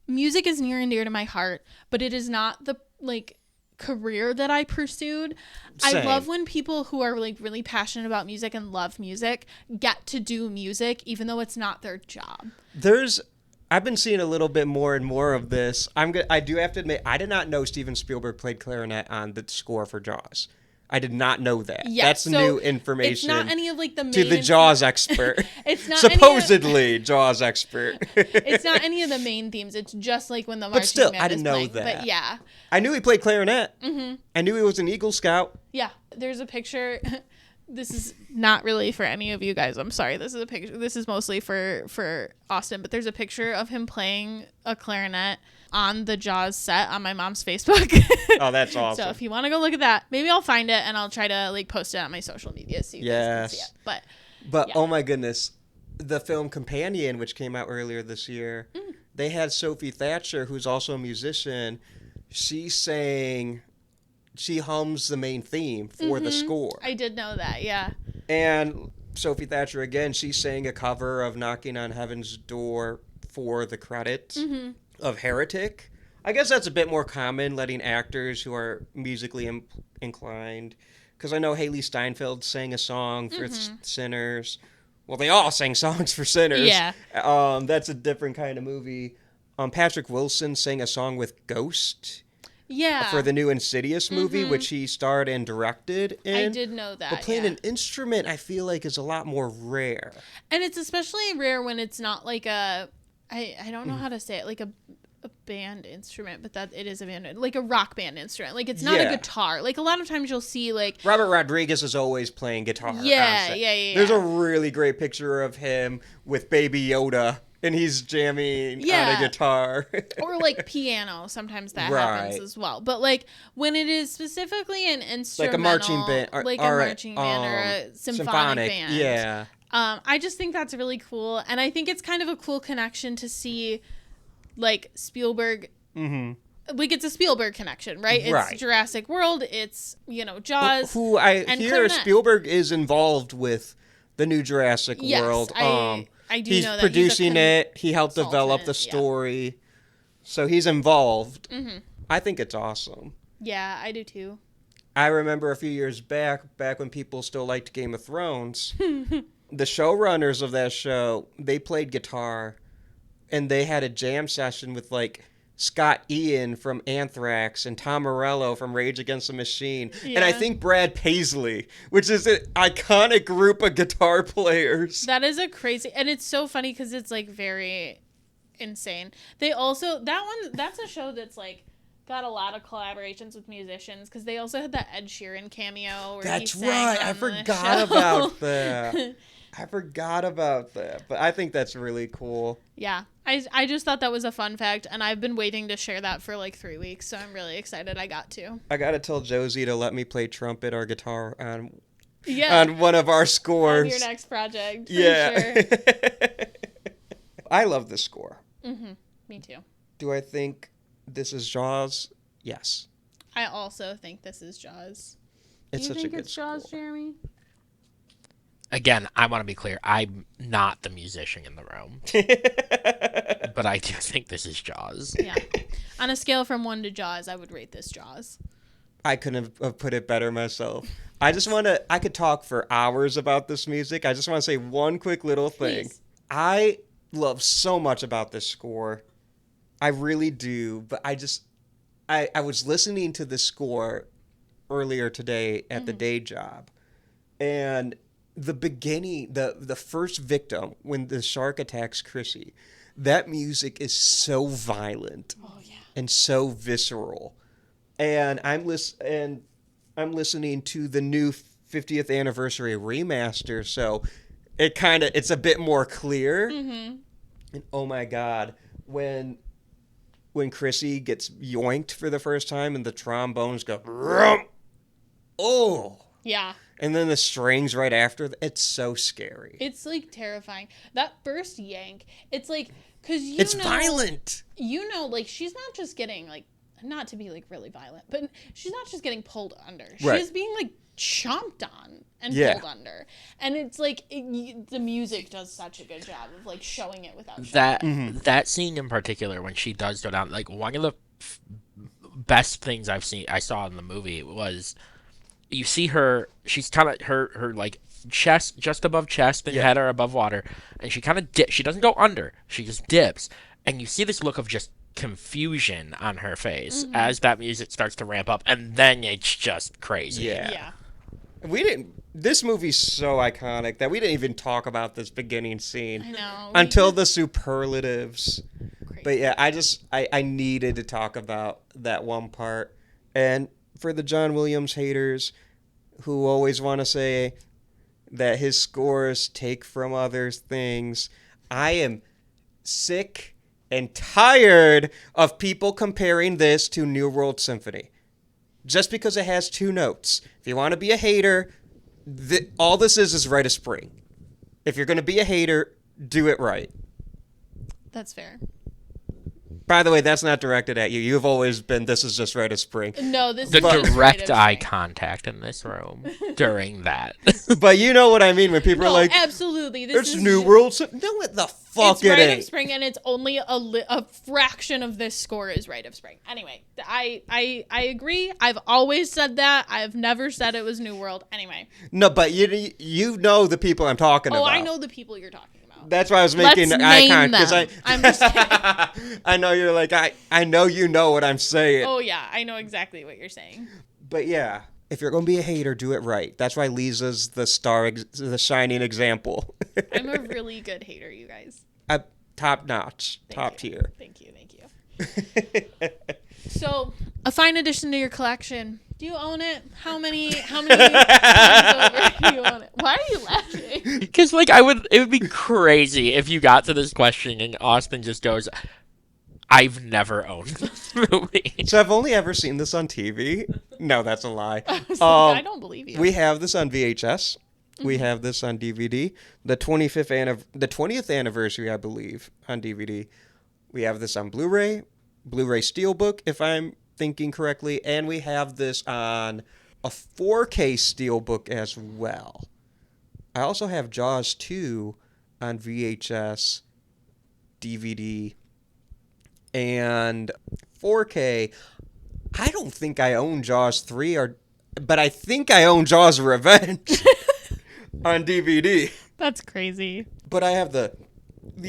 music is near and dear to my heart, but it is not the, like, career that I pursued. Same. I love when people who are like really passionate about music and love music get to do music even though it's not their job. I've been seeing a little bit more and more of this. I do have to admit, I did not know Steven Spielberg played clarinet on the score for Jaws. I did not know that. That's new information. It's not any of like the main... To the Jaws expert. It's not supposedly Jaws expert. It's not any of the main themes. It's just like when the marching band is playing. I didn't know that. But yeah. I knew he played clarinet. I knew he was an Eagle Scout. Yeah. There's a picture. This is not really for any of you guys. I'm sorry. This is a picture. This is mostly for Austin. But there's a picture of him playing a clarinet on the Jaws set on my mom's Facebook. Oh, that's awesome. So if you want to go look at that, maybe I'll find it and I'll try to like post it on my social media so you guys can see it. But yeah. Oh my goodness, the film Companion, which came out earlier this year, they had Sophie Thatcher, who's also a musician. She hums the main theme for the score. I did know that, yeah. And Sophie Thatcher, again, she sang a cover of Knocking on Heaven's Door for the credits of Heretic. I guess that's a bit more common, letting actors who are musically inclined. Because I know Haley Steinfeld sang a song for Sinners. Well, they all sang songs for Sinners. Yeah. That's a different kind of movie. Patrick Wilson sang a song with Ghost. for the new Insidious movie, which he starred and directed in. I did know that. But playing an instrument, I feel like, is a lot more rare. And it's especially rare when it's not like I don't know how to say it, like a band instrument, but that it is a band, like a rock band instrument. Like it's not a guitar. Like a lot of times you'll see like Robert Rodriguez is always playing guitar. Yeah. There's a really great picture of him with Baby Yoda, and he's jamming on a guitar. Or like piano. Sometimes that happens as well. But like when it is specifically an instrumental, like a marching band, or a symphonic band. Yeah. I just think that's really cool, and I think it's kind of a cool connection to see, like Spielberg. Like it's a Spielberg connection, right? It's Jurassic World. It's Jaws. Who I hear Spielberg is involved with the new Jurassic World. I do he's know that producing it. He helped develop the story, so he's involved. I think it's awesome. Yeah, I do too. I remember a few years back when people still liked Game of Thrones, the showrunners of that show, they played guitar, and they had a jam session with like Scott Ian from Anthrax and Tom Morello from Rage Against the Machine, and I think Brad Paisley, which is an iconic group of guitar players. That is a crazy, and it's so funny because it's like very insane. They also that's a show that's like got a lot of collaborations with musicians because they also had that Ed Sheeran cameo. Where That's he sang right. I on forgot about that. But I think that's really cool. Yeah. I just thought that was a fun fact, and I've been waiting to share that for like 3 weeks, so I'm really excited I got to. I got to tell Josie to let me play trumpet or guitar on one of our scores. On your next project, for sure. I love this score. Me too. Do I think this is Jaws? Yes. I also think this is Jaws. It's such a good score. Do you think it's Jaws, Jeremy? Again, I want to be clear. I'm not the musician in the room. But I do think this is Jaws. Yeah. On a scale from 1 to Jaws, I would rate this Jaws. I couldn't have put it better myself. I could talk for hours about this music. I just want to say one quick little thing. Please. I love so much about this score. I really do. But I was listening to the score earlier today at the day job. And the beginning, the first victim, when the shark attacks Chrissy, that music is so violent and so visceral. And I'm listening to the new 50th anniversary remaster, so it's a bit more clear. And oh my God, when Chrissy gets yoinked for the first time and the trombones go, oh yeah. And then the strings right after, it's so scary. It's like terrifying. That first yank, it's like, because it's violent. Like she's not just getting like, not to be like really violent, but she's not just getting pulled under. Right. She's being like chomped on and pulled under. And it's like, the music does such a good job of like showing it without showing it. That scene in particular, when she does go down, like one of the best things I saw in the movie was, you see her, she's kind of, her like chest, just above chest, and head are above water, and she kind of she doesn't go under, she just dips, and you see this look of just confusion on her face as that music starts to ramp up, and then it's just crazy. Yeah. This movie's so iconic that we didn't even talk about this beginning scene. I know. Until the superlatives. Crazy. But yeah, I needed to talk about that one part. And for the John Williams haters who always want to say that his scores take from other things, I am sick and tired of people comparing this to New World Symphony. Just because it has 2 notes. If you want to be a hater, all this is Rite of Spring. If you're going to be a hater, do it right. That's fair. By the way, that's not directed at you. You've always been, this is just Rite of Spring. No, this the is direct eye contact in this room during that. But you know what I mean when people are like, absolutely. There's New World Symphony. No, what the fuck it ain't. It's Rite of Spring, and it's only a fraction of this score is Rite of Spring. Anyway, I agree. I've always said that. I've never said it was New World. Anyway. No, but you know the people I'm talking about. Oh, I know the people you're talking about. about. That's why I was making Let's eye name contact. them. I'm just kidding. I know you're like, I know you know what I'm saying. Oh, yeah. I know exactly what you're saying. But yeah, if you're going to be a hater, do it right. That's why Lisa's the the shining example. I'm a really good hater, you guys. Top notch. Top tier. Thank you. So, a fine addition to your collection. Do you own it? How many times over do you own it? Why are you laughing? Because it would be crazy if you got to this question and Austin just goes, "I've never owned this movie." So I've only ever seen this on TV. No, that's a lie. I was like, I don't believe you. We have this on VHS. We have this on DVD. The 20th anniversary, I believe, on DVD. We have this on Blu-ray Steelbook, if I'm thinking correctly, and we have this on a 4K Steelbook as well. I also have Jaws 2 on VHS, DVD, and 4K. I don't think I own Jaws 3, but I think I own Jaws Revenge on DVD. That's crazy. But I have the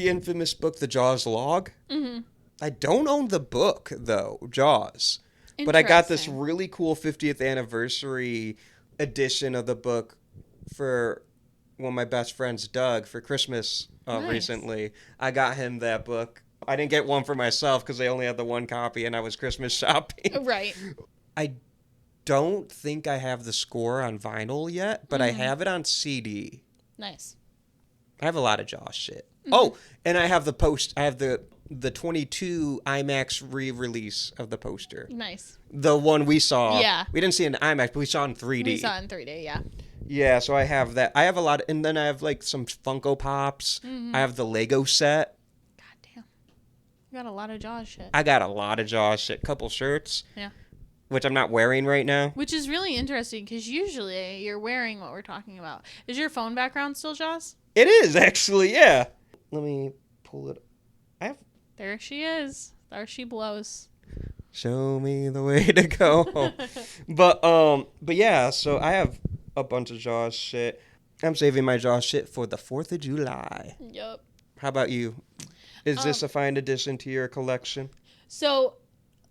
infamous book, The Jaws Log. Mm-hmm. I don't own the book, though, Jaws. But I got this really cool 50th anniversary edition of the book for one of my best friends, Doug, for Christmas recently. I got him that book. I didn't get one for myself because they only had the one copy and I was Christmas shopping. Right. I don't think I have the score on vinyl yet, but I have it on CD. Nice. I have a lot of Jaws shit. Mm-hmm. Oh, and I have the 22 IMAX re-release of the poster. Nice. The one we saw. Yeah. We didn't see it in IMAX, but we saw it in 3D. We saw it in 3D, yeah. Yeah, so I have that. I have a lot, and then I have like some Funko Pops. I have the Lego set. God damn. You got a lot of Jaws shit. I got a lot of Jaws shit. Couple shirts. Yeah. Which I'm not wearing right now. Which is really interesting because usually you're wearing what we're talking about. Is your phone background still Jaws? It is, actually, yeah. Let me pull it. There she is. There she blows. Show me the way to go. But yeah, so I have a bunch of Jaws shit. I'm saving my Jaws shit for the 4th of July. Yep. How about you? Is this a fine addition to your collection? So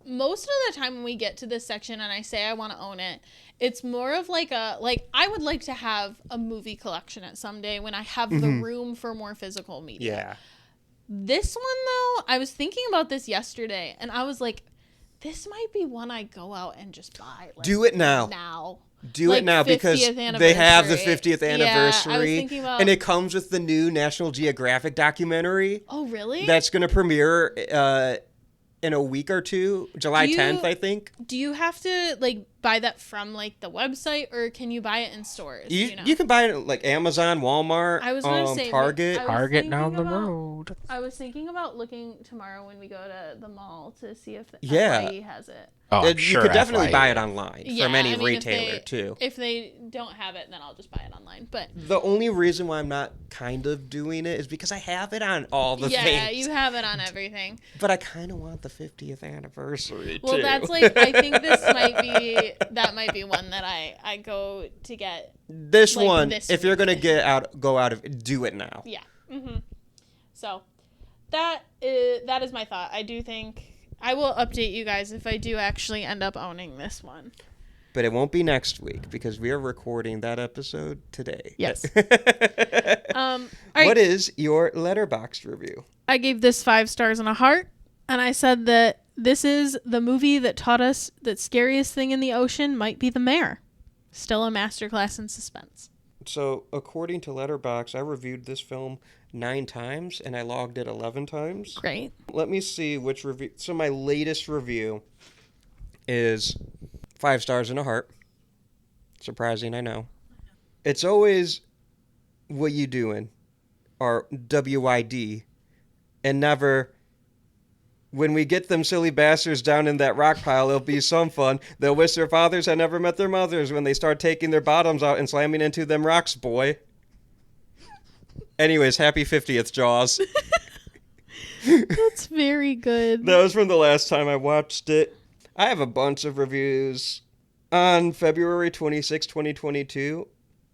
most of the time when we get to this section and I say I want to own it, it's more of like I would like to have a movie collection at someday when I have the room for more physical media. Yeah. This one though, I was thinking about this yesterday and I was like, this might be one I go out and just buy. Like, do it now. Do it now because they have the 50th anniversary. Yeah, I was thinking about... And it comes with the new National Geographic documentary. Oh, really? That's going to premiere in a week or two, July 10th, I think. Do you have to like buy that from like the website or can you buy it in stores? You can buy it at like Amazon, Walmart, I was gonna say, Target. Target down the road. I was thinking about looking tomorrow when we go to the mall to see if FYE has it. Oh, you could definitely buy it online from any retailer too. If they don't have it, then I'll just buy it online. But the only reason why I'm not kind of doing it is because I have it on all the things. Yeah, you have it on everything. But I kind of want the 50th anniversary too. Well, that's like I think that might be one that I go to get. This like, one, this if you're gonna go out of it, do it now. Yeah. Mm-hmm. So that is my thought. I do think I will update you guys if I do actually end up owning this one. But it won't be next week because we are recording that episode today. Yes. All right. What is your Letterboxd review? I gave this 5 stars and a heart, and I said that this is the movie that taught us that scariest thing in the ocean might be the mare. Still a masterclass in suspense. So, according to Letterboxd, I reviewed this film 9 times, and I logged it 11 times. Great. Let me see which review. So, my latest review is 5 stars and a heart. Surprising, I know. It's always what you doing, or WID, and never... When we get them silly bastards down in that rock pile, it'll be some fun. They'll wish their fathers had never met their mothers when they start taking their bottoms out and slamming into them rocks, boy. Anyways, happy 50th, Jaws. That's very good. That was from the last time I watched it. I have a bunch of reviews. On February 26, 2022,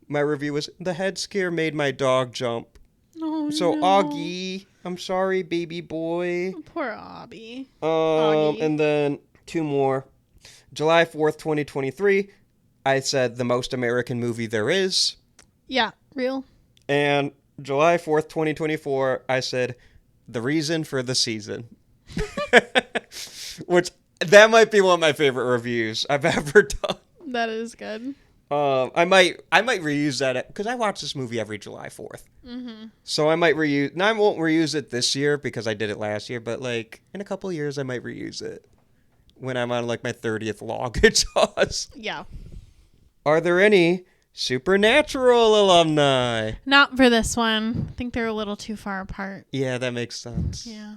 my review was The Head Scare Made My Dog Jump. Oh, So no. Augie, I'm sorry, baby boy. Poor Augie. Augie. And then 2 more. July 4th, 2023, I said the most American movie there is. Yeah, real. And July 4th, 2024, I said the reason for the season. Which, that might be one of my favorite reviews I've ever done. That is good. I might reuse that because I watch this movie every July 4th. Mm-hmm. So I might reuse. Now I won't reuse it this year because I did it last year, but like in a couple years I might reuse it when I'm on like my 30th log at Jaws. Yeah. Are there any Supernatural alumni? Not for this one. I think they're a little too far apart. Yeah, that makes sense. Yeah.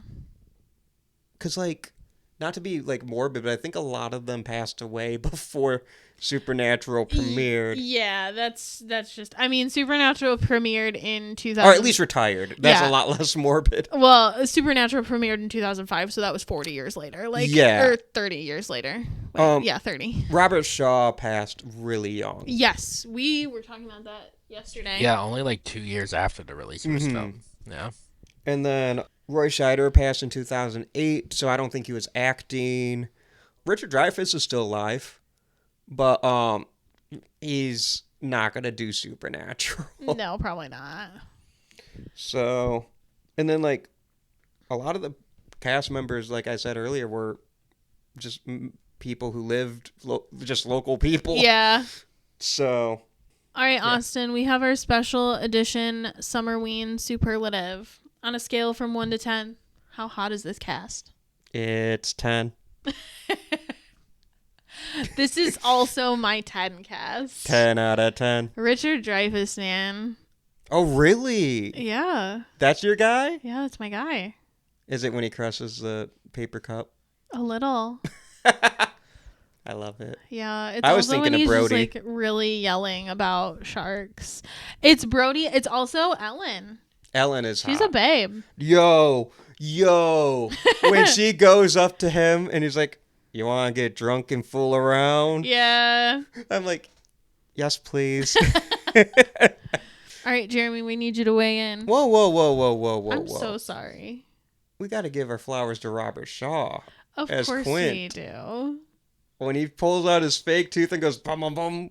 Because like, not to be like morbid, but I think a lot of them passed away before Supernatural premiered. Yeah, that's just. I mean, Supernatural premiered in 2000. Or at least retired. That's Yeah. a lot less morbid. Well, Supernatural premiered in 2005, so that was 40 years later. Like, Yeah. or 30 years later. Wait, yeah, 30. Robert Shaw passed really young. Yes, we were talking about that yesterday. Yeah, only like 2 years after the release of his film. Yeah. And then Roy Scheider passed in 2008, so I don't think he was acting. Richard Dreyfuss is still alive, but he's not going to do Supernatural. No, probably not. So, and then like a lot of the cast members, like I said earlier, were just people who lived, just local people. Yeah. So. All right, Austin, we have our special edition Summerween superlative. On a scale from 1 to 10, how hot is this cast? It's 10. This is also my 10 cast. 10 out of 10. Richard Dreyfuss, man. Oh, really? Yeah. That's your guy? Yeah, that's my guy. Is it when he crushes the paper cup? A little. I love it. Yeah, it's I was also when thinking of he's Brody. just like really yelling about sharks. It's Brody. It's also Ellen. Ellen is She's hot. a babe. Yo. When she goes up to him and he's like, you want to get drunk and fool around? Yeah. I'm like, yes, please. All right, Jeremy, we need you to weigh in. Whoa. I'm so sorry. We got to give our flowers to Robert Shaw. Of as course Quint. we do. When he pulls out his fake tooth and goes bum bum bum.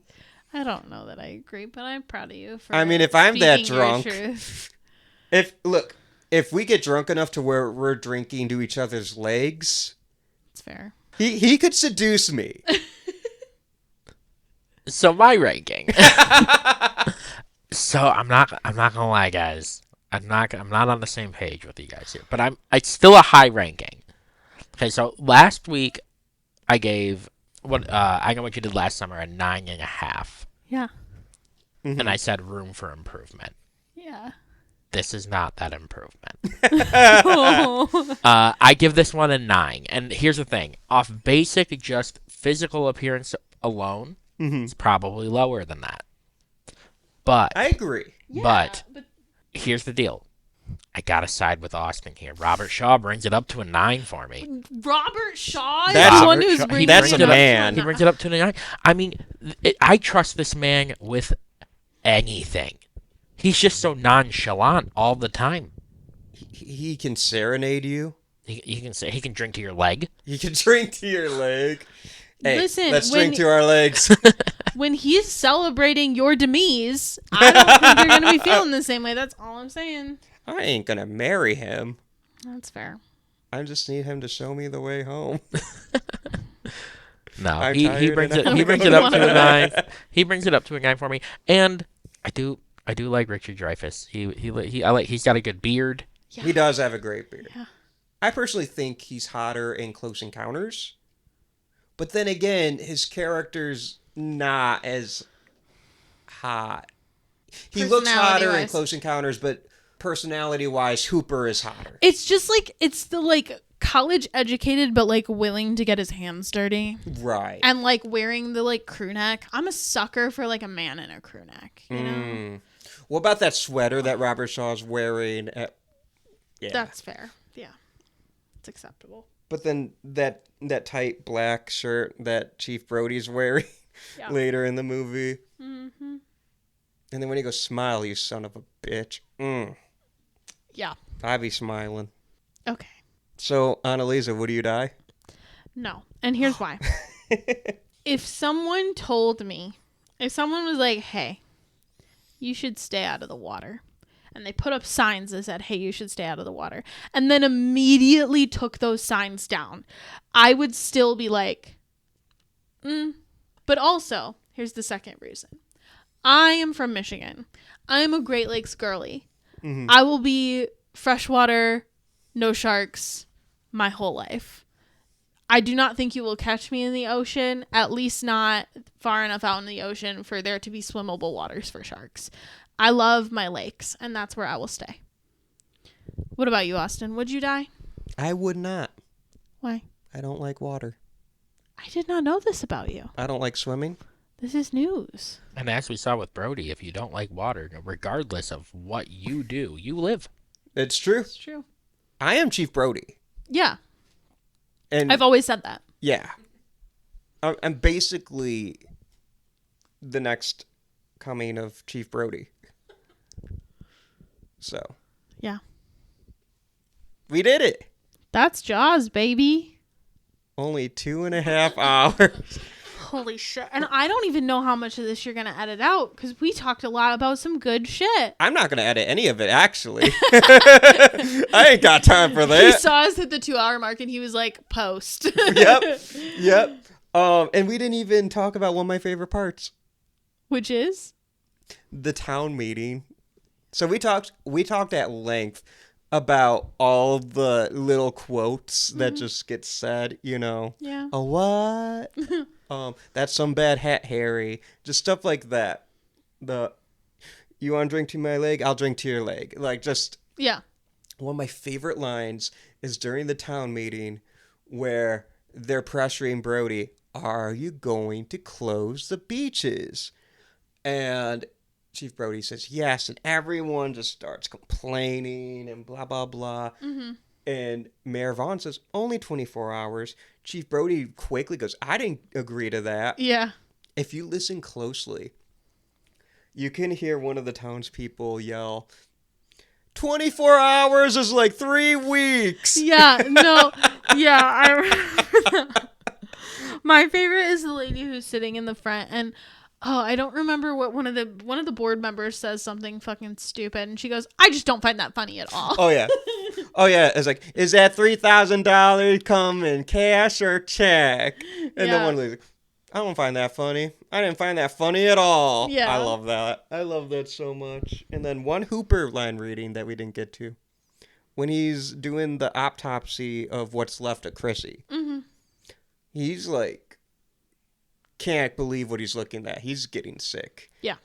I don't know that I agree, but I'm proud of you for I mean, if I'm that speaking your drunk, truth. If we get drunk enough to where we're drinking to each other's legs, It's fair. he could seduce me. So my ranking. So I'm not gonna lie, guys. I'm not on the same page with you guys here, but it's still a high ranking. Okay, so last week I gave I Know What You Did Last Summer a 9.5, Yeah. and I said room for improvement. Yeah. This is not that improvement. Oh. I give this one a 9, and here's the thing: off basic, just physical appearance alone, it's probably lower than that. But I agree. But here's the deal. I gotta side with Austin here. Robert Shaw brings it up to a 9 for me. Robert Shaw is That's the one Robert who's Shaw- bringing that's it a up man. to He brings it up to a 9. I mean, I trust this man with anything. He's just so nonchalant all the time. He can serenade you. He can say he can drink to your leg. He can drink to your leg. Hey, Listen, let's when- drink to our legs. When he's celebrating your demise, I don't think you're going to be feeling the same way. That's all I'm saying. I ain't gonna marry him. That's fair. I just need him to show me the way home. No, I'm he tired brings and it I'm he brings going it up to a to 9. He brings it up to a 9 for me, and I do like Richard Dreyfuss. He's got a good beard. Yeah. He does have a great beard. Yeah. I personally think he's hotter in Close Encounters. But then again, his character's not as hot. He looks hotter in Personality-wise. Close Encounters, but personality-wise, Hooper is hotter. It's just like, it's the like college educated, but like willing to get his hands dirty. Right. And like wearing the like crew neck. I'm a sucker for like a man in a crew neck, you know? What about that sweater that Robert Shaw's wearing? Yeah. That's fair. Yeah. It's acceptable. But then that tight black shirt that Chief Brody's wearing Yeah. later in the movie. Mm-hmm. And then when he goes, smile, you son of a bitch. Yeah. I'd be smiling. Okay. So, Anneliese, would you die? No. And here's why. If someone was like, hey, you should stay out of the water, and they put up signs that said, hey, you should stay out of the water, and then immediately took those signs down, I would still be like, But also, here's the second reason. I am from Michigan. I am a Great Lakes girly. Mm-hmm. I will be freshwater, no sharks, my whole life. I do not think you will catch me in the ocean, at least not far enough out in the ocean for there to be swimmable waters for sharks. I love my lakes, and that's where I will stay. What about you, Austin? Would you die? I would not. Why? I don't like water. I did not know this about you. I don't like swimming. This is news. And as we saw with Brody, if you don't like water, regardless of what you do, you live. It's true. It's true. I am Chief Brody. Yeah. And I've always said that. Yeah. I'm basically the next coming of Chief Brody. So. Yeah. We did it. That's Jaws, baby. Only 2.5 hours. Holy shit. And I don't even know how much of this you're going to edit out because we talked a lot about some good shit. I'm not going to edit any of it, actually. I ain't got time for that. He saw us hit the 2-hour mark and he was like, post. Yep. And we didn't even talk about one of my favorite parts. Which is? The town meeting. So we talked at length about all the little quotes that just get said, you know. Yeah. A what? That's some bad hat, Harry. Just stuff like that. You want to drink to my leg? I'll drink to your leg. Like, just. Yeah. One of my favorite lines is during the town meeting where they're pressuring Brody, are you going to close the beaches? And Chief Brody says yes, and everyone just starts complaining and blah, blah, blah. Mm-hmm. And Mayor Vaughn says, only 24 hours. Chief Brody quickly goes, I didn't agree to that. Yeah. If you listen closely, you can hear one of the townspeople yell, 24 hours is like 3 weeks. Yeah, no. Yeah, I remember that. My favorite is the lady who's sitting in the front, and I don't remember what one of the board members says something fucking stupid, and she goes, I just don't find that funny at all. Oh yeah. It's like, is that $3,000 come in cash or check? And then one lady's like, I don't find that funny. I didn't find that funny at all. Yeah. I love that. I love that so much. And then one Hooper line reading that we didn't get to. When he's doing the autopsy of what's left of Chrissy. Mm-hmm. He's like, can't believe what he's looking at. He's getting sick. Yeah.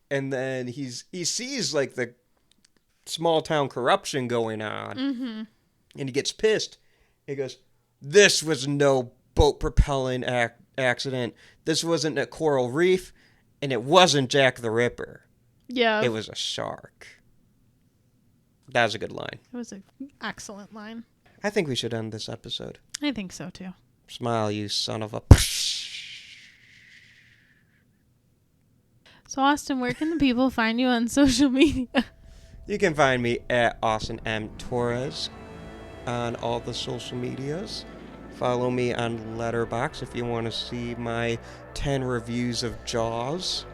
And then he sees like the small town corruption going on. Mm-hmm. And he gets pissed. He goes, this was no boat propelling accident. This wasn't a coral reef, and it wasn't Jack the Ripper. Yeah. It was a shark. That was a good line. It was an excellent line. I think we should end this episode. I think so too. Smile, you son of a... So Austin, where can the people find you on social media? You can find me at Austin M. Torres on all the social medias. Follow me on Letterboxd if you want to see my 10 reviews of Jaws.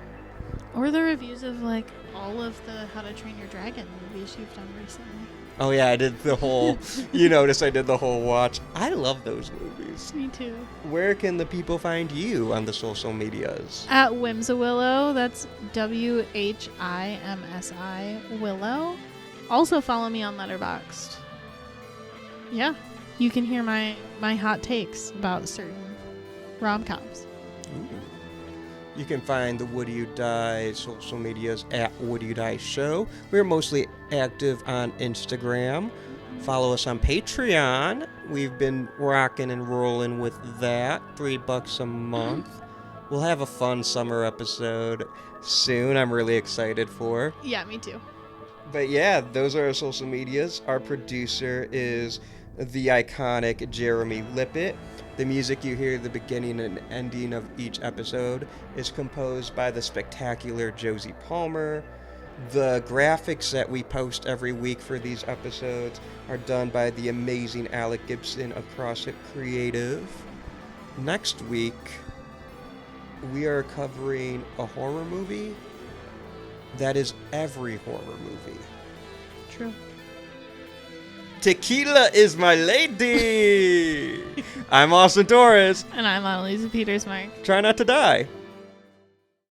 Or the reviews of like all of the How to Train Your Dragon movies you've done recently. Oh yeah, I did the whole, you notice I did the whole watch. I love those movies. Me too. Where can the people find you on the social medias? At Whimsawillow, that's WHIMSI Willow. Also follow me on Letterboxd. Yeah, you can hear my hot takes about certain rom-coms. Ooh. You can find the Would You Die social medias at Would You Die Show. We're mostly active on Instagram. Follow us on Patreon. We've been rocking and rolling with that. $3 a month. We'll have a fun summer episode soon. I'm really excited for. Yeah, me too. But yeah, those are our social medias. Our producer is the iconic Jeremy Lippitt. The music you hear at the beginning and ending of each episode is composed by the spectacular Josie Palmer. The graphics that we post every week for these episodes are done by the amazing Alec Gibson of Crosshook Creative. Next week, we are covering a horror movie that is every horror movie. True. Tequila is my lady! I'm Austin Torres. And I'm Anneliese Petersmark. Try not to die.